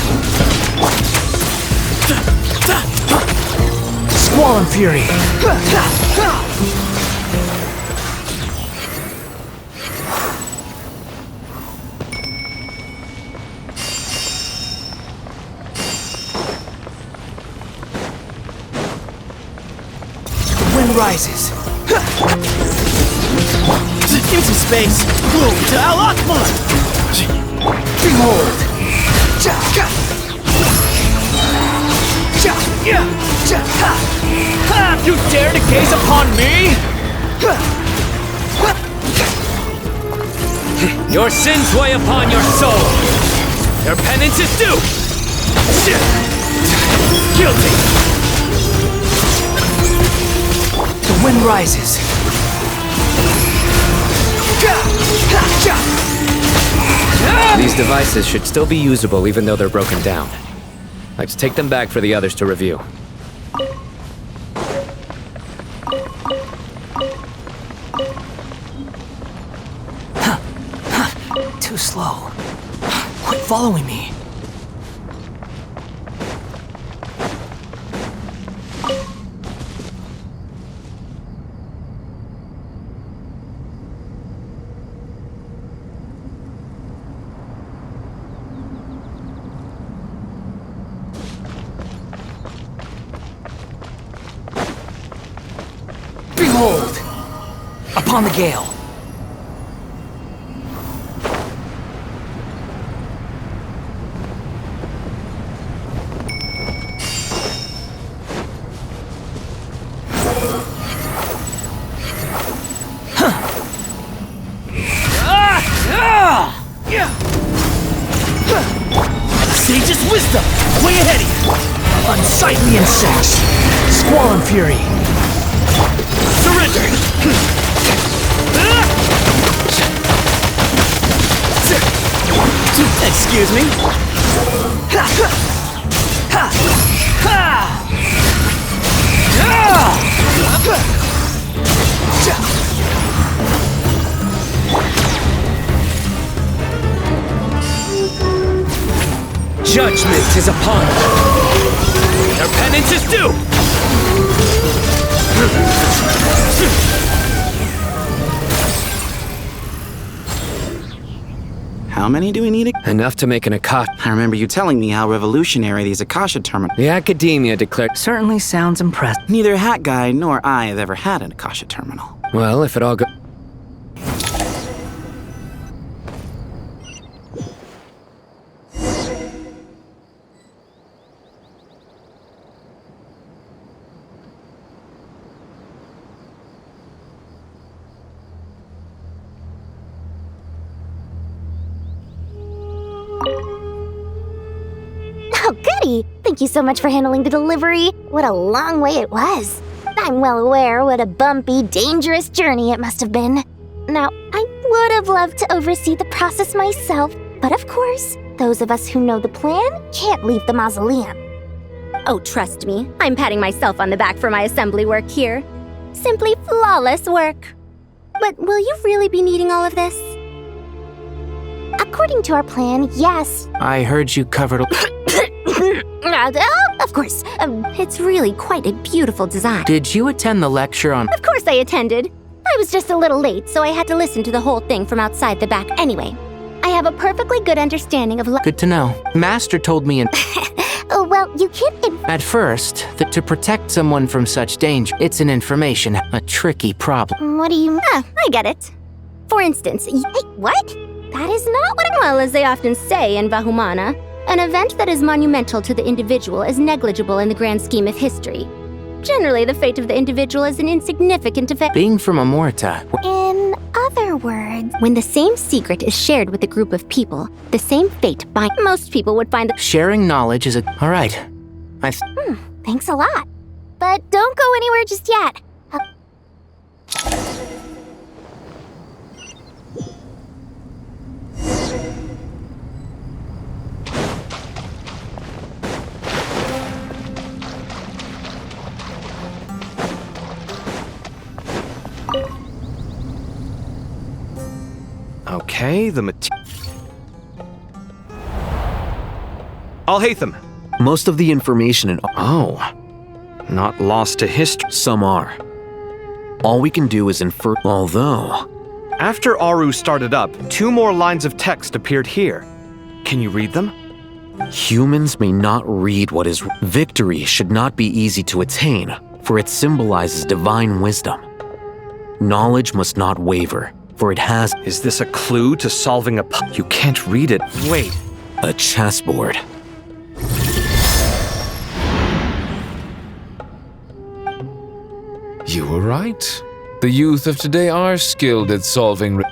Speaker 20: Squall and fury! The wind rises. Into space! Boom to Al Akbar! Behold! You dare to gaze upon me? Your sins weigh upon your soul. Your penance is due. Guilty. The wind rises.
Speaker 14: These devices should still be usable even though they're broken down. Let's take them back for the others to review.
Speaker 24: Too slow. Quit following me. Behold! Upon the gale.
Speaker 20: Sage's wisdom! Way ahead of you! Unsightly insects! Squall and fury! Surrender! Excuse me?
Speaker 14: Judgment is upon them.
Speaker 20: Their penance is due!
Speaker 8: How many do we need?
Speaker 14: Enough to make an Akasha.
Speaker 8: I remember you telling me how revolutionary these Akasha terminals.
Speaker 14: The Academia declared.
Speaker 24: Certainly sounds impressive.
Speaker 8: Neither Hat Guy nor I have ever had an Akasha terminal.
Speaker 14: Well, if it all goes.
Speaker 2: Oh, goody! Thank you so much for handling the delivery. What a long way it was. I'm well aware what a bumpy, dangerous journey it must have been. Now, I would have loved to oversee the process myself, but of course, those of us who know the plan can't leave the mausoleum.
Speaker 7: Oh, trust me, I'm patting myself on the back for my assembly work here. Simply flawless work. But will you really be needing all of this?
Speaker 2: According to our plan, yes.
Speaker 11: I heard you covered.
Speaker 2: Of course.
Speaker 7: It's really quite a beautiful design.
Speaker 11: Did you attend the lecture on?
Speaker 7: Of course I attended. I was just a little late, so I had to listen to the whole thing from outside the back. Anyway, I have a perfectly good understanding of.
Speaker 11: Good to know. Master told me in.
Speaker 2: Oh, well, you can't.
Speaker 11: At first, that to protect someone from such danger, it's an information, a tricky problem.
Speaker 2: What do you mean?
Speaker 7: I get it. For instance,
Speaker 2: what?
Speaker 7: That is not what. Well, as they often say in Vahumana, an event that is monumental to the individual is negligible in the grand scheme of history. Generally, the fate of the individual is an insignificant event.
Speaker 11: Being from Amorta.
Speaker 2: In other words,
Speaker 7: when the same secret is shared with a group of people, the same fate binds. Most people would find that
Speaker 11: sharing knowledge is a. All right.
Speaker 2: Thanks a lot. But don't go anywhere just yet.
Speaker 20: Okay, the Al-Haytham.
Speaker 17: Most of the information in.
Speaker 20: Oh. Not lost to history.
Speaker 17: Some are. All we can do is infer. Although.
Speaker 20: After Aru started up, 2 more lines of text appeared here. Can you read them?
Speaker 17: Humans may not read what is. Victory should not be easy to attain, for it symbolizes divine wisdom. Knowledge must not waver, for it has.
Speaker 20: Is this a clue to solving a puzzle? You can't read it. Wait.
Speaker 17: A chessboard.
Speaker 15: You were right. The youth of today are skilled at solving.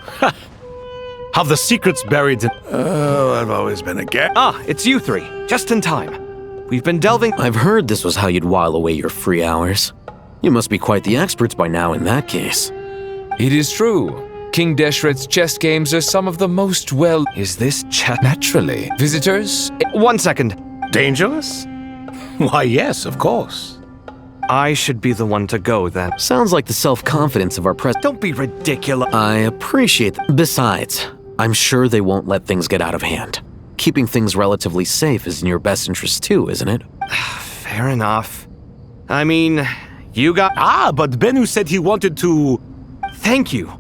Speaker 10: Have the secrets buried in.
Speaker 1: Oh, I've always been a guest.
Speaker 20: Ah, it's you 3. Just in time. We've been delving.
Speaker 17: I've heard this was how you'd while away your free hours. You must be quite the experts by now in that case.
Speaker 15: It is true. King Deshret's chess games are some of the most well.
Speaker 20: Is this chess?
Speaker 15: Naturally. Visitors?
Speaker 20: 1 second.
Speaker 10: Dangerous? Why, yes, of course.
Speaker 20: I should be the one to go then.
Speaker 17: Sounds like the self-confidence of our president.
Speaker 20: Don't be ridiculous.
Speaker 17: I appreciate that. Besides, I'm sure they won't let things get out of hand. Keeping things relatively safe is in your best interest too, isn't it?
Speaker 20: Fair enough. I mean, you got.
Speaker 10: But Bennu said he wanted to.
Speaker 20: Thank you.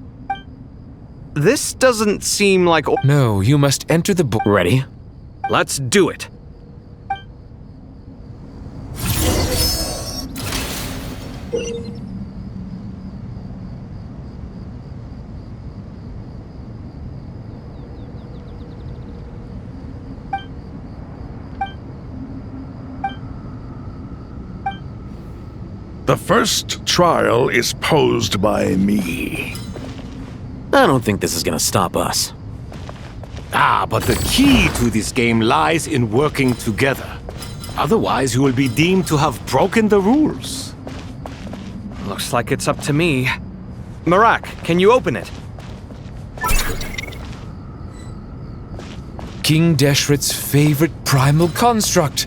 Speaker 20: This doesn't seem like.
Speaker 15: No, you must enter the book.
Speaker 17: Ready?
Speaker 20: Let's do it.
Speaker 1: The first trial is posed by me.
Speaker 17: I don't think this is gonna stop us.
Speaker 10: But the key to this game lies in working together. Otherwise, you will be deemed to have broken the rules.
Speaker 20: Looks like it's up to me. Marak, can you open it?
Speaker 15: King Deshret's favorite primal construct.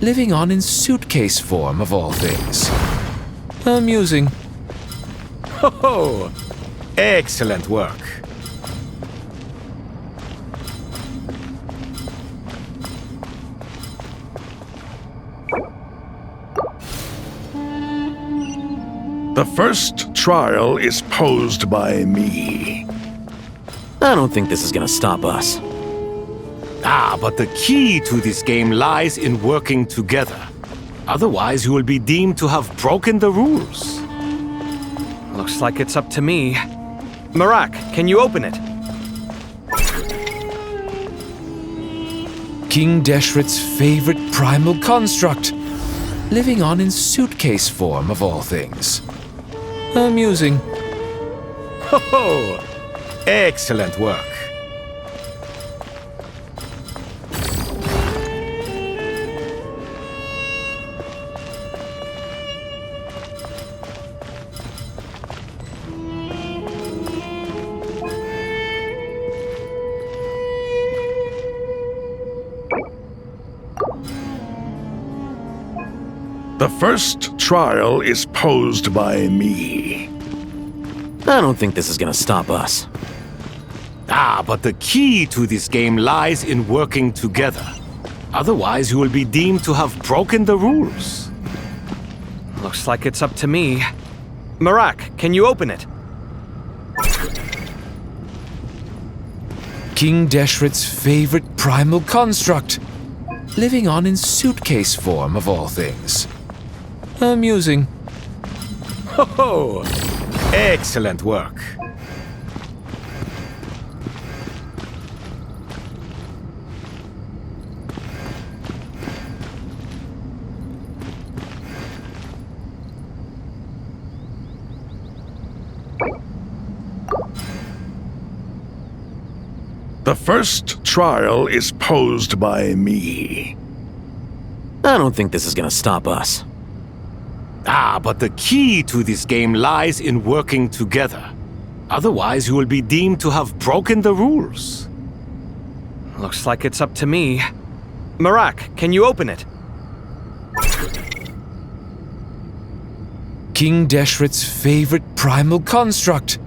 Speaker 15: Living on in suitcase form of all things. Amusing.
Speaker 10: Oh, excellent work.
Speaker 1: The first trial is posed by me.
Speaker 17: I don't think this is gonna stop us.
Speaker 10: But the key to this game lies in working together. Otherwise, you will be deemed to have broken the rules.
Speaker 20: Looks like it's up to me. Marak, can you open it?
Speaker 15: King Deshret's favorite primal construct, living on in suitcase form of all things. Amusing.
Speaker 10: Oh, excellent work.
Speaker 1: The first trial is posed by me.
Speaker 17: I don't think this is gonna stop us.
Speaker 10: But the key to this game lies in working together. Otherwise, you will be deemed to have broken the rules.
Speaker 20: Looks like it's up to me. Marak, can you open it?
Speaker 15: King Deshret's favorite primal construct, living on in suitcase form of all things. Amusing.
Speaker 10: Oh, excellent work.
Speaker 1: The first trial is posed by me.
Speaker 17: I don't think this is gonna stop us.
Speaker 10: But the key to this game lies in working together. Otherwise, you will be deemed to have broken the rules.
Speaker 20: Looks like it's up to me. Marak, can you open it?
Speaker 15: King Deshret's favorite primal construct,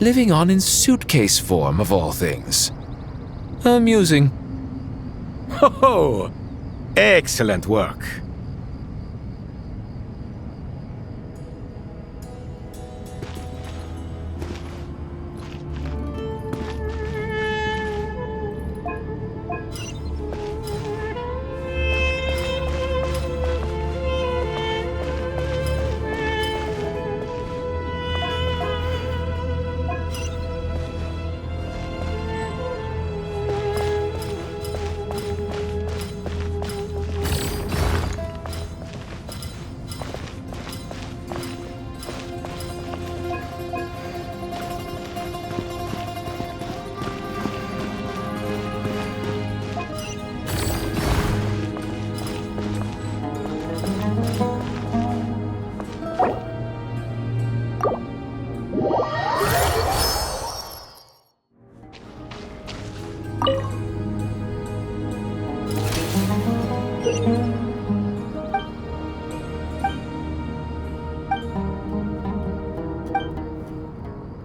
Speaker 15: living on in suitcase form of all things. Amusing.
Speaker 10: Oh, excellent work.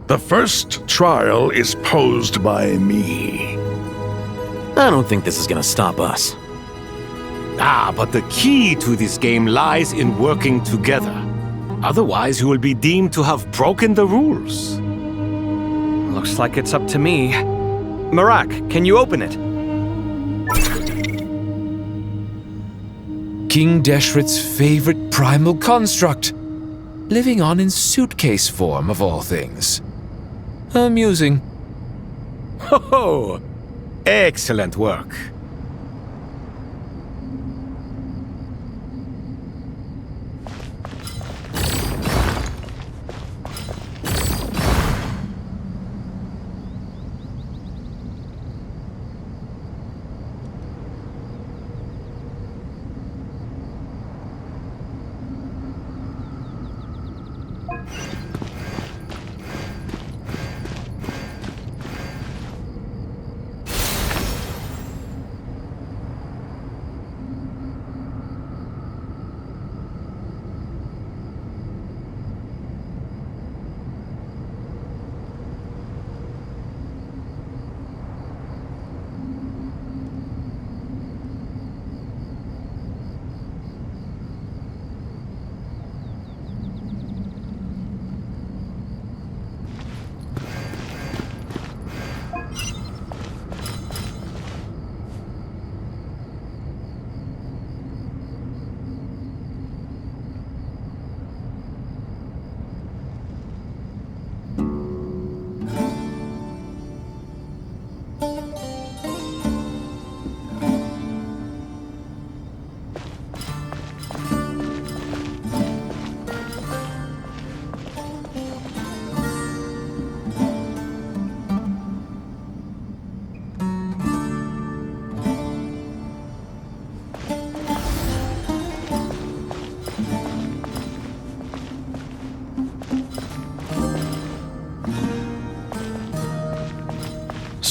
Speaker 1: The first trial is posed by me.
Speaker 17: I don't think this is gonna stop us.
Speaker 10: But the key to this game lies in working together. Otherwise, you will be deemed to have broken the rules.
Speaker 20: Looks like it's up to me. Marak, can you open it?
Speaker 15: King Deshret's favorite primal construct, living on in suitcase form of all things. Amusing.
Speaker 10: Oh, excellent work.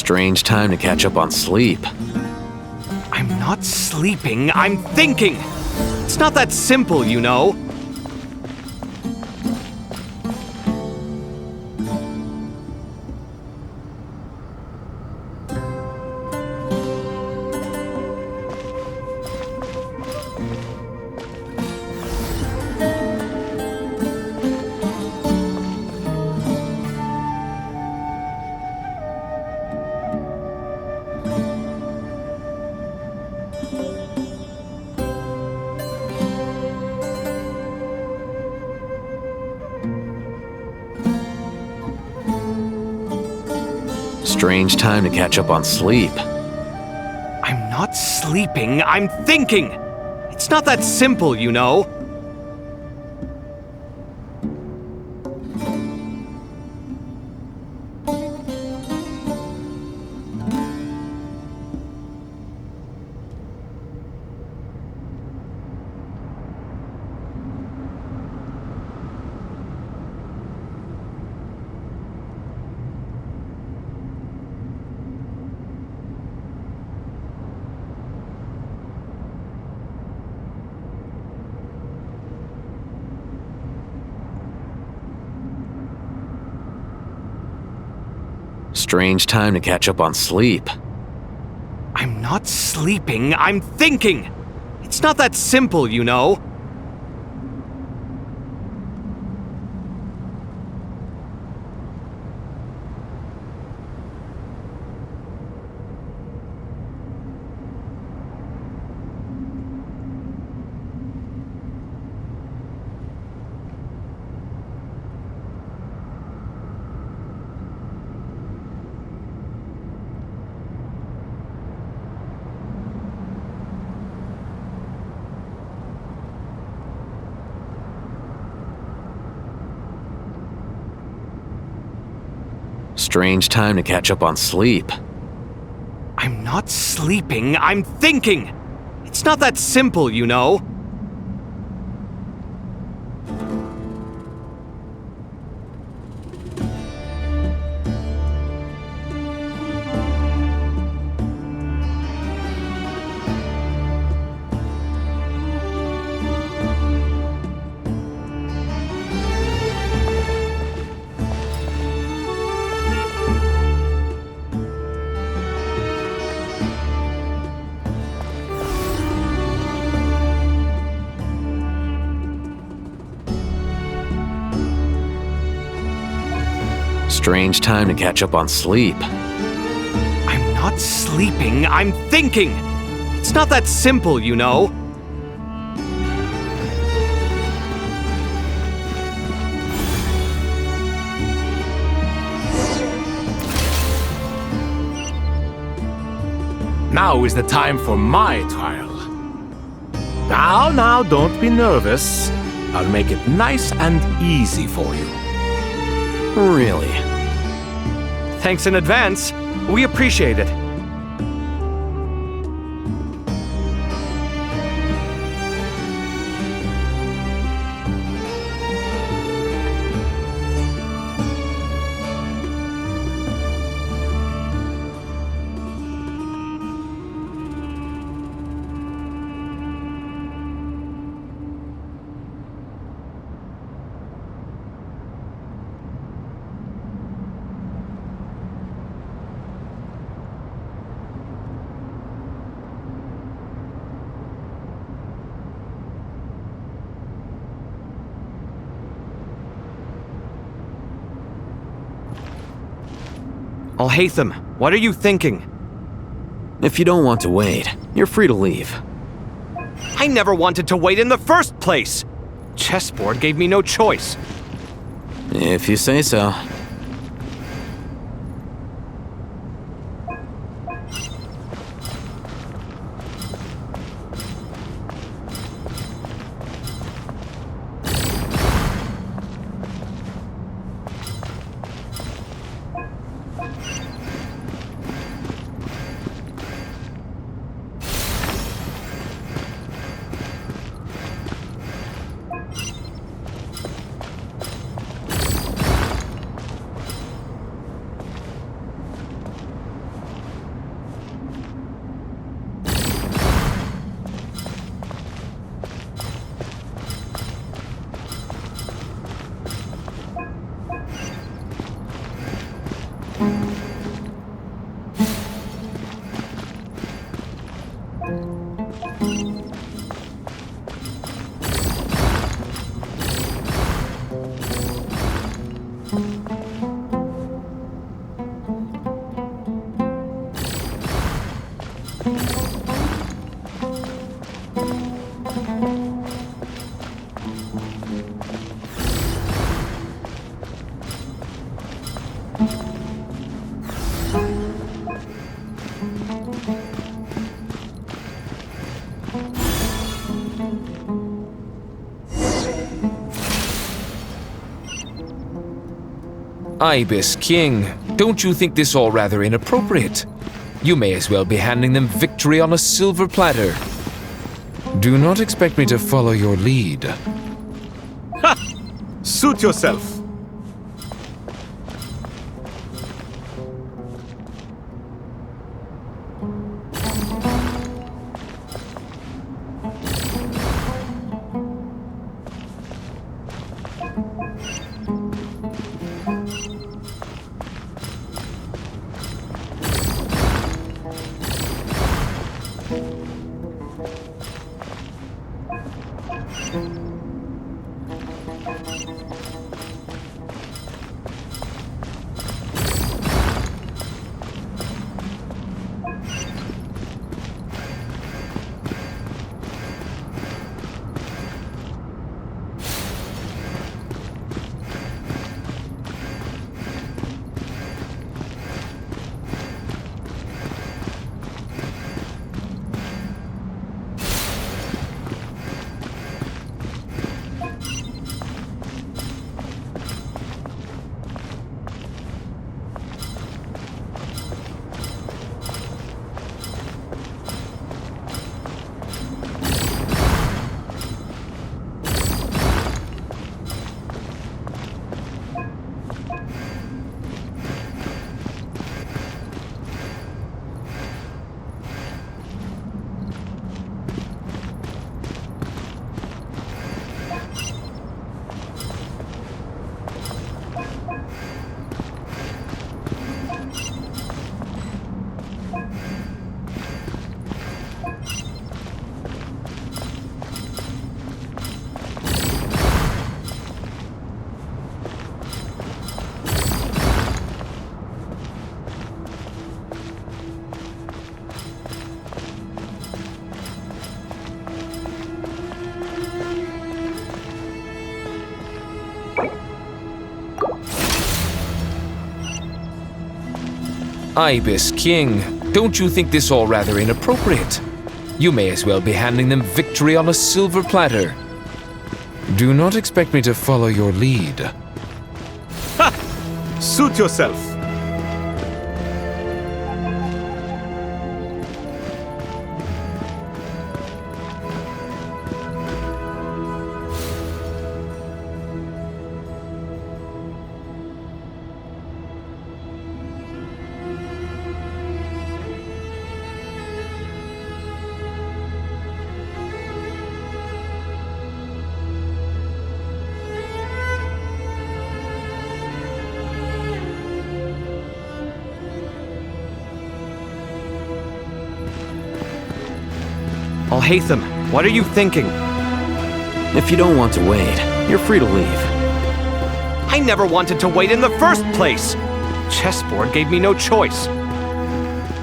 Speaker 17: Strange time to catch up on sleep.
Speaker 20: I'm not sleeping, I'm thinking! It's not that simple, you know.
Speaker 17: Strange time to catch up on sleep.
Speaker 20: I'm not sleeping, I'm thinking! It's not that simple, you know.
Speaker 17: Strange time to catch up on sleep.
Speaker 20: I'm not sleeping, I'm thinking! It's not that simple, you know.
Speaker 17: Strange time to catch up on sleep.
Speaker 20: I'm not sleeping, I'm thinking! It's not that simple, you know.
Speaker 17: Strange time to catch up on sleep.
Speaker 20: I'm not sleeping, I'm thinking! It's not that simple, you know.
Speaker 10: Now is the time for my trial. Now, don't be nervous. I'll make it nice and easy for you.
Speaker 17: Really?
Speaker 20: Thanks in advance. We appreciate it. Al-Haytham, what are you thinking?
Speaker 17: If you don't want to wait, you're free to leave.
Speaker 20: I never wanted to wait in the first place! Chessboard gave me no choice.
Speaker 17: If you say so.
Speaker 15: Ibis King, don't you think this all rather inappropriate? You may as well be handing them victory on a silver platter. Do not expect me to follow your lead.
Speaker 20: Ha! Suit yourself.
Speaker 15: Ibis King, don't you think this all rather inappropriate? You may as well be handing them victory on a silver platter. Do not expect me to follow your lead.
Speaker 20: Ha! Suit yourself. Alhaitham, what are you thinking?
Speaker 17: If you don't want to wait, you're free to leave.
Speaker 20: I never wanted to wait in the first place! Chessboard gave me no choice.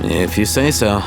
Speaker 17: If you say so.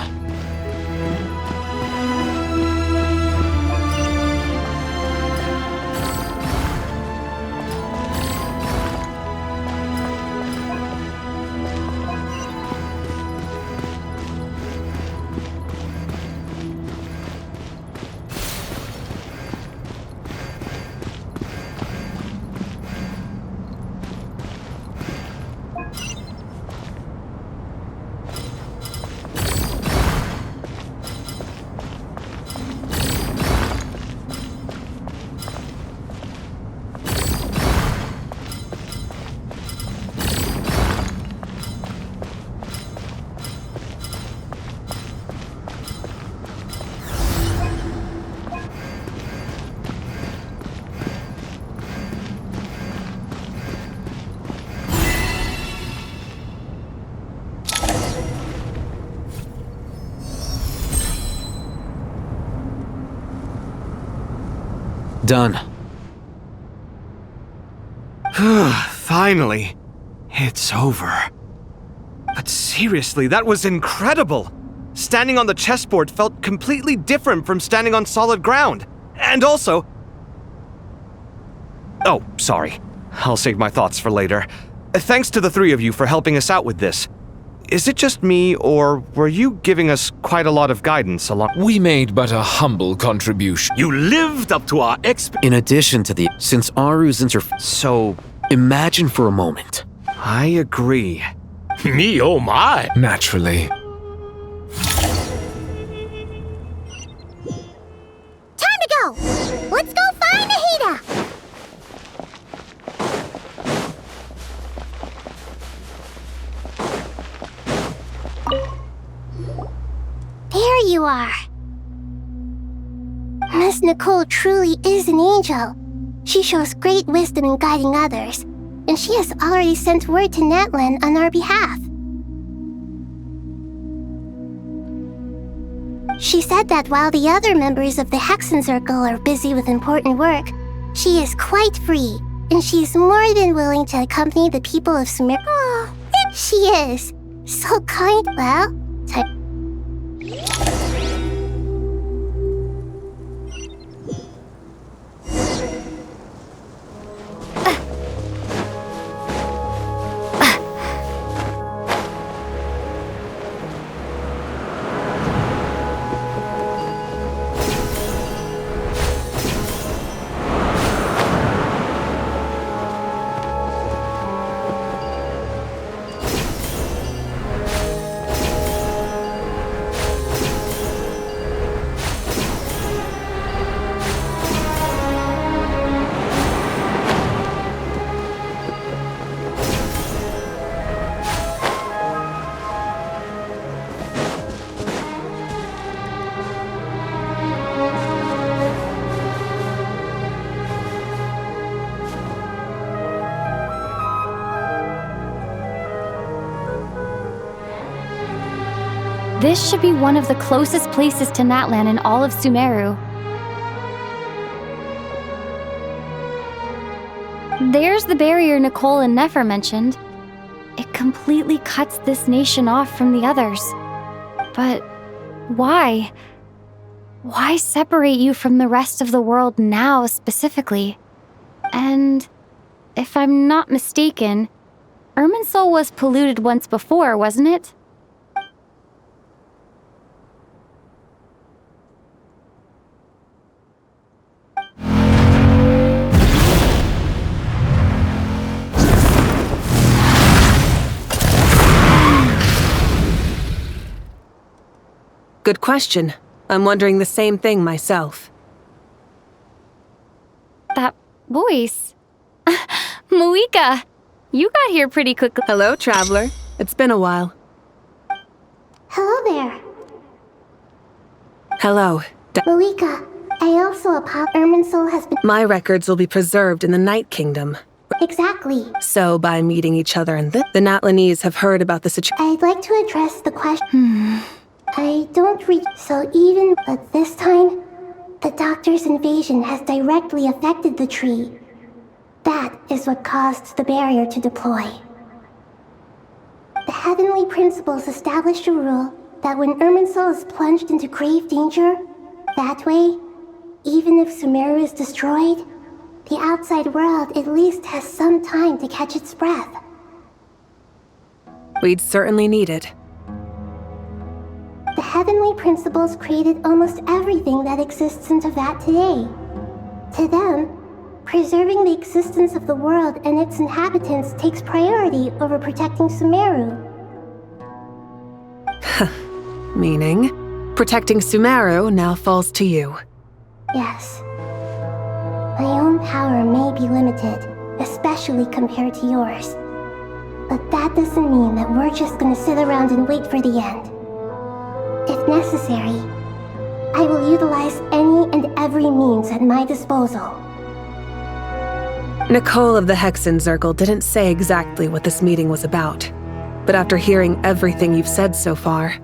Speaker 17: Done.
Speaker 20: Finally. It's over. But seriously, that was incredible! Standing on the chessboard felt completely different from standing on solid ground. And also... Oh, sorry. I'll save my thoughts for later. Thanks to the three of you for helping us out with this. Is it just me, or were you giving us quite a lot of guidance along—
Speaker 15: We made but a humble contribution.
Speaker 10: You lived up to our
Speaker 17: In addition to the— Since Aru's
Speaker 20: So...
Speaker 17: Imagine for a moment.
Speaker 20: I agree.
Speaker 10: Me, oh my!
Speaker 15: Naturally.
Speaker 2: Time to go! Let's go find Nahida! There you are. Miss Nicole truly is an angel. She shows great wisdom in guiding others, and she has already sent word to Natlan on our behalf. She said that while the other members of the Hexen Circle are busy with important work, she is quite free, and she is more than willing to accompany the people of Sumer. Oh, she is. So kind. Well,
Speaker 21: This should be one of the closest places to Natlan in all of Sumeru. There's the barrier Nicole and Nefer mentioned. It completely cuts this nation off from the others. But why? Why separate you from the rest of the world now specifically? And if I'm not mistaken, Irminsul was polluted once before, wasn't it?
Speaker 13: Good question. I'm wondering the same thing myself.
Speaker 21: That voice. Malika! You got here pretty quickly.
Speaker 13: Hello, traveler. It's been a while.
Speaker 2: Hello there.
Speaker 13: Hello.
Speaker 2: Malika, I also Irminsul has been—
Speaker 13: My records will be preserved in the Night Kingdom.
Speaker 2: Exactly.
Speaker 13: So, by meeting each other in the Natlanese have heard about the situation.
Speaker 2: I'd like to address the question. I don't read, so even, but this time, the Doctor's invasion has directly affected the tree. That is what caused the barrier to deploy. The Heavenly Principles established a rule that when Irminsul is plunged into grave danger, that way, even if Sumeru is destroyed, the outside world at least has some time to catch its breath.
Speaker 13: We'd certainly need it.
Speaker 2: The Heavenly Principles created almost everything that exists in Teyvat today. To them, preserving the existence of the world and its inhabitants takes priority over protecting Sumeru.
Speaker 13: Meaning, protecting Sumeru now falls to you.
Speaker 2: Yes. My own power may be limited, especially compared to yours. But that doesn't mean that we're just gonna sit around and wait for the end. If necessary, I will utilize any and every means at my disposal.
Speaker 13: Nicole of the Hexen Circle didn't say exactly what this meeting was about, but after hearing everything you've said so far,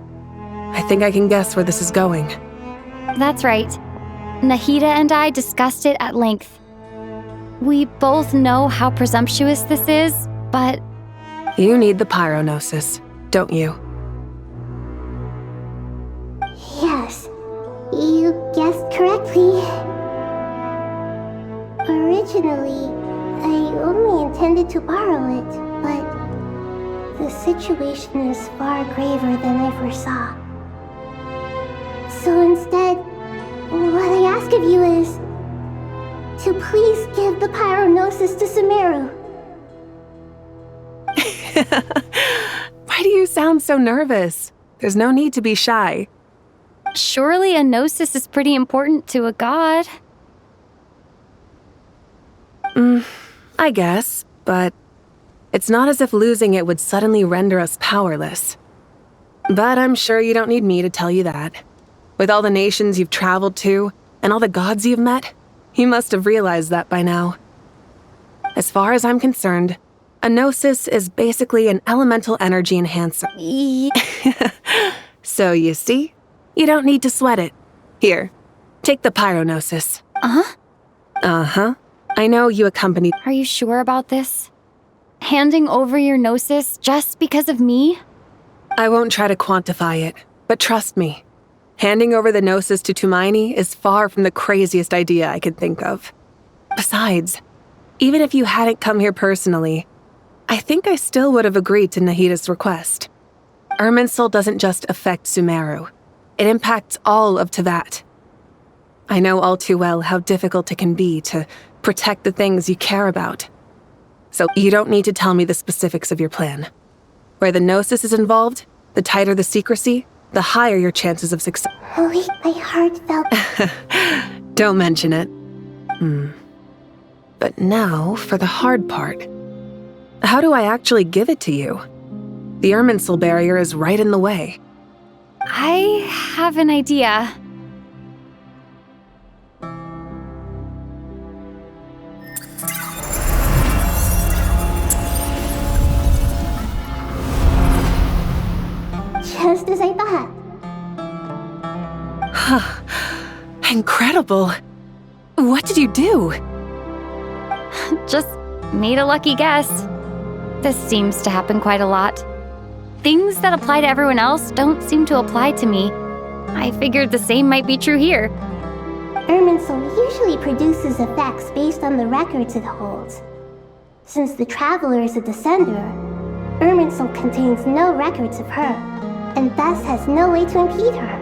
Speaker 13: I think I can guess where this is going.
Speaker 21: That's right. Nahida and I discussed it at length. We both know how presumptuous this is, but...
Speaker 13: You need the pyronosis, don't you?
Speaker 2: Yes, you guessed correctly. Originally, I only intended to borrow it, but the situation is far graver than I foresaw. So instead, what I ask of you is to please give the pyronosis to Sumeru.
Speaker 13: Why do you sound so nervous? There's no need to be shy.
Speaker 21: Surely a gnosis is pretty important to a god.
Speaker 13: I guess, but it's not as if losing it would suddenly render us powerless. But I'm sure you don't need me to tell you that. With all the nations you've traveled to, and all the gods you've met, you must have realized that by now. As far as I'm concerned, a gnosis is basically an elemental energy enhancer. So you see, you don't need to sweat it. Here, take the pyronosis.
Speaker 21: Uh-huh?
Speaker 13: Uh-huh. I know you accompanied—
Speaker 21: Are you sure about this? Handing over your gnosis just because of me?
Speaker 13: I won't try to quantify it, but trust me. Handing over the gnosis to Tumaini is far from the craziest idea I could think of. Besides, even if you hadn't come here personally, I think I still would have agreed to Nahida's request. Irminsul doesn't just affect Sumeru. It impacts all of Teyvat. I know all too well how difficult it can be to protect the things you care about. So you don't need to tell me the specifics of your plan. Where the gnosis is involved, the tighter the secrecy, the higher your chances of success.
Speaker 2: Wait, my heart felt...
Speaker 13: Don't mention it. But now for the hard part. How do I actually give it to you? The Irminsul barrier is right in the way.
Speaker 21: I have an idea.
Speaker 2: Just as I thought.
Speaker 13: Incredible. What did you do?
Speaker 21: Just made a lucky guess. This seems to happen quite a lot. Things that apply to everyone else don't seem to apply to me. I figured the same might be true here.
Speaker 2: Irminsul usually produces effects based on the records it holds. Since the Traveler is a Descender, Irminsul contains no records of her, and thus has no way to impede her.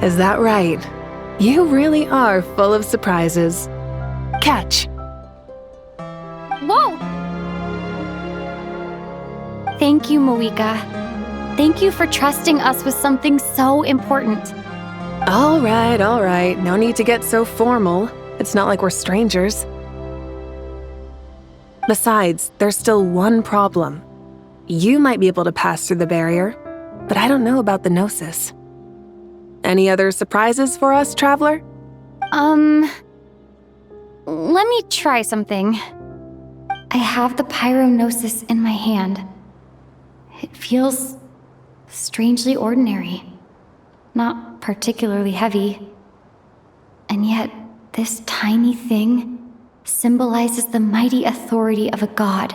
Speaker 13: Is that right? You really are full of surprises. Catch.
Speaker 21: Whoa! Thank you, Moika. Thank you for trusting us with something so important.
Speaker 13: All right. No need to get so formal. It's not like we're strangers. Besides, there's still one problem. You might be able to pass through the barrier, but I don't know about the gnosis. Any other surprises for us, Traveler?
Speaker 21: Let me try something. I have the pyronosis in my hand. It feels strangely ordinary, not particularly heavy. And yet, this tiny thing symbolizes the mighty authority of a god.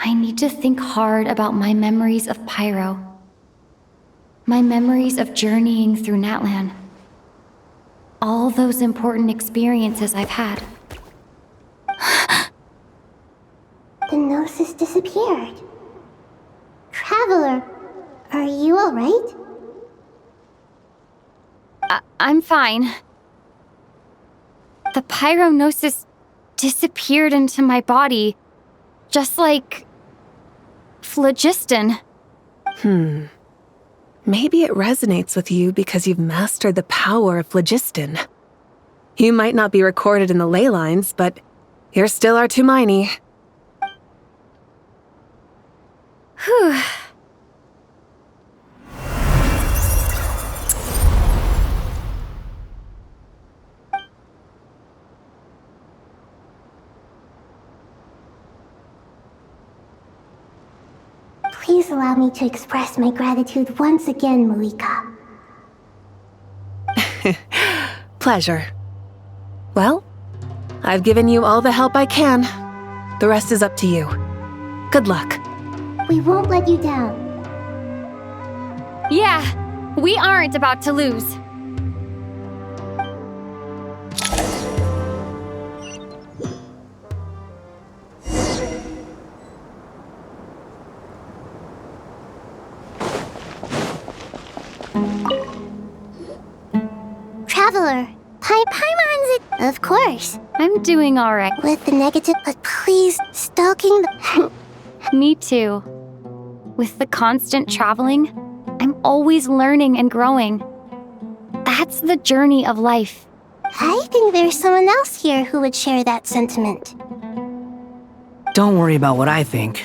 Speaker 21: I need to think hard about my memories of Pyro. My memories of journeying through Natlan. All those important experiences I've had.
Speaker 2: The gnosis disappeared. Traveler, are you alright?
Speaker 21: I'm fine. The pyronosis disappeared into my body, just like phlogiston.
Speaker 13: Maybe it resonates with you because you've mastered the power of phlogiston. You might not be recorded in the ley lines, but you're still our Tumaini.
Speaker 21: Whew.
Speaker 2: Please allow me to express my gratitude once again, Malika.
Speaker 13: Pleasure. Well, I've given you all the help I can. The rest is up to you. Good luck.
Speaker 2: We won't let you down.
Speaker 21: Yeah, we aren't about to lose.
Speaker 2: Traveler, Paimon's it. Of course.
Speaker 21: I'm doing alright.
Speaker 2: With the negative, but please, stalking the...
Speaker 21: Me too. With the constant traveling, I'm always learning and growing. That's the journey of life.
Speaker 2: I think there's someone else here who would share that sentiment.
Speaker 24: Don't worry about what I think.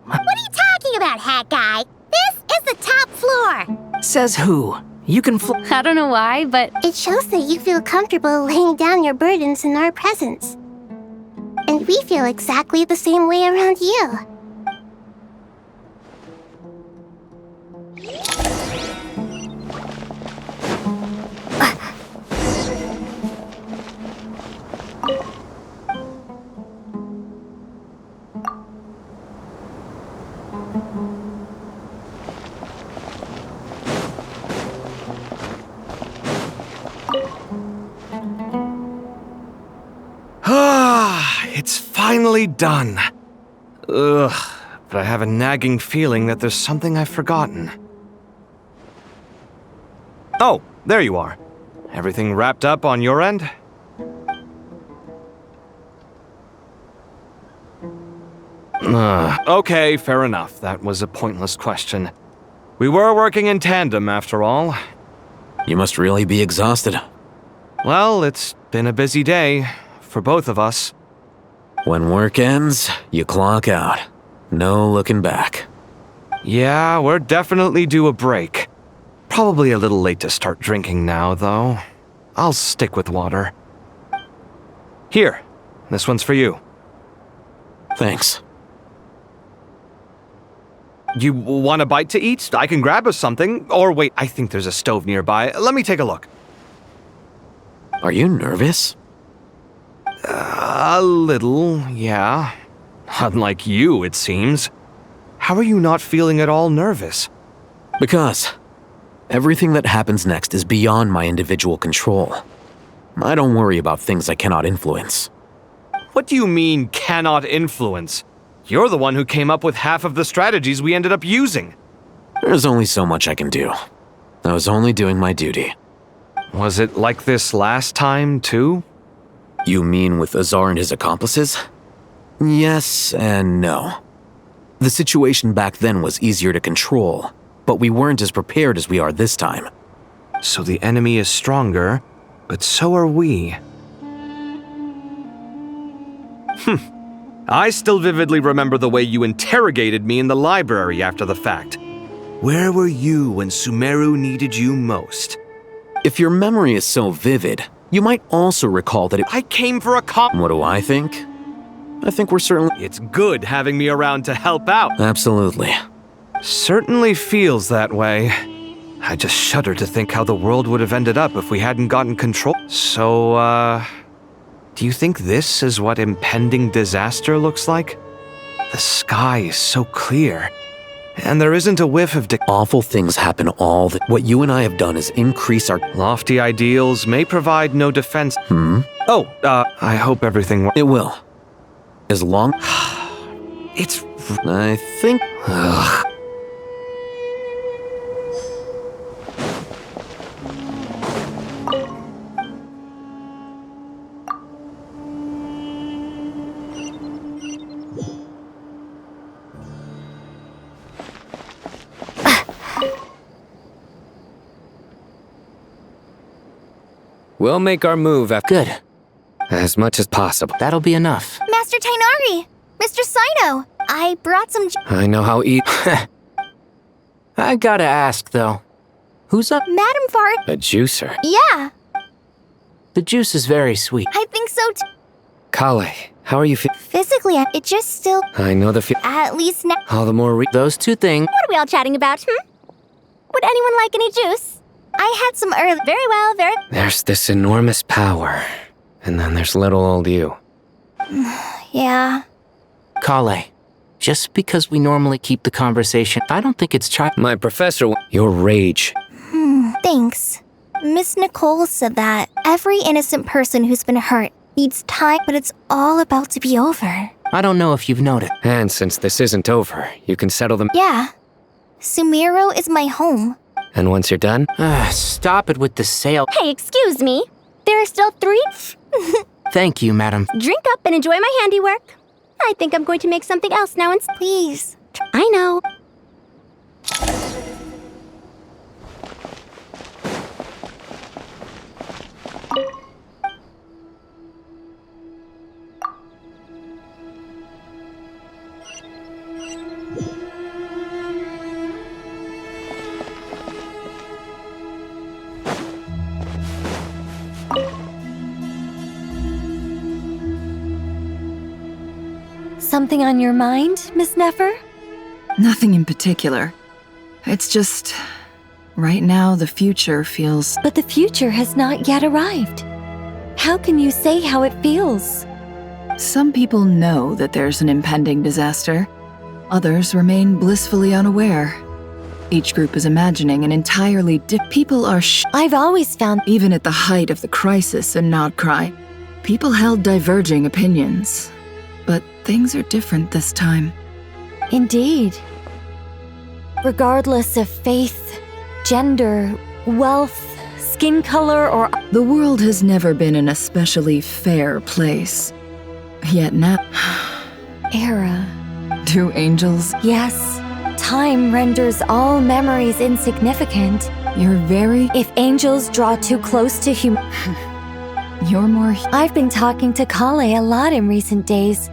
Speaker 2: What are you talking about, hat guy? This is the top floor.
Speaker 24: Says who? You can
Speaker 21: I don't know why, but...
Speaker 2: It shows that you feel comfortable laying down your burdens in our presence. And we feel exactly the same way around you.
Speaker 20: It's finally done. Ugh, but I have a nagging feeling that there's something I've forgotten. Oh, there you are. Everything wrapped up on your end? Okay, fair enough. That was a pointless question. We were working in tandem, after all.
Speaker 17: You must really be exhausted.
Speaker 20: Well, it's been a busy day for both of us.
Speaker 17: When work ends, you clock out. No looking back.
Speaker 20: Yeah, we're definitely due a break. Probably a little late to start drinking now, though. I'll stick with water. Here, this one's for you.
Speaker 17: Thanks.
Speaker 20: You want a bite to eat? I can grab us something. Or wait, I think there's a stove nearby. Let me take a look.
Speaker 17: Are you nervous?
Speaker 20: A little, yeah. Unlike you, it seems. How are you not feeling at all nervous?
Speaker 17: Because everything that happens next is beyond my individual control. I don't worry about things I cannot influence.
Speaker 20: What do you mean, cannot influence? You're the one who came up with half of the strategies we ended up using.
Speaker 17: There's only so much I can do. I was only doing my duty.
Speaker 20: Was it like this last time, too?
Speaker 17: You mean with Azar and his accomplices? Yes and no. The situation back then was easier to control, but we weren't as prepared as we are this time.
Speaker 20: So the enemy is stronger, but so are we. I still vividly remember the way you interrogated me in the library after the fact. Where were you when Sumeru needed you most?
Speaker 17: If your memory is so vivid, you might also recall that
Speaker 20: I came for a
Speaker 17: What do I think? I think we're certainly...
Speaker 20: It's good having me around to help out.
Speaker 17: Absolutely.
Speaker 20: Certainly feels that way. I just shudder to think how the world would have ended up if we hadn't gotten control. So, do you think this is what impending disaster looks like? The sky is so clear. And there isn't a whiff of
Speaker 17: awful things happen all the... What you and I have done is increase our...
Speaker 20: Lofty ideals may provide no defense. Oh, I hope everything...
Speaker 17: It will. As long...
Speaker 20: It's...
Speaker 17: I think...
Speaker 14: We'll make our move after.
Speaker 11: Good.
Speaker 14: As much as possible.
Speaker 11: That'll be enough.
Speaker 2: Master Tainari! Mr. Sino! I brought some...
Speaker 14: I know how
Speaker 11: I gotta ask, though. Who's up?
Speaker 2: Madam Fart...
Speaker 14: A juicer.
Speaker 2: Yeah!
Speaker 11: The juice is very sweet.
Speaker 2: I think so too.
Speaker 14: Kale, How are you feeling?
Speaker 2: Physically, it just still...
Speaker 14: I know the feel.
Speaker 2: At least now...
Speaker 14: All the more those two things.
Speaker 7: What are we all chatting about, Would anyone like any juice?
Speaker 2: I had some early...
Speaker 7: Very well, very...
Speaker 14: There's this enormous power. And then there's little old you.
Speaker 2: Yeah.
Speaker 11: Kale, just because we normally keep the conversation, I don't think it's
Speaker 14: My professor... Your rage.
Speaker 2: Thanks. Miss Nicole said that every innocent person who's been hurt needs time, but it's all about to be over.
Speaker 11: I don't know if you've noticed.
Speaker 14: And since this isn't over, you can settle them.
Speaker 2: Yeah. Sumiro is my home.
Speaker 14: And once you're done?
Speaker 11: Stop it with the sale.
Speaker 7: Hey, excuse me. There are still 3...
Speaker 11: Thank you, madam.
Speaker 7: Drink up and enjoy my handiwork. I think I'm going to make something else now and...
Speaker 2: Please.
Speaker 7: I know.
Speaker 5: Something on your mind, Miss Nefer?
Speaker 9: Nothing in particular. It's just... right now, the future feels...
Speaker 5: But the future has not yet arrived. How can you say how it feels?
Speaker 9: Some people know that there's an impending disaster. Others remain blissfully unaware. Each group is imagining an entirely people are
Speaker 5: I've always found...
Speaker 9: Even at the height of the crisis in Nodcry, people held diverging opinions. But things are different this time.
Speaker 5: Indeed. Regardless of faith, gender, wealth, skin color, or...
Speaker 9: The world has never been an especially fair place. Yet now...
Speaker 5: Era.
Speaker 9: Do angels...
Speaker 5: Yes. Time renders all memories insignificant.
Speaker 9: You're very...
Speaker 5: If angels draw too close to human...
Speaker 9: You're more...
Speaker 5: I've been talking to Kale a lot in recent days.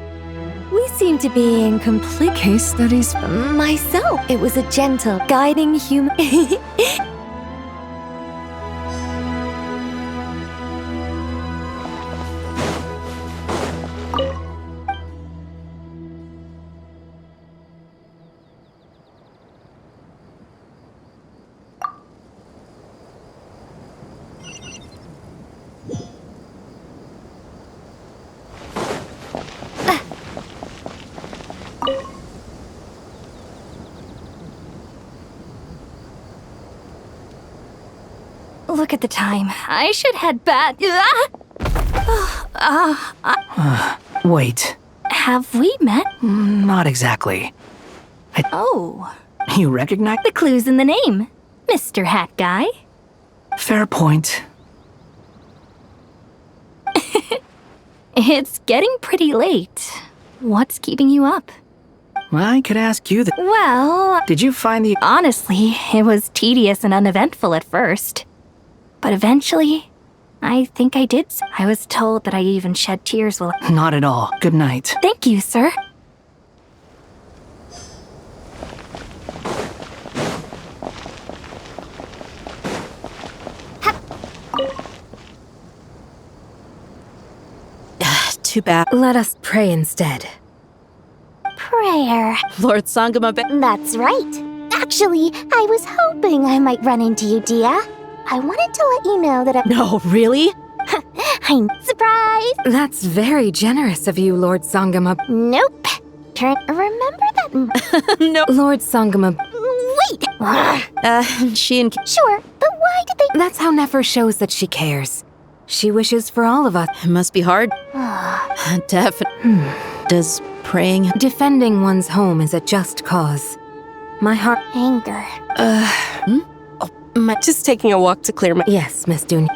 Speaker 5: We seem to be in complete...
Speaker 9: Case studies?
Speaker 5: Myself. It was a gentle, guiding human... Look at the time. I should head back.
Speaker 24: Wait.
Speaker 5: Have we met?
Speaker 24: Not exactly.
Speaker 5: Oh.
Speaker 24: You recognize...
Speaker 5: The clue's in the name. Mr. Hat Guy.
Speaker 24: Fair point.
Speaker 5: It's getting pretty late. What's keeping you up?
Speaker 24: I could ask you that.
Speaker 5: Well...
Speaker 24: Did you find the...
Speaker 5: Honestly, it was tedious and uneventful at first. But eventually, I think I did. I was told that I even shed tears while...
Speaker 24: Not at all. Good night.
Speaker 5: Thank you, sir.
Speaker 4: Too bad.
Speaker 5: Let us pray instead.
Speaker 2: Prayer.
Speaker 4: Lord Sangama...
Speaker 2: That's right. Actually, I was hoping I might run into you, Dia. I wanted to let you know that I...
Speaker 4: No, really?
Speaker 2: I'm surprised.
Speaker 5: That's very generous of you, Lord Sangama.
Speaker 2: Nope. Remember that...
Speaker 4: No.
Speaker 5: Lord Sangama...
Speaker 2: Wait!
Speaker 4: She and...
Speaker 2: Sure, but why did they...
Speaker 5: That's how Nefer shows that she cares. She wishes for all of us.
Speaker 4: It must be hard. Definitely. Does praying...
Speaker 5: Defending one's home is a just cause. My heart...
Speaker 2: Anger.
Speaker 4: Just taking a walk to clear my...
Speaker 5: Yes, Miss Doon.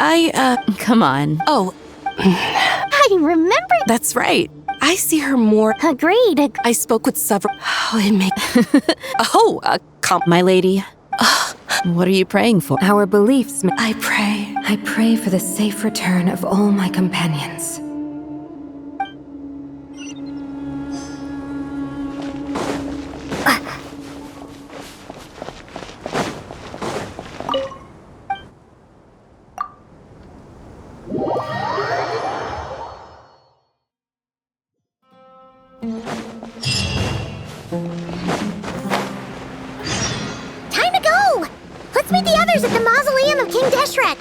Speaker 4: Come on. Oh.
Speaker 2: I remember...
Speaker 4: That's right. I see her more...
Speaker 2: Agreed.
Speaker 4: I spoke with several... Oh, it makes... my lady. What are you praying for?
Speaker 5: Our beliefs...
Speaker 4: I pray.
Speaker 5: I pray for the safe return of all my companions.
Speaker 2: at the mausoleum of King Deshret.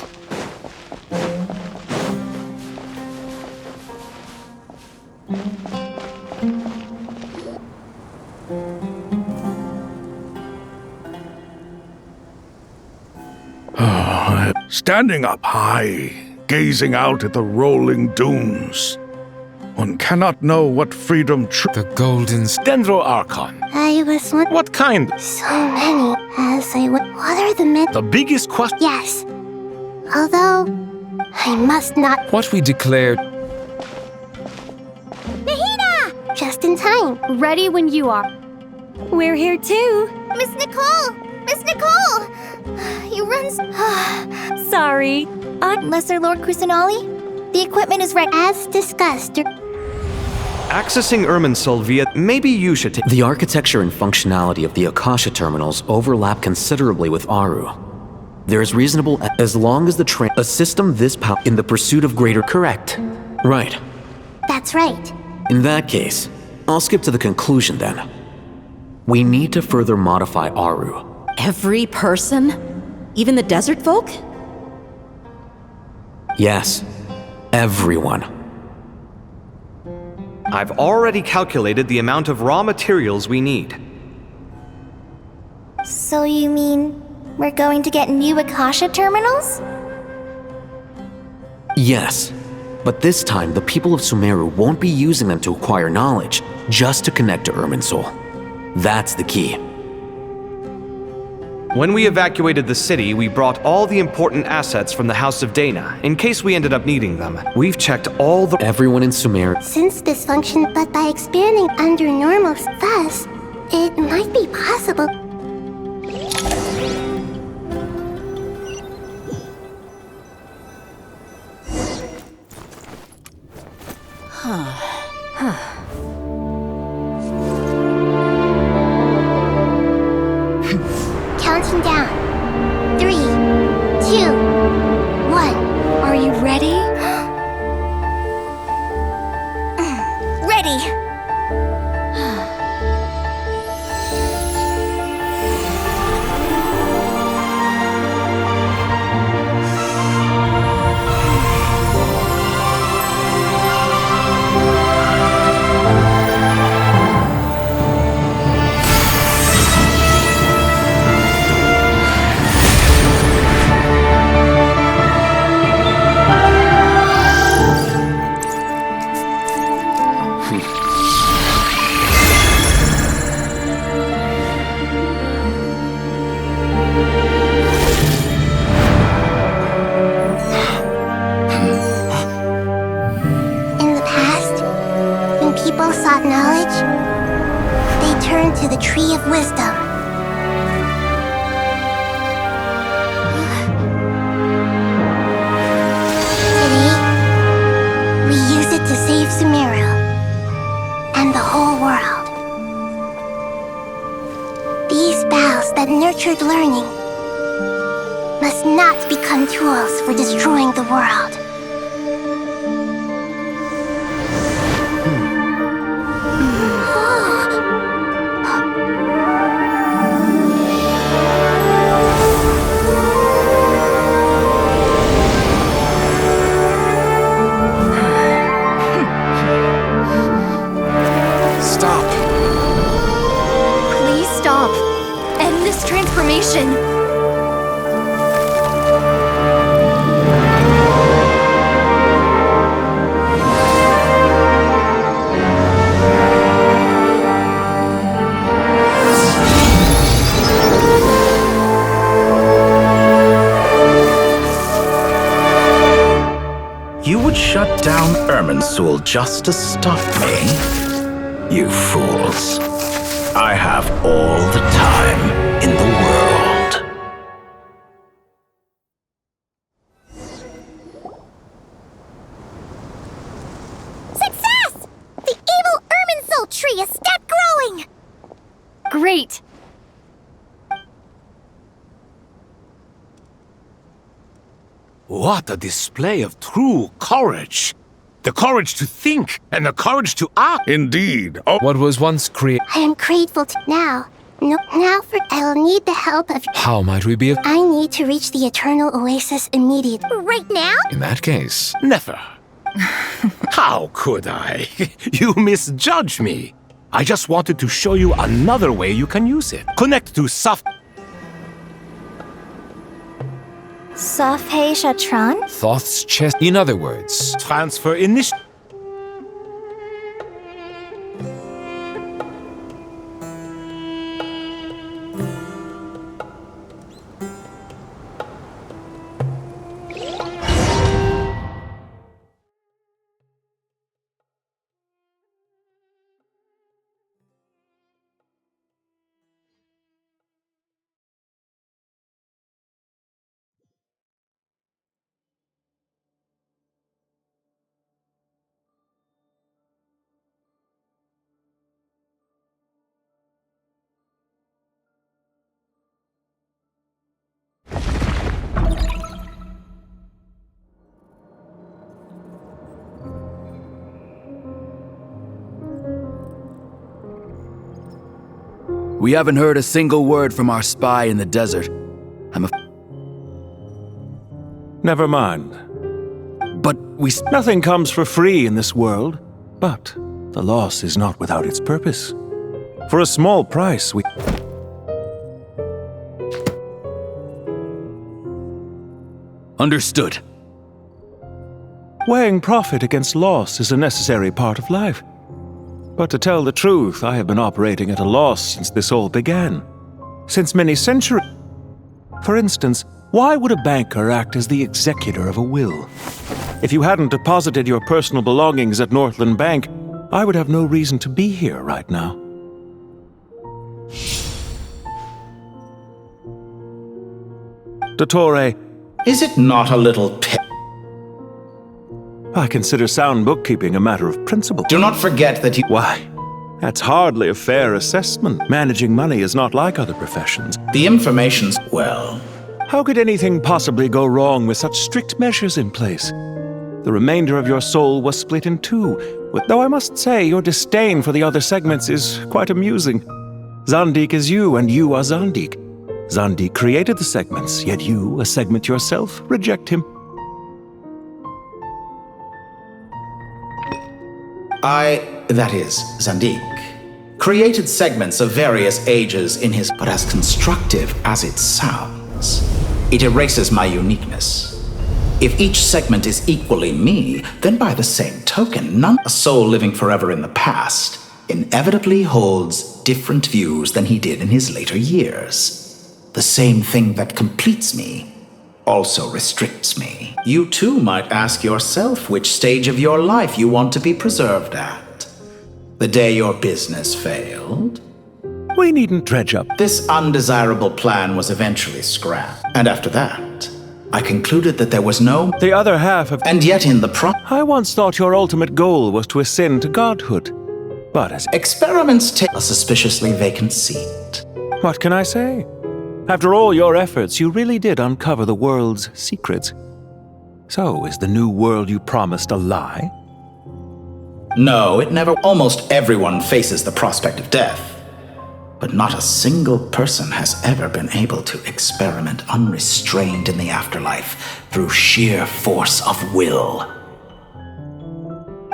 Speaker 1: Standing up high, gazing out at the rolling dunes, one cannot know what freedom
Speaker 10: The golden Dendro Archon.
Speaker 2: I was wondering.
Speaker 10: What kind?
Speaker 2: So many. As I went. What are the men?
Speaker 10: The biggest question.
Speaker 2: Yes. Although, I must not.
Speaker 15: What we declared.
Speaker 2: Nahida! Just in time.
Speaker 21: Ready when you are.
Speaker 2: We're here too. Miss Nicole! Miss Nicole! You run.
Speaker 21: Sorry.
Speaker 2: Lesser Lord Kusanali? The equipment is ready. As discussed.
Speaker 20: Accessing Irminsul via... Maybe you should take...
Speaker 17: The architecture and functionality of the Akasha terminals overlap considerably with Aru. There is reasonable... As long as the a system this power... In the pursuit of greater... Correct. Right.
Speaker 2: That's right.
Speaker 17: In that case, I'll skip to the conclusion then. We need to further modify Aru.
Speaker 4: Every person? Even the desert folk?
Speaker 17: Yes. Everyone.
Speaker 20: I've already calculated the amount of raw materials we need.
Speaker 2: So you mean we're going to get new Akasha terminals?
Speaker 17: Yes. But this time, the people of Sumeru won't be using them to acquire knowledge, just to connect to Irminsul. That's the key.
Speaker 20: When we evacuated the city, we brought all the important assets from the House of Dana, in case we ended up needing them. We've checked all the...
Speaker 17: Everyone in Sumeru...
Speaker 2: Since this function, but by expanding under normal thus, it might be possible. Counting down. 3, 2, 1.
Speaker 21: Are you ready?
Speaker 2: Ready. Sought knowledge, they turned to the Tree of Wisdom. Today, we use it to save Sumeru and the whole world. These boughs that nurtured learning must not become tools for destroying the world.
Speaker 18: Shut down Irminsul just to stop me? You fools. I have all the time in the world.
Speaker 2: Success! The evil Irminsul tree has stopped growing!
Speaker 21: Great!
Speaker 10: What a display of true courage! The courage to think and the courage to act!
Speaker 1: Indeed.
Speaker 15: What was once created...
Speaker 2: I am grateful to now. No, I'll need the help of...
Speaker 15: How might we be of...
Speaker 2: I need to reach the Eternal Oasis immediately. Right now?
Speaker 15: In that case...
Speaker 10: Never. How could I? You misjudge me. I just wanted to show you another way you can use it. Connect to Safhei
Speaker 2: Shatran?
Speaker 15: Thoth's chest. In other words...
Speaker 10: Transfer initiative.
Speaker 12: We haven't heard a single word from our spy in the desert.
Speaker 19: Never mind.
Speaker 12: But
Speaker 19: nothing comes for free in this world. But the loss is not without its purpose. For a small price, we...
Speaker 12: Understood.
Speaker 19: Weighing profit against loss is a necessary part of life. But to tell the truth, I have been operating at a loss since this all began. Since many centuries. For instance, why would a banker act as the executor of a will? If you hadn't deposited your personal belongings at Northland Bank, I would have no reason to be here right now. Dottore,
Speaker 18: is it not a little
Speaker 19: I consider sound bookkeeping a matter of principle.
Speaker 18: Do not forget that you...
Speaker 19: Why? That's hardly a fair assessment. Managing money is not like other professions.
Speaker 18: The information's... well...
Speaker 19: How could anything possibly go wrong with such strict measures in place? The remainder of your soul was split in two, though I must say your disdain for the other segments is quite amusing. Zandik is you, and you are Zandik. Zandik created the segments, yet you, a segment yourself, reject him.
Speaker 18: that is, Zandik, created segments of various ages in his... But as constructive as it sounds, it erases my uniqueness. If each segment is equally me, then by the same token, a soul living forever in the past inevitably holds different views than he did in his later years. The same thing that completes me also restricts me. You too might ask yourself which stage of your life you want to be preserved at. The day your business failed?
Speaker 19: We needn't dredge up.
Speaker 18: This undesirable plan was eventually scrapped. And after that, I concluded that there was no...
Speaker 19: The other half of...
Speaker 18: And yet in the
Speaker 19: I once thought your ultimate goal was to ascend to godhood. But as...
Speaker 18: Experiments take a suspiciously vacant seat.
Speaker 19: What can I say? After all your efforts, you really did uncover the world's secrets. So, is the new world you promised a lie?
Speaker 18: No, it never... Almost everyone faces the prospect of death. But not a single person has ever been able to experiment unrestrained in the afterlife through sheer force of will.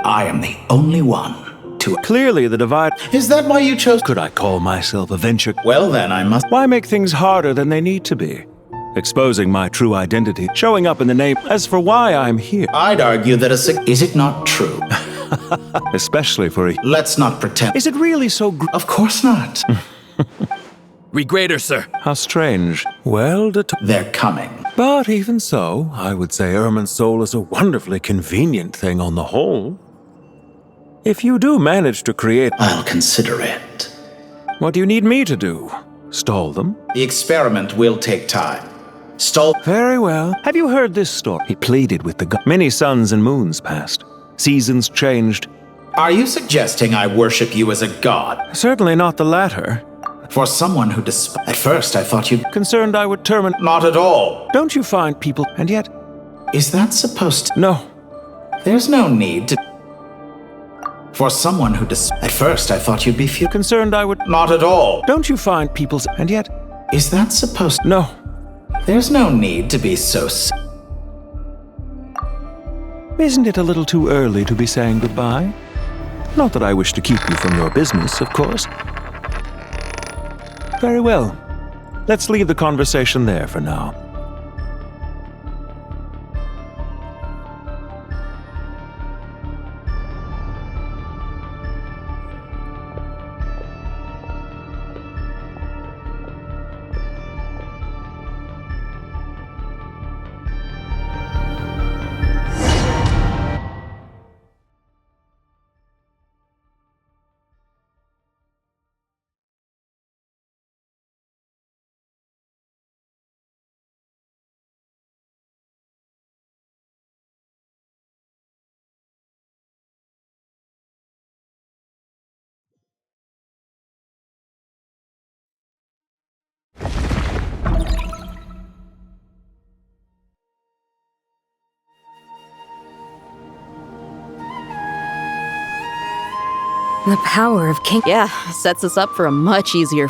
Speaker 18: I am the only one to...
Speaker 19: Clearly the divide...
Speaker 18: Is that why you chose...
Speaker 19: Could I call myself a venture...
Speaker 18: Well then, I must...
Speaker 19: Why make things harder than they need to be? Exposing my true identity, showing up in the name... As for why I'm here...
Speaker 18: I'd argue that Is it not true?
Speaker 19: Especially for a...
Speaker 18: Let's not pretend...
Speaker 19: Is it really so...
Speaker 18: Of course not.
Speaker 12: Regrader, sir.
Speaker 19: How strange. Well,
Speaker 18: they're coming.
Speaker 19: But even so, I would say Ermin's soul is a wonderfully convenient thing on the whole. If you do manage to create...
Speaker 18: I'll consider it.
Speaker 19: What do you need me to do? Stall them?
Speaker 18: The experiment will take time. Stall...
Speaker 19: Very well. Have you heard this story? He pleaded with the god. Many suns and moons passed. Seasons changed.
Speaker 18: Are you suggesting I worship you as a god?
Speaker 19: Certainly not the latter.
Speaker 18: For someone who At first I thought you'd...
Speaker 19: Concerned I would terminate...
Speaker 18: Not at all.
Speaker 19: Don't you find people... And yet...
Speaker 18: Is that supposed to...
Speaker 19: No.
Speaker 18: There's no need to... For someone who at first I thought you'd be
Speaker 19: concerned I would...
Speaker 18: Not at all.
Speaker 19: Don't you find people's... And yet...
Speaker 18: Is that supposed...
Speaker 19: No.
Speaker 18: There's no need to be so...
Speaker 19: Isn't it a little too early to be saying goodbye? Not that I wish to keep you from your business, of course. Very well. Let's leave the conversation there for now.
Speaker 4: The power of King... Yeah, sets us up for a much easier...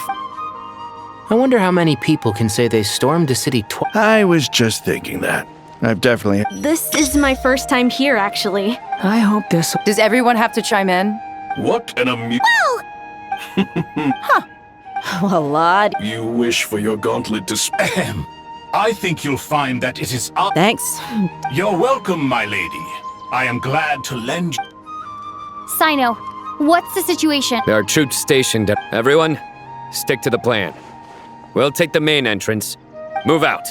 Speaker 11: I wonder how many people can say they stormed a city twice.
Speaker 1: I was just thinking that. I've definitely...
Speaker 21: This is my first time here, actually.
Speaker 24: I hope this...
Speaker 4: Does everyone have to chime in?
Speaker 1: What an
Speaker 4: A lot.
Speaker 1: You wish for your gauntlet to...
Speaker 10: I think you'll find that it is...
Speaker 4: Thanks.
Speaker 10: You're welcome, my lady. I am glad to lend you...
Speaker 21: Sino, what's the situation?
Speaker 14: There are troops stationed. Everyone, stick to the plan. We'll take the main entrance. Move out.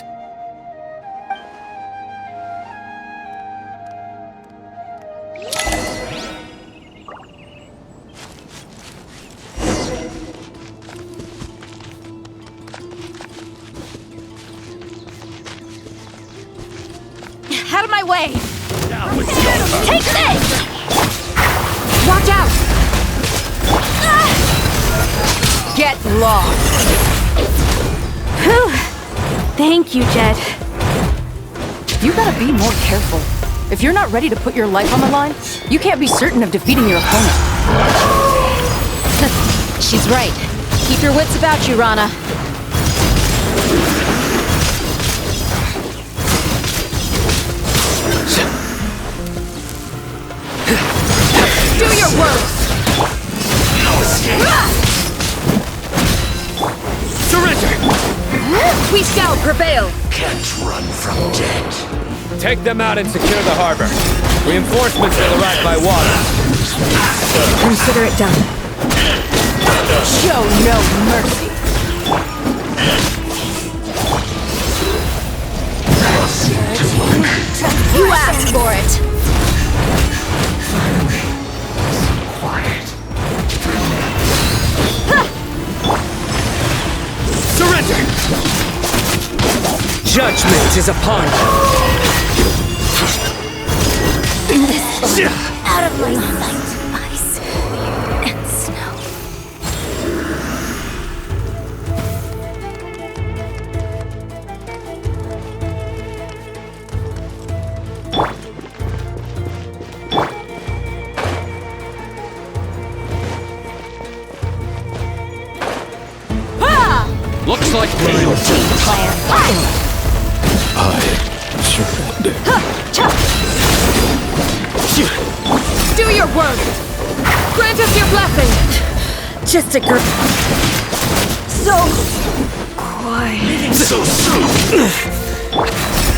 Speaker 4: Out of my way!
Speaker 21: Take this!
Speaker 4: Watch out! Get lost!
Speaker 21: Whew. Thank you, Jed.
Speaker 4: You gotta be more careful. If you're not ready to put your life on the line, you can't be certain of defeating your opponent. She's right. Keep your wits about you, Rana. Do your worst!
Speaker 14: Surrender!
Speaker 4: We shall prevail!
Speaker 10: Can't run from death.
Speaker 14: Take them out and secure the harbor. Reinforcements will arrive by water.
Speaker 4: Consider it done. Show no mercy. You asked for it.
Speaker 14: Surrender! Judgment is upon you.
Speaker 2: Out of my sight, ice and snow.
Speaker 14: Looks like we're in
Speaker 1: I surrender.
Speaker 4: Do your worst! Grant us your blessing! Just a grip. So quiet.
Speaker 10: So soon!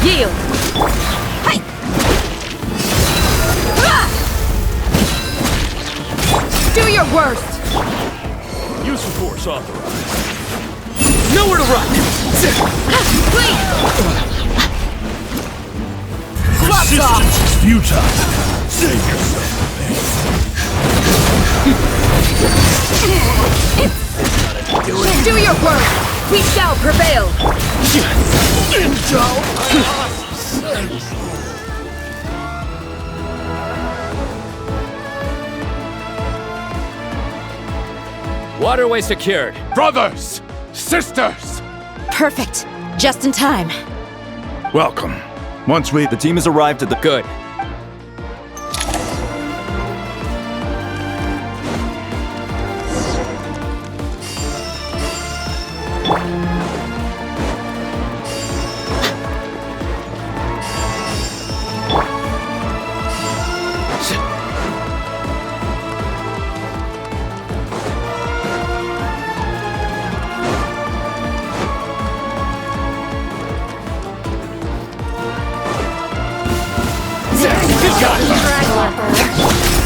Speaker 4: Yield! Do your worst!
Speaker 10: Use of force authorized.
Speaker 14: nowhere to run.
Speaker 4: Wait!
Speaker 10: Resistance is futile. Save yourself.
Speaker 4: Do your work! We shall prevail!
Speaker 14: Waterway secured.
Speaker 10: Brothers! Sisters!
Speaker 4: Perfect. Just in time.
Speaker 1: Welcome. The
Speaker 3: team has arrived at the...
Speaker 14: Good.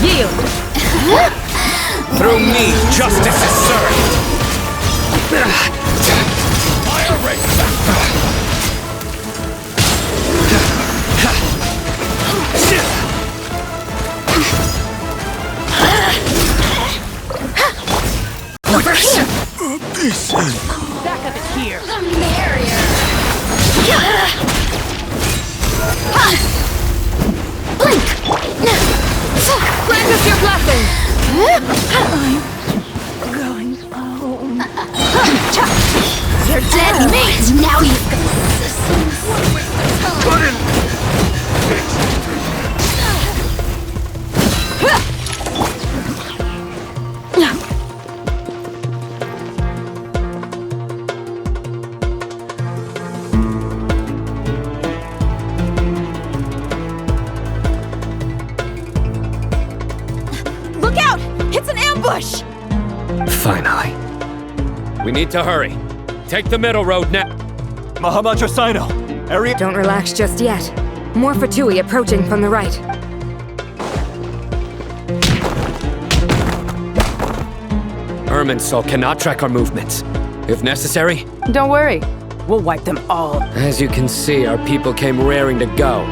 Speaker 4: Yield!
Speaker 15: Through me, justice is served! Fire rate!
Speaker 4: Over here!
Speaker 1: Pieces!
Speaker 4: Back of it here!
Speaker 21: The barrier!
Speaker 4: Blink! Grant us your blessing!
Speaker 21: I'm going home.
Speaker 4: You're dead meat!
Speaker 21: Now you've got
Speaker 4: Look out! It's an ambush!
Speaker 14: Finally. We need to hurry. Take the middle road now.
Speaker 3: Mahamacho Sino, area.
Speaker 6: Don't relax just yet. More Fatui approaching from the right.
Speaker 14: Irminsul cannot track our movements. If necessary,
Speaker 4: Don't worry. We'll wipe them all.
Speaker 14: as you can see, our people came raring to go.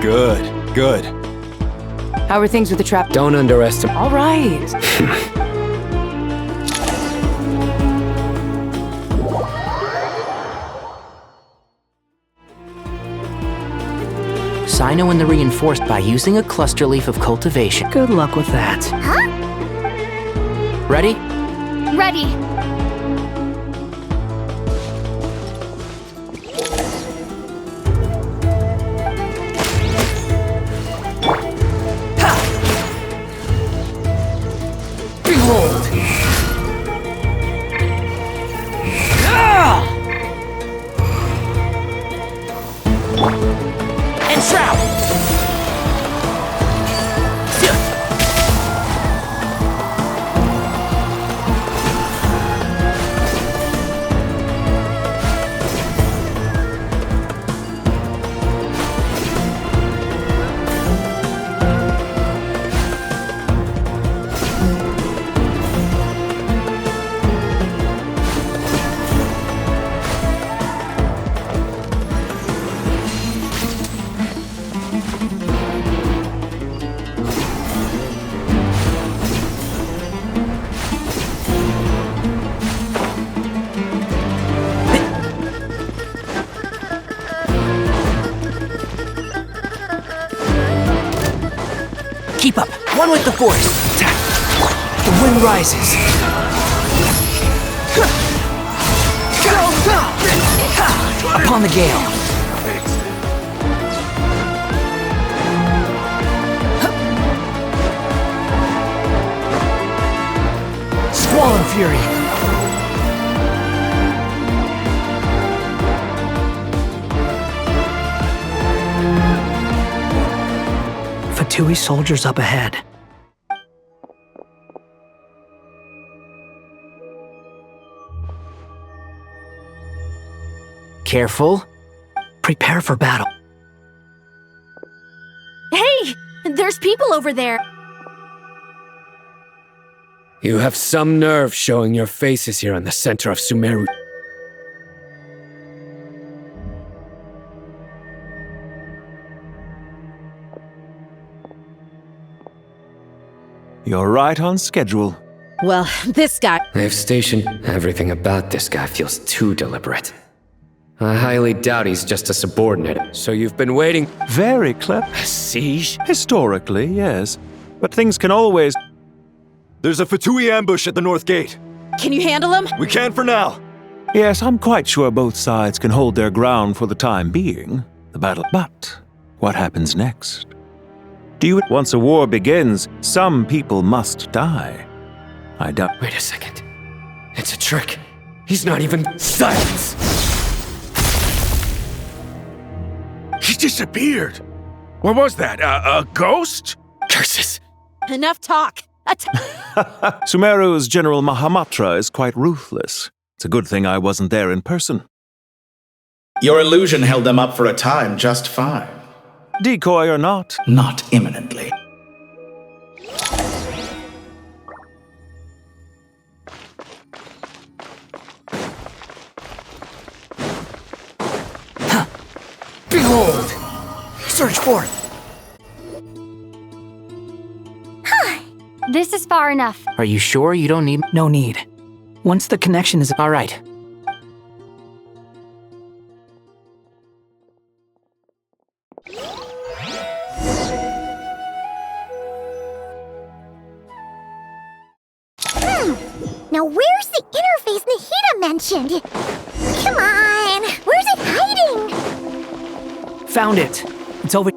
Speaker 3: Good, good.
Speaker 4: How are things with the trap?
Speaker 14: Don't underestimate.
Speaker 4: All right.
Speaker 11: Sino and the reinforced by using a cluster leaf of cultivation.
Speaker 24: Good luck with that.
Speaker 21: Huh?
Speaker 11: Ready?
Speaker 21: Ready.
Speaker 4: Behold! Enshroud!
Speaker 24: Keep up. One with the force. Attack. The wind rises. Upon the gale. Squall and fury. Fatui soldiers up ahead.
Speaker 11: Careful.
Speaker 6: Prepare for battle.
Speaker 21: Hey! There's people over there.
Speaker 14: You have some nerve showing your faces here in the center of Sumeru.
Speaker 19: You're right on schedule.
Speaker 4: Well, this guy.
Speaker 14: They've stationed. Everything about this guy feels too deliberate. I highly doubt he's just a subordinate. So you've been waiting.
Speaker 19: Very clever.
Speaker 14: A siege?
Speaker 19: Historically, yes. But things can always...
Speaker 3: There's a Fatui ambush at the north gate.
Speaker 4: Can you handle him?
Speaker 3: We can for now.
Speaker 19: Yes, I'm quite sure both sides can hold their ground for the time being. The battle... But what happens next? Once a war begins, some people must die. I doubt...
Speaker 14: Wait a second. It's a trick. He's not even... Silence!
Speaker 1: He disappeared. What was that? A ghost?
Speaker 14: Curses.
Speaker 4: Enough talk.
Speaker 19: Sumeru's General Mahamatra is quite ruthless. It's a good thing I wasn't there in person.
Speaker 18: Your illusion held them up for a time just fine.
Speaker 19: Decoy or not.
Speaker 18: Not imminently.
Speaker 24: Behold! Search forth!
Speaker 21: This is far enough.
Speaker 11: Are you sure you don't need...
Speaker 24: No need. Once the connection is...
Speaker 11: All right.
Speaker 2: Now where's the interface Nahida mentioned? Come on! Where's it hiding?
Speaker 24: Found it. It's over...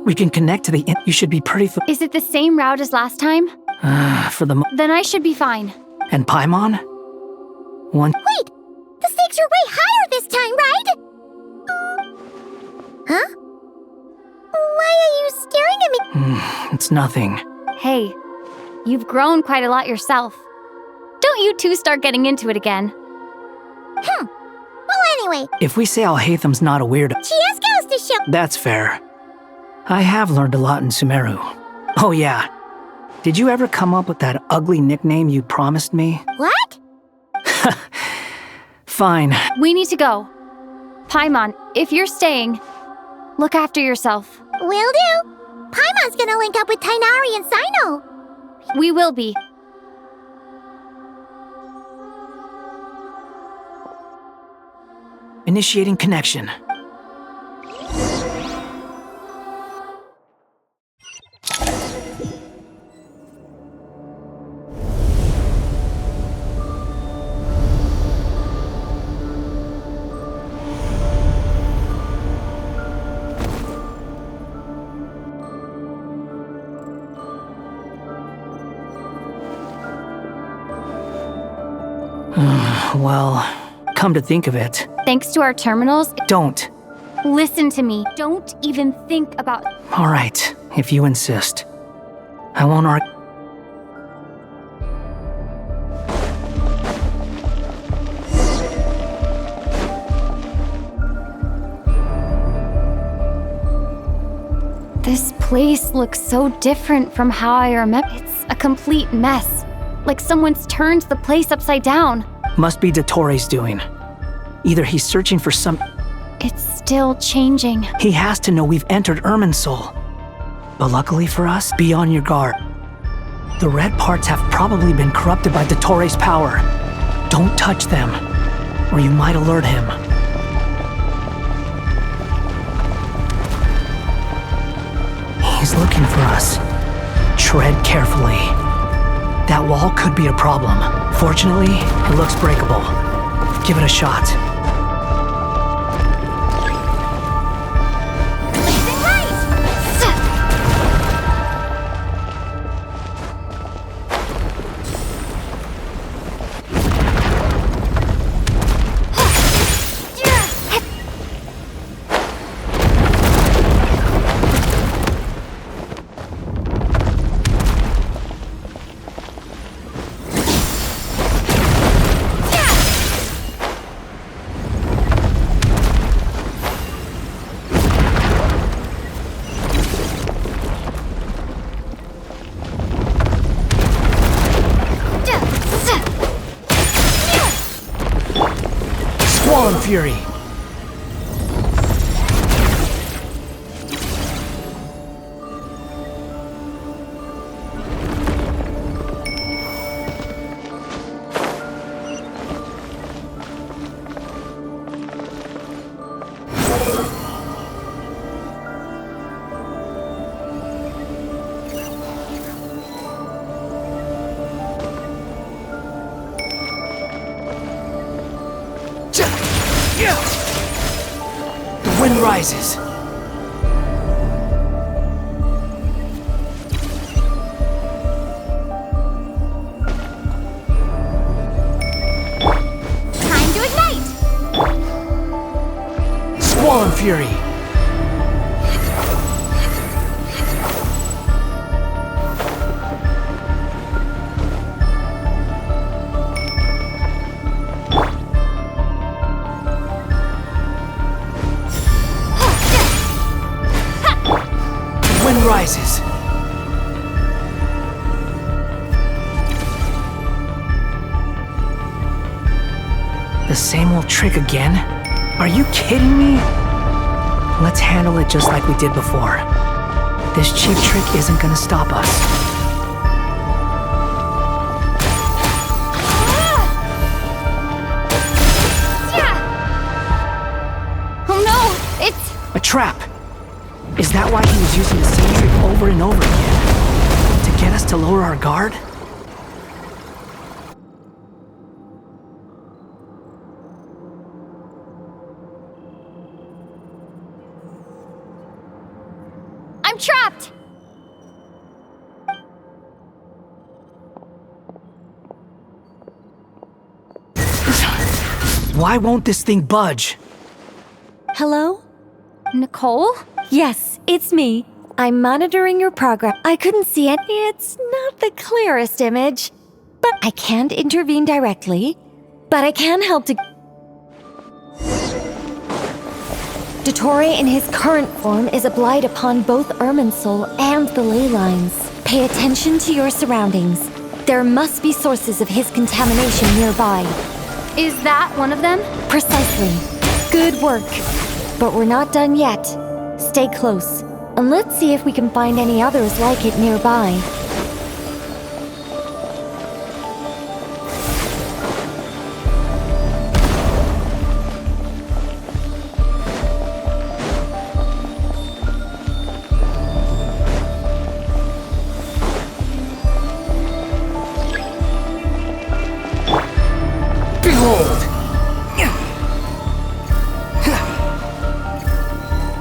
Speaker 24: We can connect to the... You should be pretty...
Speaker 21: Is it the same route as last time?
Speaker 24: For the...
Speaker 21: Then I should be fine.
Speaker 24: And Paimon? One...
Speaker 2: Wait! The stakes are way higher this time, right? Huh? Why are you staring at me?
Speaker 24: It's nothing.
Speaker 21: Hey, you've grown quite a lot yourself. Don't you two start getting into it again.
Speaker 2: Well, anyway.
Speaker 24: If we say Alhaitham's not a weirdo...
Speaker 2: She asked us to show...
Speaker 24: That's fair. I have learned a lot in Sumeru. Oh yeah. Did you ever come up with that ugly nickname you promised me?
Speaker 2: What?
Speaker 24: Fine.
Speaker 21: We need to go. Paimon, if you're staying, look after yourself.
Speaker 2: Will do. Paimon's gonna link up with Tainari and Sino.
Speaker 21: We will be.
Speaker 24: Initiating connection. Well, come to think of it...
Speaker 21: Thanks to our terminals...
Speaker 24: Don't.
Speaker 21: Listen to me. Don't even think about...
Speaker 24: All right, if you insist. I won't argue.
Speaker 21: This place looks so different from how I remember. It's a complete mess. Like someone's turned the place upside down.
Speaker 24: Must be Dottoro's doing. Either he's searching for some...
Speaker 21: It's still changing.
Speaker 24: He has to know we've entered Irminsul. But luckily for us, be on your guard. The red parts have probably been corrupted by Dottoro's power. Don't touch them, or you might alert him. He's looking for us. Tread carefully. That wall could be a problem. Fortunately, it looks breakable. Give it a shot. Fury. The wind rises.
Speaker 2: Time to ignite!
Speaker 24: Squall and Fury. disguises. The same old trick again? Are you kidding me? Let's handle it just like we did before. This cheap trick isn't gonna stop us.
Speaker 21: Oh no, it's...
Speaker 24: A trap! Is that why he was using the same trick over and over again? To get us to lower our guard?
Speaker 21: I'm trapped!
Speaker 24: Why won't this thing budge?
Speaker 8: Hello?
Speaker 21: Nicole?
Speaker 8: Yes, it's me. I'm monitoring your progress. I couldn't see it. It's not the clearest image, but I can't intervene directly. But I can help to... Dottore in his current form is a blight upon both Irminsul and the ley lines. Pay attention to your surroundings. There must be sources of his contamination nearby.
Speaker 21: Is that one of them?
Speaker 8: Precisely. Good work. But we're not done yet. Stay close, and let's see if we can find any others like it nearby.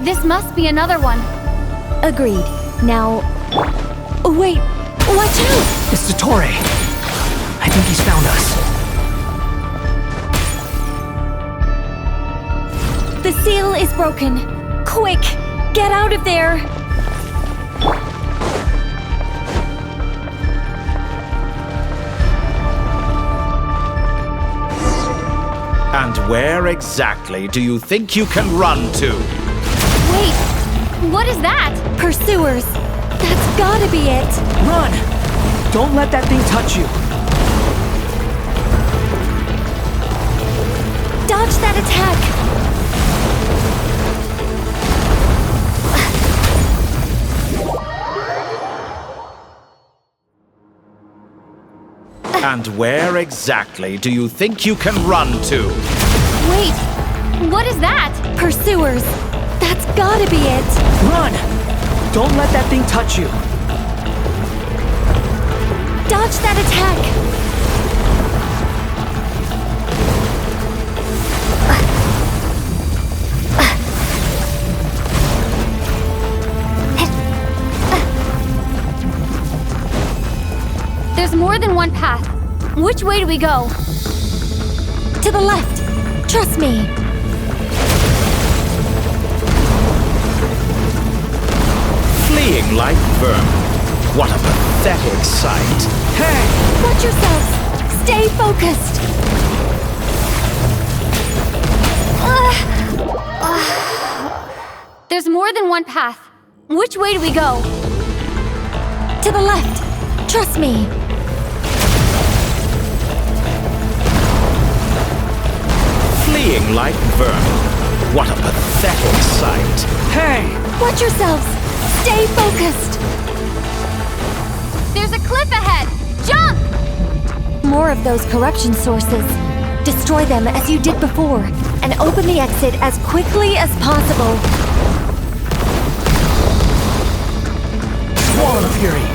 Speaker 21: This must be another one.
Speaker 8: Agreed. Now... Oh, wait! Watch out!
Speaker 24: It's Dottore. I think he's found us.
Speaker 8: The seal is broken. Quick! Get out of there!
Speaker 18: And where exactly do you think you can run to?
Speaker 21: Wait, what is that?
Speaker 8: Pursuers. That's gotta be it.
Speaker 24: Run! Don't let that thing touch you.
Speaker 8: Dodge that attack!
Speaker 18: And where exactly do you think you can run to?
Speaker 21: Wait, what is that?
Speaker 8: Pursuers. That's gotta be it.
Speaker 24: Run! Don't let that thing touch you.
Speaker 8: Dodge that attack!
Speaker 21: There's more than one path. Which way do we go?
Speaker 8: To the left. Trust me.
Speaker 18: Fleeing like vermin. What a pathetic sight.
Speaker 24: Hey!
Speaker 8: Watch yourselves. Stay focused.
Speaker 21: There's more than one path. Which way do we go?
Speaker 8: To the left. Trust me.
Speaker 18: Fleeing like vermin. What a pathetic sight.
Speaker 24: Hey!
Speaker 8: Watch yourselves. Stay focused.
Speaker 21: There's a cliff ahead. Jump!
Speaker 8: More of those corruption sources. Destroy them as you did before, and open the exit as quickly as possible.
Speaker 24: Swallow the fury.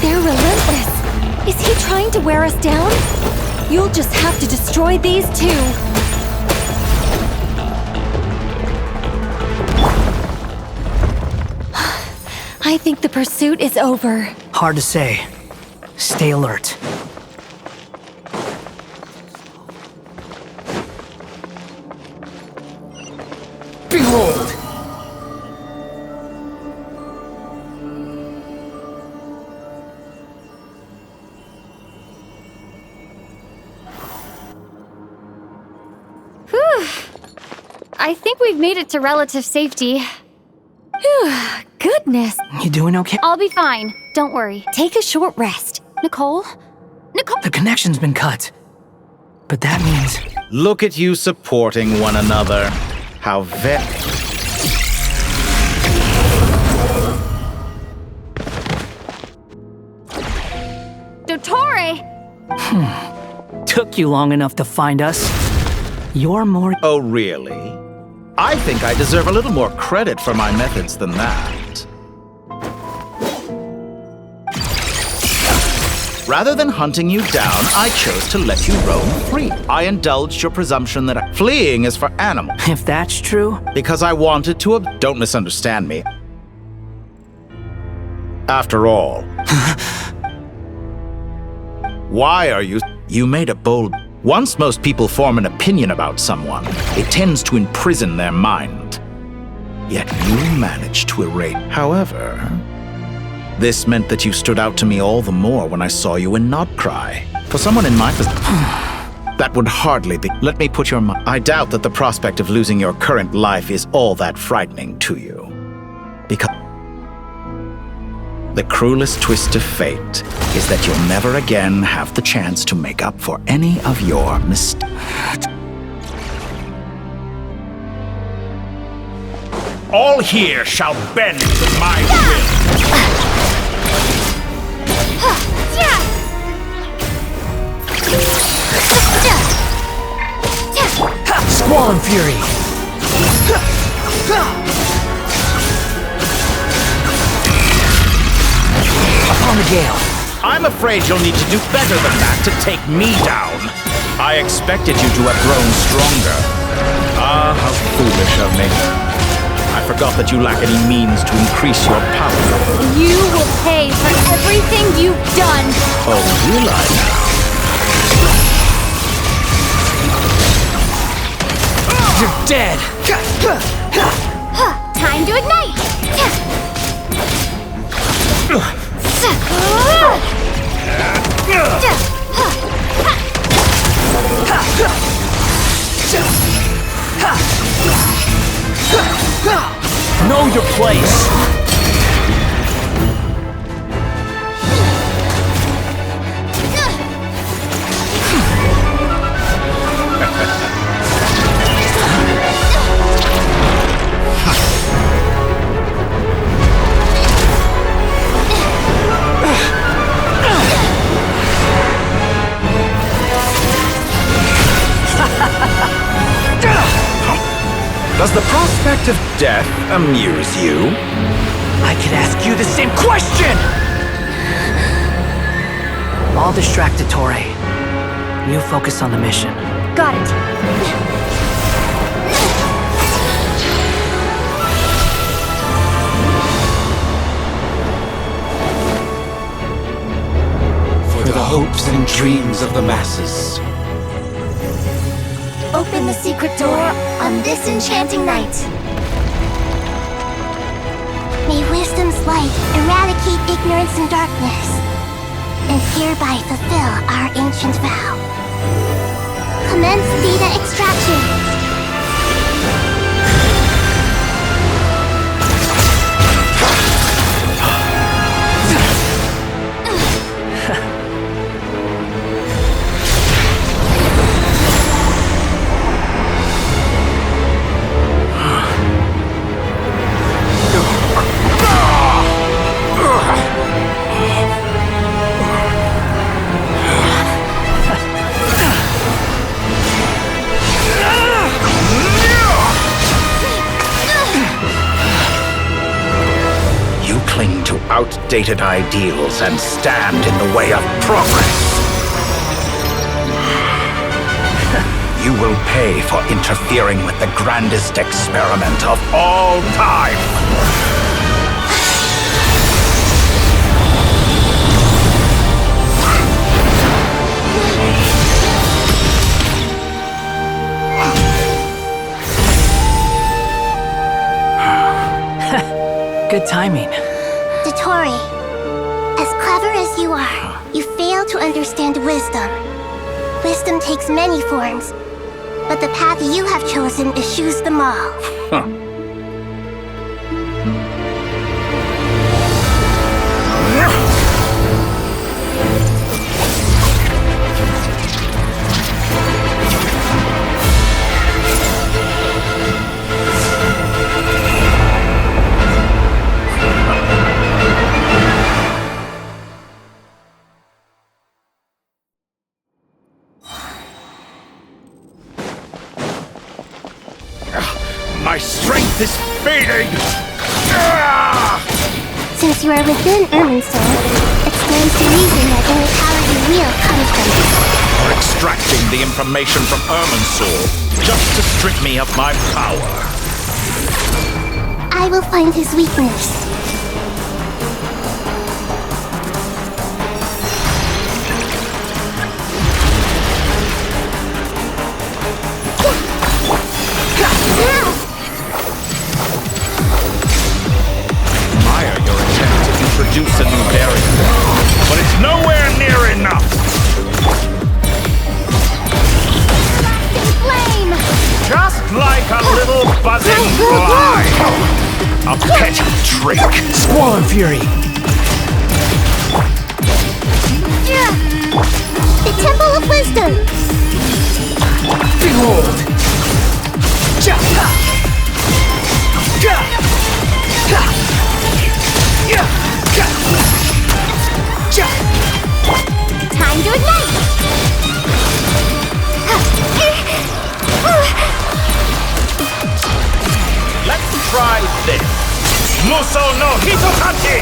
Speaker 8: They're relentless. Is he trying to wear us down? You'll just have to destroy these two. I think the pursuit is over.
Speaker 24: Hard to say. Stay alert.
Speaker 12: Behold!
Speaker 21: Whew. I think we've made it to relative safety.
Speaker 8: Phew, goodness.
Speaker 24: You doing okay?
Speaker 21: I'll be fine. Don't worry.
Speaker 8: Take a short rest.
Speaker 21: Nicole? Nicole?
Speaker 24: The connection's been cut. But that means...
Speaker 18: Look at you supporting one another. How
Speaker 21: Dottore!
Speaker 24: Took you long enough to find us. You're more...
Speaker 18: Oh, really? I think I deserve a little more credit for my methods than that. Rather than hunting you down, I chose to let you roam free. I indulged your presumption that fleeing is for animals.
Speaker 24: If that's true...
Speaker 18: Because I wanted to... Don't misunderstand me. After all... Why are you... You made a bold... Once most people form an opinion about someone, it tends to imprison their mind. Yet you managed to erase... However... This meant that you stood out to me all the more when I saw you in Nodcry. For someone in my position... That would hardly be... Let me put your mind... I doubt that the prospect of losing your current life is all that frightening to you. Because... The cruelest twist of fate is that you'll never again have the chance to make up for any of your mistakes.
Speaker 10: All here shall bend to my will.
Speaker 24: Squall and Fury! Upon the gale.
Speaker 18: I'm afraid you'll need to do better than that to take me down. I expected you to have grown stronger. Ah, how foolish of me. I forgot that you lack any means to increase your power.
Speaker 21: You will pay for everything you've done.
Speaker 18: Oh, will I now?
Speaker 24: You're dead!
Speaker 21: Time to ignite!
Speaker 24: Know your place!
Speaker 18: Does the prospect of death amuse you?
Speaker 24: I could ask you the same question! I'll distract Dottore. You focus on the mission.
Speaker 21: Got it.
Speaker 13: For the hopes and dreams of the masses.
Speaker 2: Open the secret door on this enchanting night. May wisdom's light eradicate ignorance and darkness, and hereby fulfill our ancient vow. Commence data extraction.
Speaker 18: outdated ideals and stand in the way of progress. You will pay for interfering with the grandest experiment of all time.
Speaker 24: Good timing.
Speaker 2: Dotori, as clever as you are, you fail to understand wisdom. Wisdom takes many forms, but the path you have chosen eschews them all.
Speaker 18: My strength is fading!
Speaker 2: Since you are within Irminsul, it stands to reason that any power you wield comes from it.
Speaker 18: You're extracting the information from Irminsul just to strip me of my power.
Speaker 2: I will find his weakness.
Speaker 18: Introduce a new barrier, but it's nowhere near enough!
Speaker 2: Flame!
Speaker 18: Just like a little buzzing fly! A petty trick!
Speaker 24: Squall Fury!
Speaker 2: The Temple of Wisdom!
Speaker 24: Behold!
Speaker 2: Time to ignite!
Speaker 18: Let's try this! Muso no Hitotaki!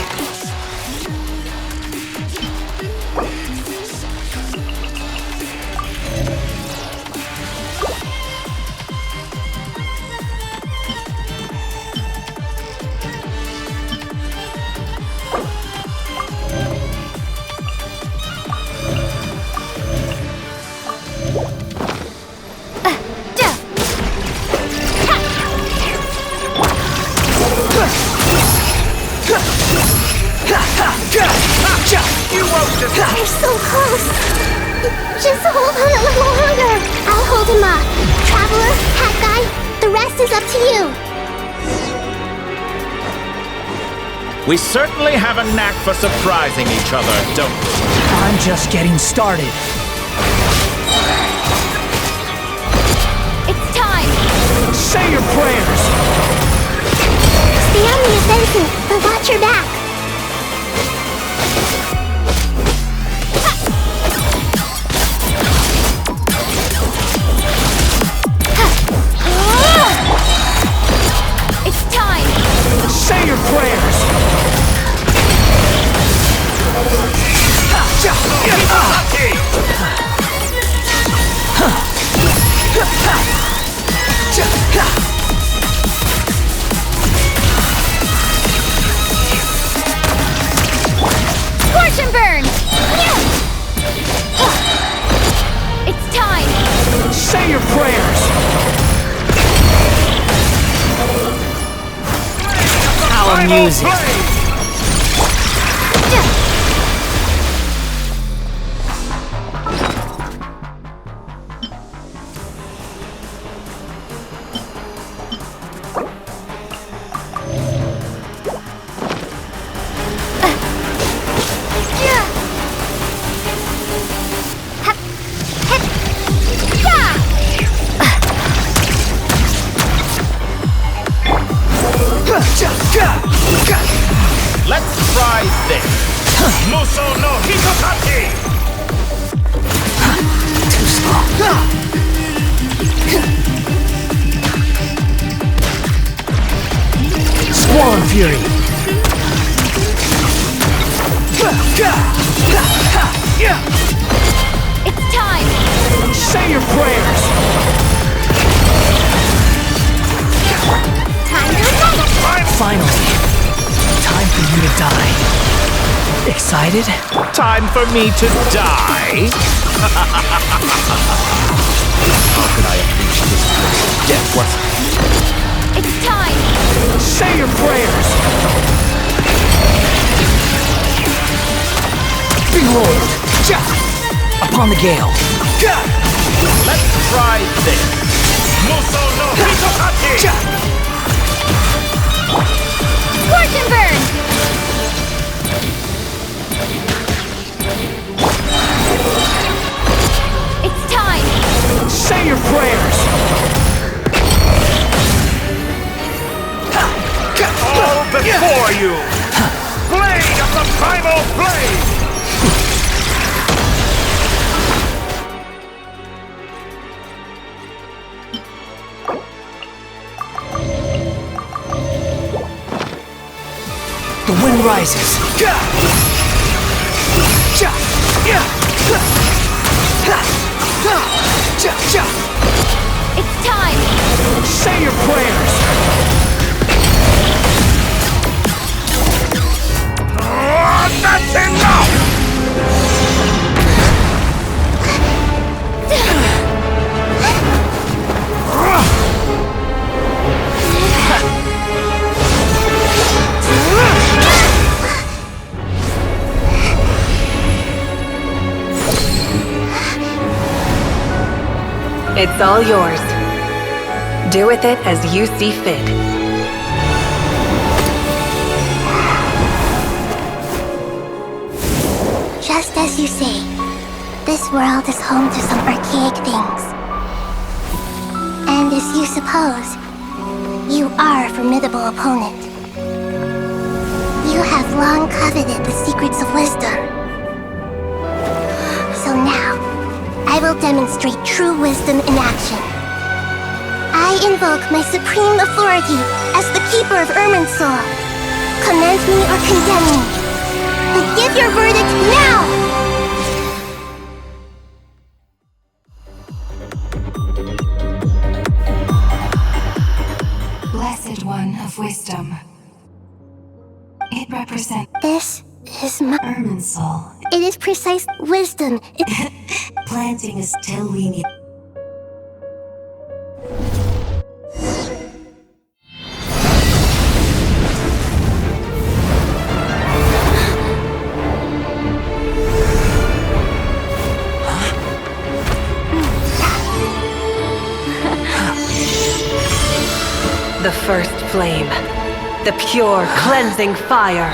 Speaker 2: You're so close! Just hold on a little longer! I'll hold him off. Traveler, Hat Guy, the rest is up to you!
Speaker 18: We certainly have a knack for surprising each other, don't we?
Speaker 24: I'm just getting started.
Speaker 21: It's time!
Speaker 24: Say your prayers!
Speaker 2: Stay on the offensive, but watch your back!
Speaker 21: It's time!
Speaker 24: Say your prayers!
Speaker 21: Scorch and burn! It's time!
Speaker 24: Say your prayers! Our music!
Speaker 18: Let's try this! Muso no Hitotaki!
Speaker 24: Too slow. Squall Fury! excited?
Speaker 10: Time for me to die?
Speaker 13: How could I have reached this place of death? What's...
Speaker 21: It's time!
Speaker 24: Say your prayers! Behold! Upon the gale!
Speaker 10: Let's try this. Muso no Hitokati!
Speaker 21: Scorch and burn! It's time!
Speaker 24: Say your prayers!
Speaker 10: All before you! Blade of the primal blade!
Speaker 24: The wind rises.
Speaker 21: It's time!
Speaker 24: Say your prayers!
Speaker 10: That's enough!
Speaker 6: It's all yours. Do with it as you see fit.
Speaker 2: Just as you say, this world is home to some archaic things. And as you suppose, you are a formidable opponent. You have long coveted the secrets of wisdom. So now, I will demonstrate true wisdom in action. I invoke my supreme authority as the keeper of Irminsul. Commend me or condemn me. And give your verdict now!
Speaker 7: Blessed One of Wisdom. It represents...
Speaker 2: This is my...
Speaker 7: Irminsul.
Speaker 2: It is precise wisdom.
Speaker 7: Planting is still lenient.
Speaker 6: The first flame. The pure, cleansing fire.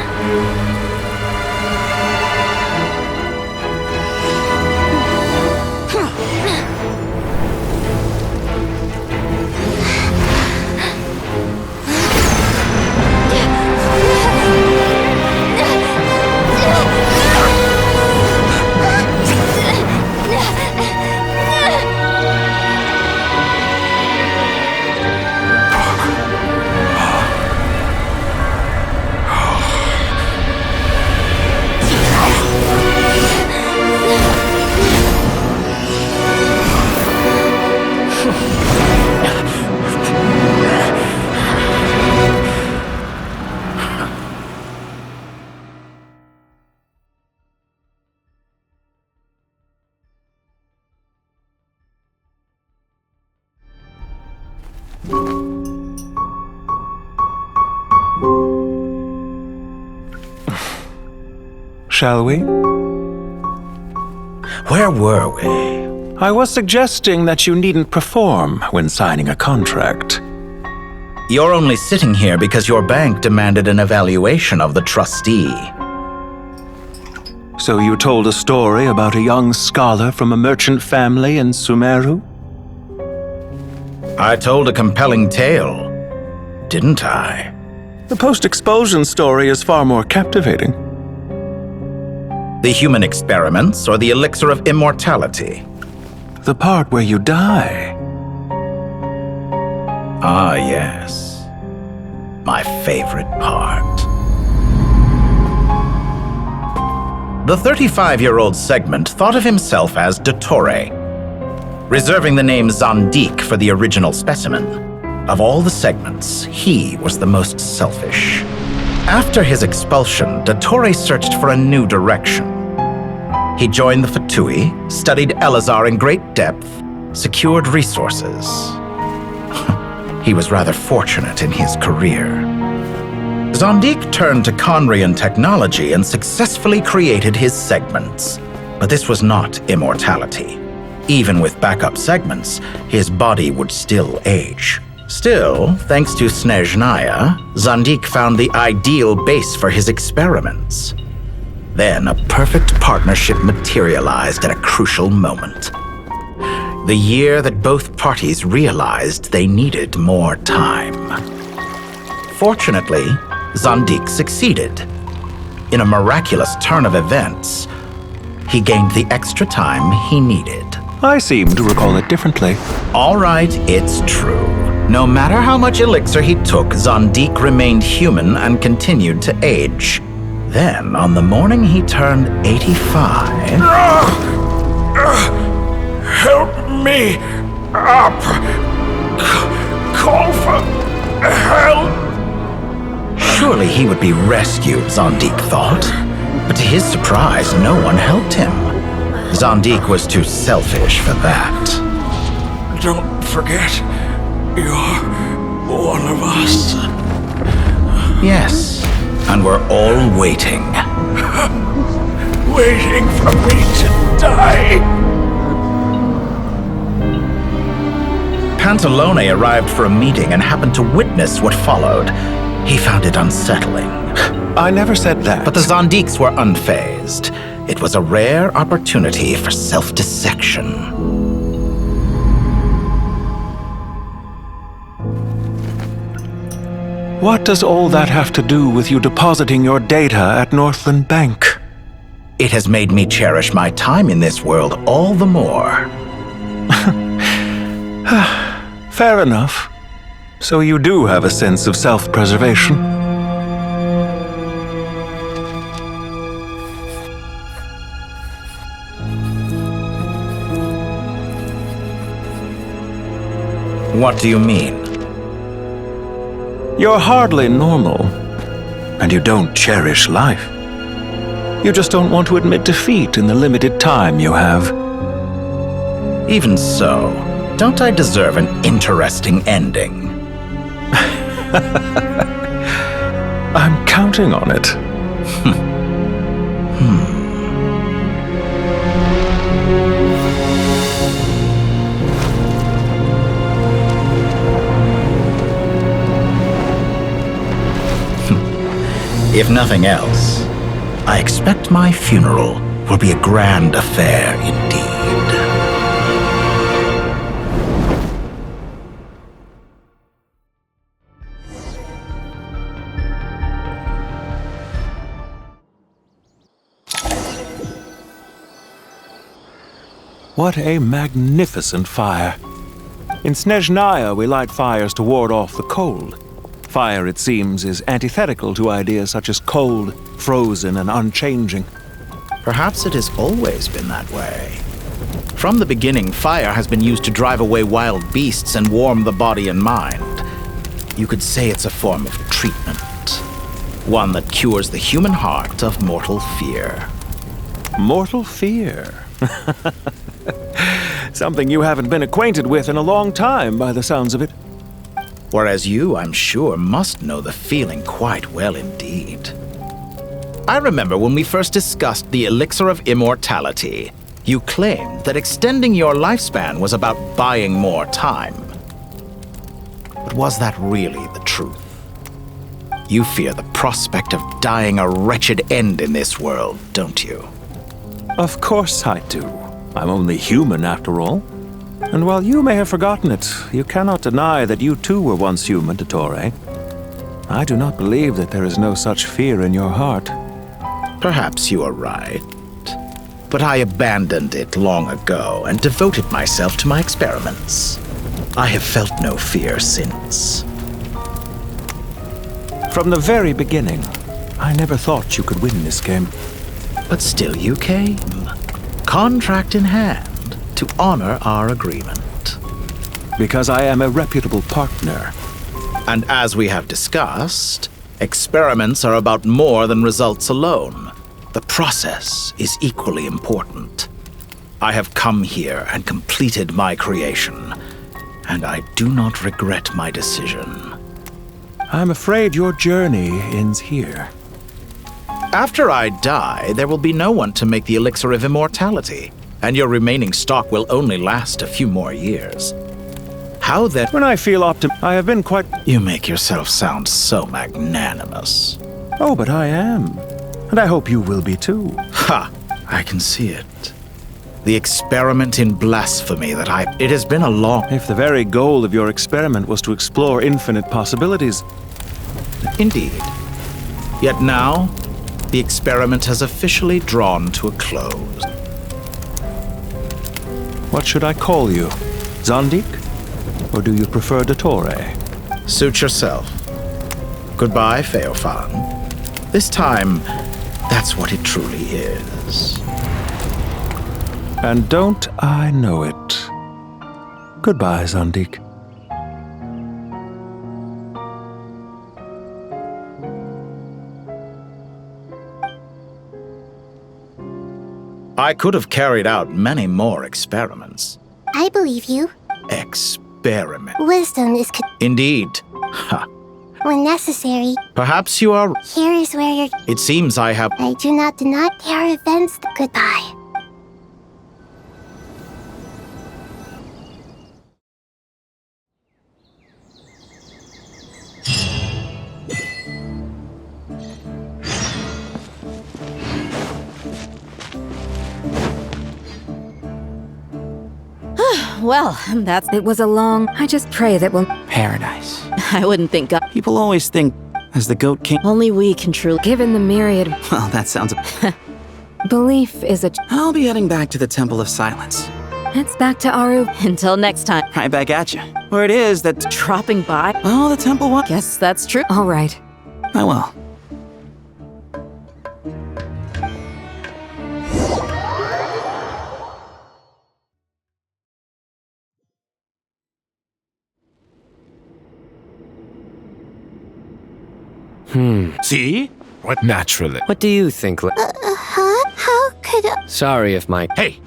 Speaker 19: Shall we?
Speaker 18: Where were we?
Speaker 19: I was suggesting that you needn't perform when signing a contract.
Speaker 18: You're only sitting here because your bank demanded an evaluation of the trustee.
Speaker 19: So you told a story about a young scholar from a merchant family in Sumeru?
Speaker 18: I told a compelling tale, didn't I?
Speaker 19: The post-expulsion story is far more captivating.
Speaker 18: The human experiments or the elixir of immortality?
Speaker 19: The part where you die.
Speaker 18: Ah, yes. My favorite part. The 35-year-old segment thought of himself as Dottore, reserving the name Zandik for the original specimen. Of all the segments, he was the most selfish. After his expulsion, Dottore searched for a new direction. He joined the Fatui, studied Elazar in great depth, secured resources. He was rather fortunate in his career. Zandik turned to Conrian technology and successfully created his segments. But this was not immortality. Even with backup segments, his body would still age. Still, thanks to Snezhnaya, Zandik found the ideal base for his experiments. Then a perfect partnership materialized at a crucial moment. The year that both parties realized they needed more time. Fortunately, Zandik succeeded. In a miraculous turn of events, he gained the extra time he needed.
Speaker 19: I seem to recall it differently.
Speaker 18: All right, it's true. No matter how much elixir he took, Zandik remained human and continued to age. Then, on the morning he turned 85...
Speaker 1: Help me up! Call for help!
Speaker 18: Surely he would be rescued, Zandik thought. But to his surprise, no one helped him. Zandik was too selfish for that.
Speaker 1: Don't forget, you're one of us.
Speaker 18: Yes, and we're all waiting.
Speaker 1: Waiting for me to die.
Speaker 18: Pantalone arrived for a meeting and happened to witness what followed. He found it unsettling.
Speaker 19: I never said that.
Speaker 18: But the Zandiks were unfazed. It was a rare opportunity for self-dissection.
Speaker 19: What does all that have to do with you depositing your data at Northland Bank?
Speaker 18: It has made me cherish my time in this world all the more.
Speaker 19: Fair enough. So you do have a sense of self-preservation.
Speaker 18: What do you mean?
Speaker 19: You're hardly normal, and you don't cherish life. You just don't want to admit defeat in the limited time you have.
Speaker 18: Even so, don't I deserve an interesting ending?
Speaker 19: I'm counting on it.
Speaker 18: If nothing else, I expect my funeral will be a grand affair indeed.
Speaker 19: What a magnificent fire. In Snezhnaya, we light fires to ward off the cold. Fire, it seems, is antithetical to ideas such as cold, frozen, and unchanging.
Speaker 18: Perhaps it has always been that way. From the beginning, fire has been used to drive away wild beasts and warm the body and mind. You could say it's a form of treatment. One that cures the human heart of mortal fear.
Speaker 19: Mortal fear? Something you haven't been acquainted with in a long time, by the sounds of it.
Speaker 18: Whereas you, I'm sure, must know the feeling quite well indeed. I remember when we first discussed the elixir of immortality, you claimed that extending your lifespan was about buying more time. But was that really the truth? You fear the prospect of dying a wretched end in this world, don't you?
Speaker 19: Of course I do. I'm only human, after all. And while you may have forgotten it, you cannot deny that you too were once human, Dottore. I do not believe that there is no such fear in your heart.
Speaker 18: Perhaps you are right. But I abandoned it long ago and devoted myself to my experiments. I have felt no fear since.
Speaker 19: From the very beginning, I never thought you could win this game.
Speaker 18: But still you came, contract in hand, to honor our agreement.
Speaker 19: Because I am a reputable partner.
Speaker 18: And as we have discussed, Experiments are about more than results alone. The process is equally important. I have come here and completed my creation, and I do not regret my decision.
Speaker 19: I'm afraid your journey ends here.
Speaker 18: After I die, there will be no one to make the elixir of immortality, and your remaining stock will only last a few more years. How then?
Speaker 19: When I feel I have been quite...
Speaker 18: You make yourself sound so magnanimous.
Speaker 19: Oh, but I am. And I hope you will be too.
Speaker 18: Ha! I can see it. The experiment in blasphemy that It has been a long...
Speaker 19: If the very goal of your experiment was to explore infinite possibilities...
Speaker 18: Indeed. Yet now, the experiment has officially drawn to a close.
Speaker 19: What should I call you? Zandik? Or do you prefer Dottore?
Speaker 18: Suit yourself. Goodbye, Feofan. This time, that's what it truly is.
Speaker 19: And don't I know it. Goodbye, Zandik.
Speaker 18: I could have carried out many more experiments.
Speaker 2: I believe you.
Speaker 18: Experiment.
Speaker 2: Wisdom is
Speaker 18: Indeed. Ha.
Speaker 2: when necessary.
Speaker 18: Perhaps you are...
Speaker 2: Here is where you're...
Speaker 18: It seems I have...
Speaker 2: I do not deny their events. Goodbye.
Speaker 6: Well, it was a long... I just pray that we'll...
Speaker 9: Paradise.
Speaker 6: I wouldn't think God...
Speaker 9: People always think, as the Goat King...
Speaker 6: Only we can truly... Given the myriad...
Speaker 9: Well, that sounds...
Speaker 6: Belief is a...
Speaker 9: I'll be heading back to the Temple of Silence.
Speaker 6: It's back to Aru. Until next time.
Speaker 9: Right back at you. Where it is that...
Speaker 6: Dropping by?
Speaker 9: Oh, the temple one?
Speaker 6: Guess that's true. All right.
Speaker 9: Oh, well.
Speaker 10: See? What? Naturally.
Speaker 14: What do you think?
Speaker 2: How could...
Speaker 14: Sorry if my...
Speaker 10: Hey,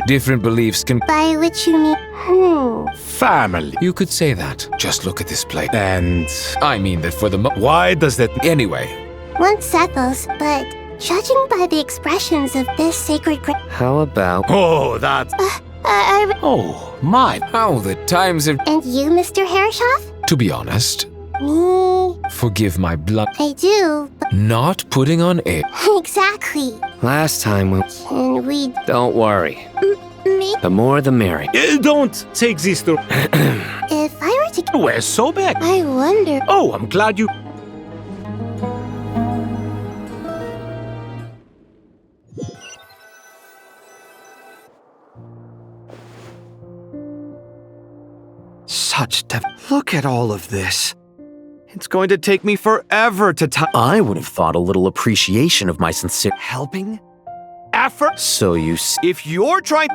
Speaker 15: Different beliefs can...
Speaker 2: By which you mean...
Speaker 10: Family.
Speaker 15: You could say that. Just look at this place. And... I mean that for the
Speaker 10: Why does that...
Speaker 15: Anyway.
Speaker 2: One settles, but... Judging by the expressions of this sacred...
Speaker 14: How about...
Speaker 10: Oh, that... Oh, my...
Speaker 15: How the times have...
Speaker 2: And you, Mr. Herreshoff?
Speaker 15: To be honest...
Speaker 2: Me...
Speaker 15: Forgive my blood.
Speaker 2: I do, but...
Speaker 15: Not putting on a...
Speaker 2: Exactly.
Speaker 14: Last time we...
Speaker 2: Can we...
Speaker 14: Don't worry.
Speaker 2: Me?
Speaker 14: The more the merry.
Speaker 10: Don't take this to...
Speaker 2: If I were to...
Speaker 10: We're so big.
Speaker 2: I wonder...
Speaker 10: Oh, I'm glad you...
Speaker 20: Such Look at all of this. It's going to take me forever to
Speaker 17: I would have thought a little appreciation of my sincere
Speaker 20: helping effort.
Speaker 17: So you
Speaker 20: if you're trying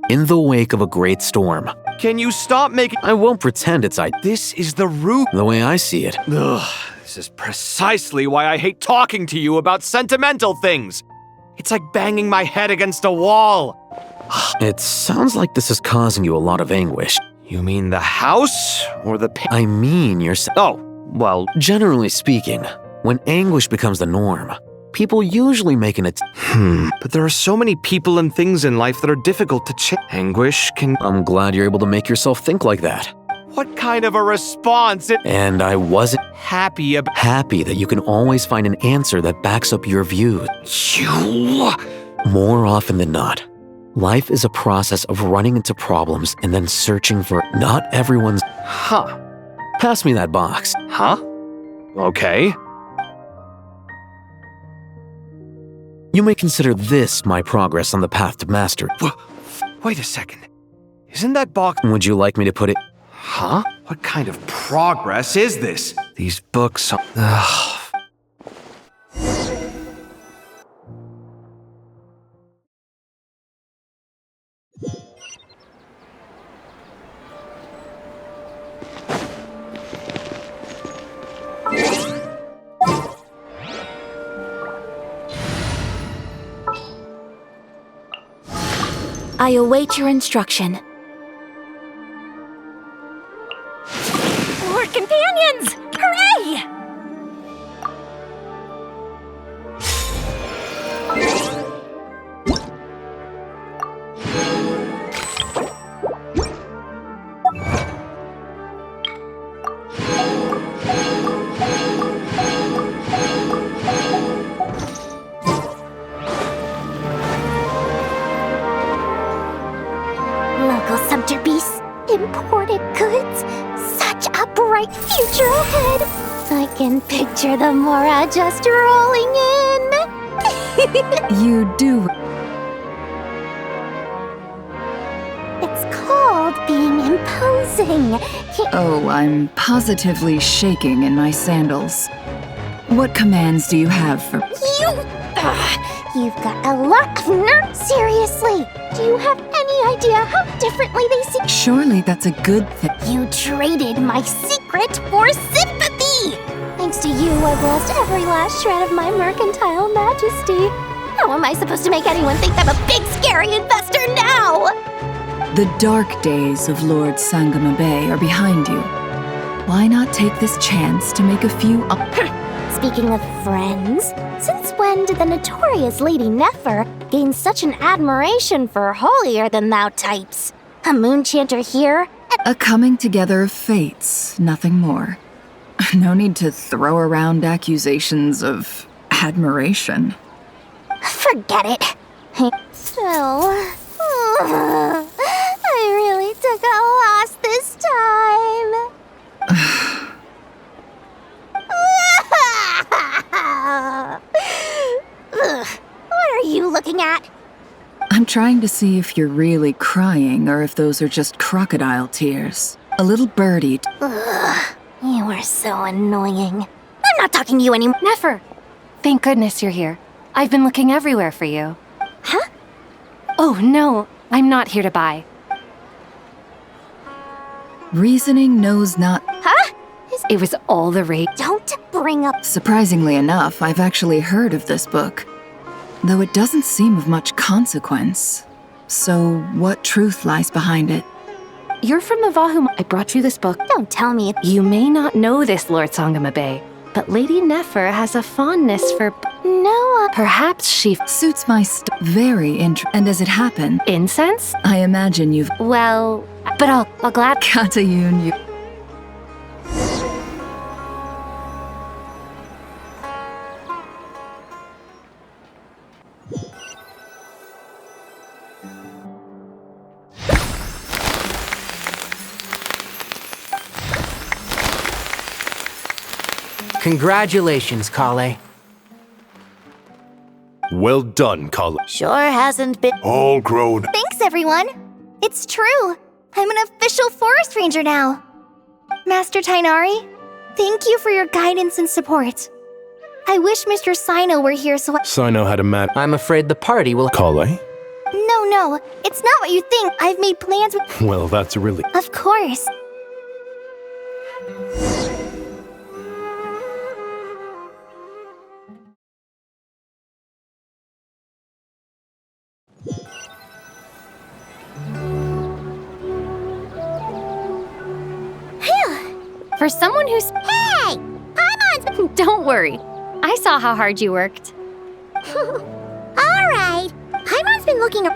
Speaker 17: in the wake of a great storm.
Speaker 20: Can you stop making...
Speaker 17: I won't pretend it's
Speaker 20: This is the root...
Speaker 17: The way I see it.
Speaker 20: Ugh, this is precisely why I hate talking to you about sentimental things. It's like banging my head against a wall.
Speaker 17: It sounds like this is causing you a lot of anguish.
Speaker 20: You mean the house or the...
Speaker 17: I mean yourself.
Speaker 20: Oh, well...
Speaker 17: Generally speaking, when anguish becomes the norm, people usually make an
Speaker 20: But there are so many people and things in life that are difficult to change. Anguish can...
Speaker 17: I'm glad you're able to make yourself think like that.
Speaker 20: What kind of a response?
Speaker 17: And I wasn't
Speaker 20: happy
Speaker 17: that you can always find an answer that backs up your views.
Speaker 20: You...
Speaker 17: More often than not, life is a process of running into problems and then searching for... Not everyone's...
Speaker 20: Huh.
Speaker 17: Pass me that box.
Speaker 20: Huh? Okay.
Speaker 17: You may consider this my progress on the path to mastery.
Speaker 20: Wait a second. Isn't that box...
Speaker 17: Would you like me to put it...
Speaker 20: Huh? What kind of progress is this? These books are... Ugh.
Speaker 8: I await your instruction.
Speaker 6: Lord Companions! Hooray!
Speaker 2: Local sumpter beasts, imported goods, such a bright future ahead. I can picture the Mora just rolling in.
Speaker 5: You do.
Speaker 2: It's called being imposing.
Speaker 5: Oh, I'm positively shaking in my sandals. What commands do you have for...
Speaker 2: You've got a lot of nerve. Seriously, do you have any idea how differently they see?
Speaker 5: Surely that's a good thing.
Speaker 2: You traded my secret for sympathy! Thanks to you, I've lost every last shred of my mercantile majesty. How am I supposed to make anyone think I'm a big, scary investor now?
Speaker 5: The dark days of Lord Sangama Bay are behind you. Why not take this chance to make a few...
Speaker 2: Speaking of friends, since when did the notorious Lady Nefer gain such an admiration for holier-than-thou types? A moon chanter here?
Speaker 5: A coming together of fates, nothing more. No need to throw around accusations of admiration.
Speaker 2: Forget it. So, I really took a loss this time. What are you looking at?
Speaker 5: I'm trying to see if you're really crying or if those are just crocodile tears. A little birdie.
Speaker 2: You are so annoying. I'm not talking to you anymore.
Speaker 4: Nefer! Thank goodness you're here. I've been looking everywhere for you.
Speaker 2: Huh?
Speaker 4: Oh, no. I'm not here to buy.
Speaker 5: Reasoning knows not...
Speaker 2: Huh?
Speaker 4: It was all the rage.
Speaker 2: Don't bring up...
Speaker 5: Surprisingly enough, I've actually heard of this book. Though it doesn't seem of much consequence. So, what truth lies behind it?
Speaker 4: You're from the Vahum. I brought you this book.
Speaker 2: Don't tell me.
Speaker 4: You may not know this, Lord Sangama Bay, but Lady Nefer has a fondness for...
Speaker 2: No,
Speaker 4: Perhaps she...
Speaker 5: Suits my very And as it happened...
Speaker 4: Incense?
Speaker 5: I imagine you've...
Speaker 4: Well, but I'll glad...
Speaker 5: Katayun, you...
Speaker 11: Congratulations, Kale.
Speaker 3: Well done, Kale.
Speaker 2: Sure hasn't been...
Speaker 1: All grown.
Speaker 2: Thanks, everyone. It's true. I'm an official forest ranger now. Master Tainari, thank you for your guidance and support. I wish Mr. Sino were here so
Speaker 3: Sino had a mad...
Speaker 11: I'm afraid the party will...
Speaker 3: Kale?
Speaker 2: No, it's not what you think. I've made plans with...
Speaker 3: Well, that's really...
Speaker 2: Of course.
Speaker 21: For someone who's...
Speaker 2: Hey! Paimon's...
Speaker 21: Don't worry. I saw how hard you worked.
Speaker 2: Alright. Paimon's been looking...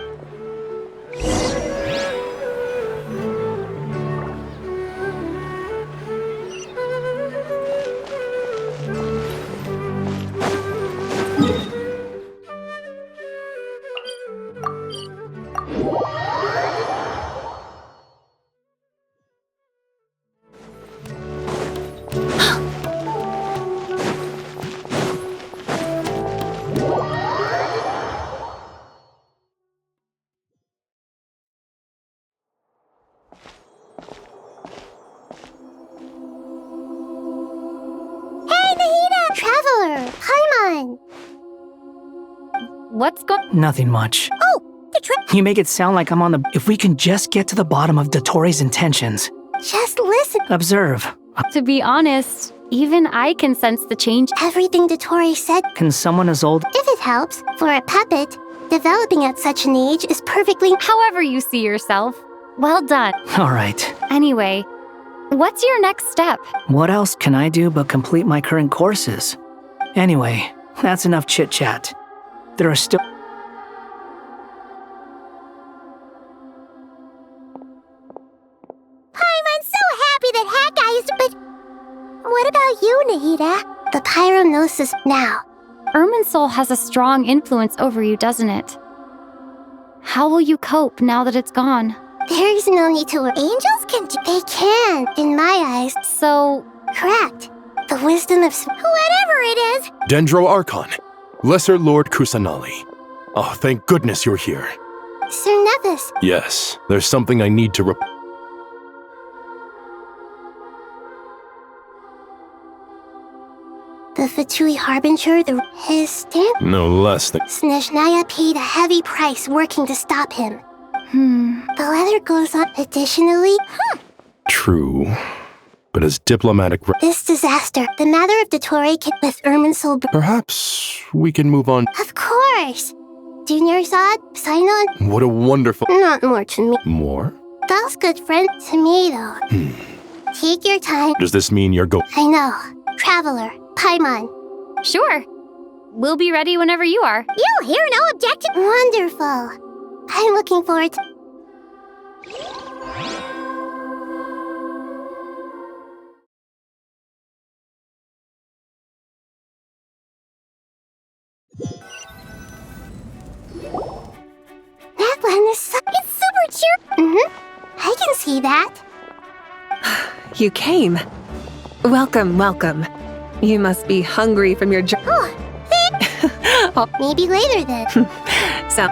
Speaker 2: Traveler, Paimon!
Speaker 21: What's going...
Speaker 24: Nothing much.
Speaker 2: Oh, the trip...
Speaker 24: You make it sound like I'm on the... If we can just get to the bottom of Dotori's intentions.
Speaker 2: Just listen.
Speaker 24: Observe.
Speaker 21: To be honest, even I can sense the change.
Speaker 2: Everything Dotori said...
Speaker 24: Can someone as old...
Speaker 2: If it helps, for a puppet, developing at such an age is perfectly—
Speaker 21: However you see yourself. Well done.
Speaker 24: Alright.
Speaker 21: Anyway, what's your next step?
Speaker 24: What else can I do but complete my current courses? Anyway, that's enough chit-chat. There are still—
Speaker 2: I'm so happy that Hawkeye is— But what about you, Nahida? The Pyronosis now.
Speaker 21: Irminsul has a strong influence over you, doesn't it? How will you cope now that it's gone?
Speaker 2: There is no need to worry. Angels can do— They can, in my eyes.
Speaker 21: So—
Speaker 2: Correct. The wisdom of— Whatever it is.
Speaker 3: Dendro Archon, Lesser Lord Kusanali. Oh, thank goodness you're here.
Speaker 2: Sir Nevis.
Speaker 3: Yes, there's something I need to
Speaker 2: The Fatui Harbinger, his stand—
Speaker 3: No less than—
Speaker 2: Snezhnaya paid a heavy price working to stop him. The letter goes on. Additionally—
Speaker 3: True. But as diplomatic—
Speaker 2: This disaster, the matter of Dottore with Irminsul—
Speaker 3: Perhaps we can move on.
Speaker 2: Of course! Junior Zod, Sinon—
Speaker 3: What a wonderful—
Speaker 2: Not more to me.
Speaker 3: More?
Speaker 2: That's good friend to me, though. Take your time.
Speaker 3: Does this mean you're
Speaker 2: I know. Traveler, Paimon.
Speaker 21: Sure. We'll be ready whenever you are.
Speaker 2: You hear no objection? Wonderful. I'm looking forward to— That one is it's super cheer. I can see that.
Speaker 6: You came. Welcome, welcome. You must be hungry from your journey.
Speaker 2: Oh, thanks. Maybe later then.
Speaker 6: So,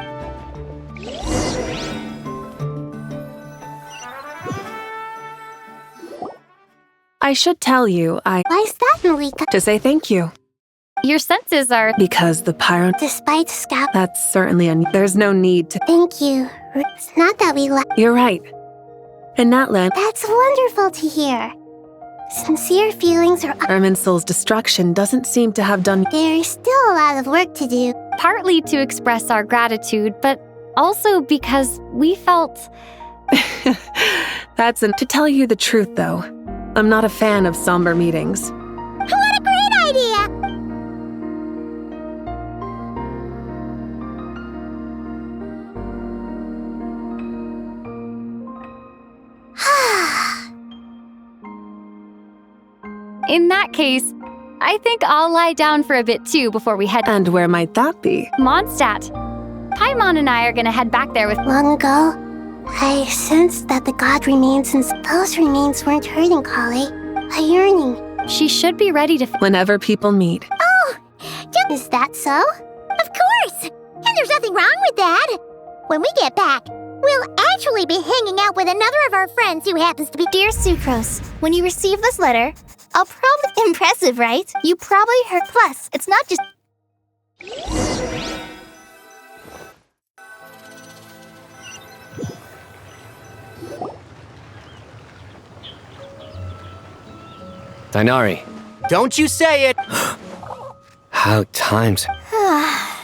Speaker 6: I should tell you,
Speaker 2: Why's that, Malika?
Speaker 6: to say thank you.
Speaker 21: Your senses are—
Speaker 6: Because the pyro—
Speaker 2: Despite Scout—
Speaker 6: That's certainly there's no need to—
Speaker 2: Thank you. It's not that we
Speaker 6: You're right. And that led—
Speaker 2: That's wonderful to hear. Sincere feelings are—
Speaker 6: Irminsul's destruction doesn't seem to have done—
Speaker 2: There's still a lot of work to do.
Speaker 21: partly to express our gratitude, but also because we felt—
Speaker 6: To tell you the truth, though, I'm not a fan of somber meetings.
Speaker 2: What a great idea!
Speaker 21: In that case, I think I'll lie down for a bit too before we head—
Speaker 6: And where might that be?
Speaker 21: Mondstadt. Paimon and I are gonna head back there with—
Speaker 2: Long ago, I sensed that the god remains, and those remains weren't hurting Kale. A yearning.
Speaker 21: She should be ready to—
Speaker 6: Whenever people meet.
Speaker 2: Oh! Is that so? Of course! And there's nothing wrong with that! When we get back, we'll actually be hanging out with another of our friends who happens to be— Dear Sucrose, when you receive this letter, I'll probably— Impressive, right? You probably heard— Plus, it's not just—
Speaker 14: Dainari.
Speaker 11: Don't you say it!
Speaker 14: How times.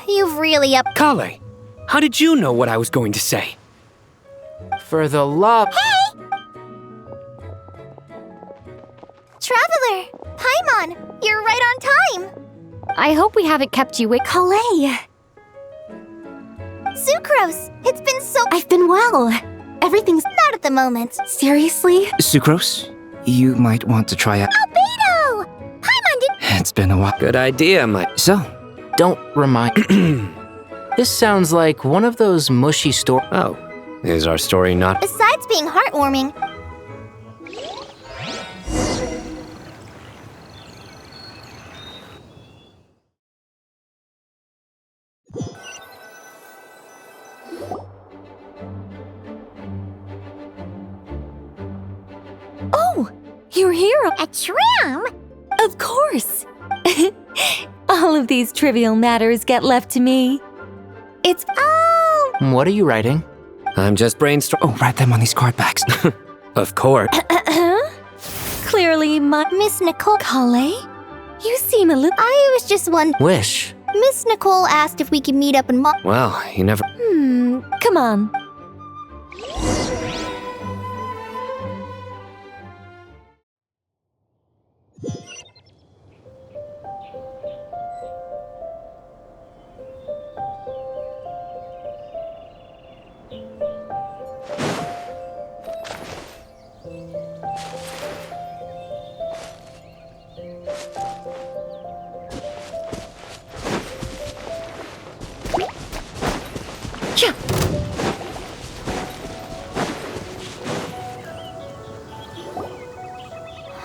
Speaker 2: You've really up—
Speaker 14: Kale, how did you know what I was going to say?
Speaker 11: For the love—
Speaker 2: Hey! Traveler! Paimon! You're right on time!
Speaker 21: I hope we haven't kept you waiting.
Speaker 2: Kale! Sucrose! It's been so—
Speaker 6: I've been well. Everything's—
Speaker 2: Not at the moment.
Speaker 6: Seriously?
Speaker 9: Sucrose, you might want to try out.
Speaker 2: Albedo! Paimon did—
Speaker 9: It's been a while.
Speaker 14: Good idea, Mike.
Speaker 9: So,
Speaker 11: Don't remind— This sounds like one of those mushy stories.
Speaker 14: Oh, is our story not—
Speaker 2: Besides being heartwarming,
Speaker 8: Oh, you're here.
Speaker 2: a tram?
Speaker 8: Of course. All of these trivial matters get left to me. It's—
Speaker 2: Oh!
Speaker 11: What are you writing?
Speaker 14: I'm just brainstorming.
Speaker 9: oh, write them on these card backs.
Speaker 14: Of course.
Speaker 8: Clearly,
Speaker 2: Miss Nicole.
Speaker 8: Kale? You seem a little—
Speaker 2: I was just one—
Speaker 11: Wish.
Speaker 2: Miss Nicole asked if we could meet up in
Speaker 14: Well, you never.
Speaker 8: Come on.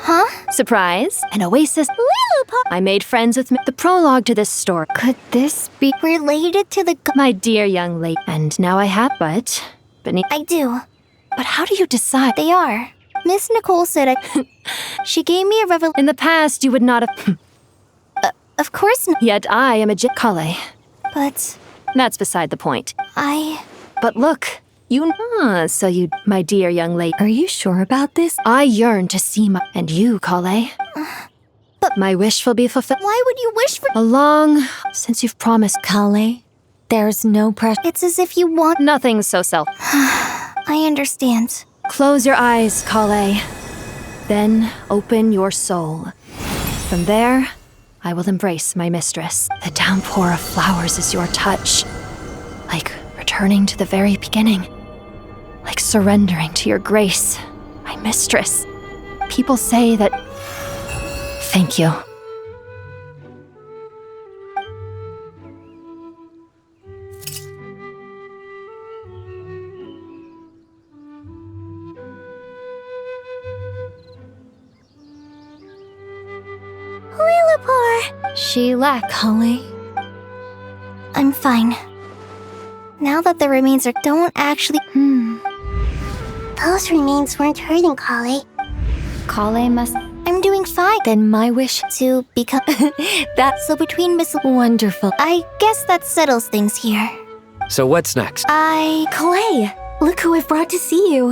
Speaker 2: Huh?
Speaker 21: Surprise, an oasis. I made friends with the prologue to this story.
Speaker 2: Could this be related to the
Speaker 21: My dear young lady. And now I have, but beneath.
Speaker 2: I do.
Speaker 21: But how do you decide?
Speaker 2: They are. Miss Nicole said she gave me a revelation.
Speaker 21: In the past, you would not have.
Speaker 2: Of course not.
Speaker 21: Yet I am a Kale.
Speaker 2: But
Speaker 21: that's beside the point. But look, so you, my dear young lady.
Speaker 8: Are you sure about this?
Speaker 21: I yearn to see and you, Kale.
Speaker 2: But
Speaker 21: my wish will be fulfilled.
Speaker 2: Why would you wish for
Speaker 21: since you've promised.
Speaker 8: Kale, there's no pressure.
Speaker 2: It's as if you want.
Speaker 21: Nothing so self.
Speaker 2: I understand.
Speaker 21: Close your eyes, Kale. Then open your soul. From there, I will embrace my mistress. The downpour of flowers is your touch. Like returning to the very beginning. Like surrendering to your grace, my mistress. People say that. Thank you.
Speaker 2: Lillipore!
Speaker 21: She left.
Speaker 8: Kale?
Speaker 2: I'm fine. Now that the remains don't actually. Those remains weren't hurting Kale.
Speaker 21: Kale must.
Speaker 2: I'm doing fine.
Speaker 8: Then my wish
Speaker 2: to become.
Speaker 8: That's
Speaker 2: so between Miss.
Speaker 8: Wonderful.
Speaker 2: I guess that settles things here.
Speaker 14: So what's next?
Speaker 8: Kale, look who I've brought to see you.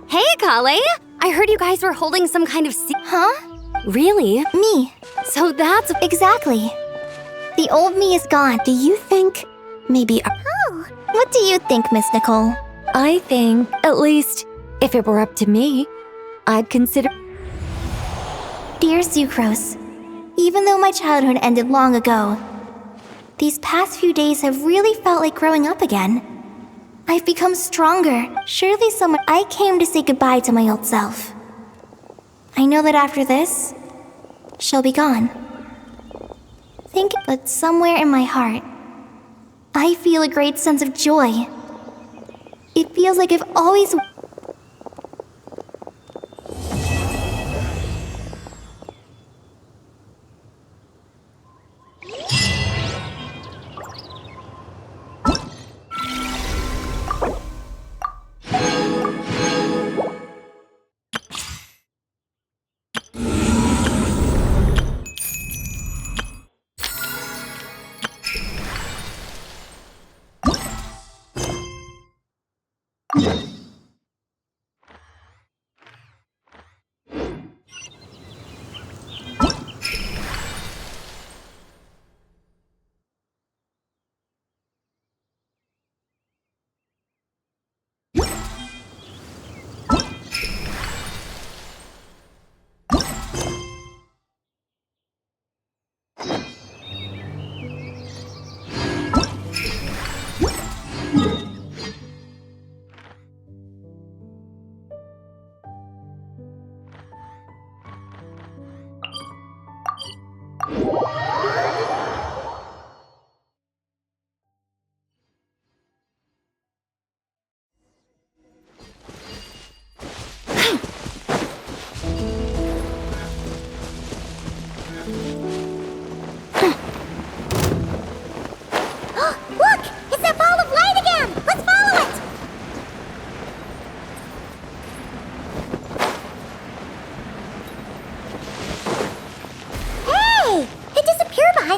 Speaker 21: Hey, Kale! I heard you guys were holding some kind of
Speaker 2: Huh?
Speaker 21: Really?
Speaker 2: Me.
Speaker 21: So that's
Speaker 2: exactly. The old me is gone.
Speaker 8: Do you think maybe?
Speaker 2: Oh, what do you think, Miss Nicole?
Speaker 8: I think, at least, if it were up to me, I'd consider.
Speaker 2: Dear Sucrose, even though my childhood ended long ago, these past few days have really felt like growing up again. I've become stronger. Surely I came to say goodbye to my old self. I know that after this, she'll be gone. But somewhere in my heart, I feel a great sense of joy. It feels like I've always.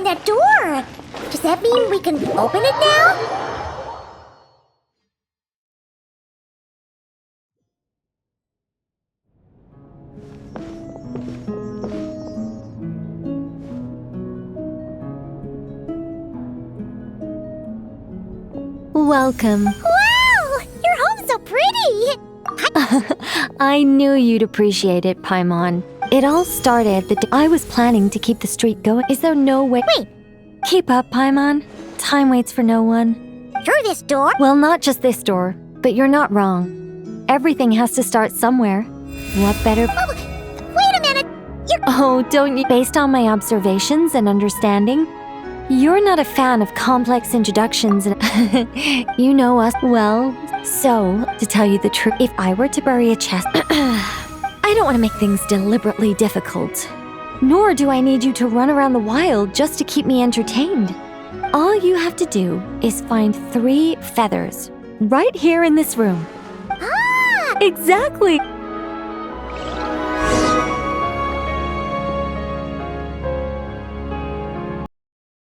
Speaker 2: That door! Does that mean we can open it now?
Speaker 8: Welcome.
Speaker 2: Wow! Your home's so pretty!
Speaker 8: I knew you'd appreciate it, Paimon. It all started the day I was planning to keep the street going. Is there no way?
Speaker 2: Wait!
Speaker 8: Keep up, Paimon. Time waits for no one.
Speaker 2: Through this door?
Speaker 8: Well, not just this door, but you're not wrong. Everything has to start somewhere. What better?
Speaker 2: Oh, wait a minute!
Speaker 8: Oh, don't you? Based on my observations and understanding, you're not a fan of complex introductions and you know us well. So, to tell you the truth, if I were to bury a chest, I don't want to make things deliberately difficult. Nor do I need you to run around the wild just to keep me entertained. All you have to do is find 3 feathers right here in this room.
Speaker 2: Ah!
Speaker 8: Exactly.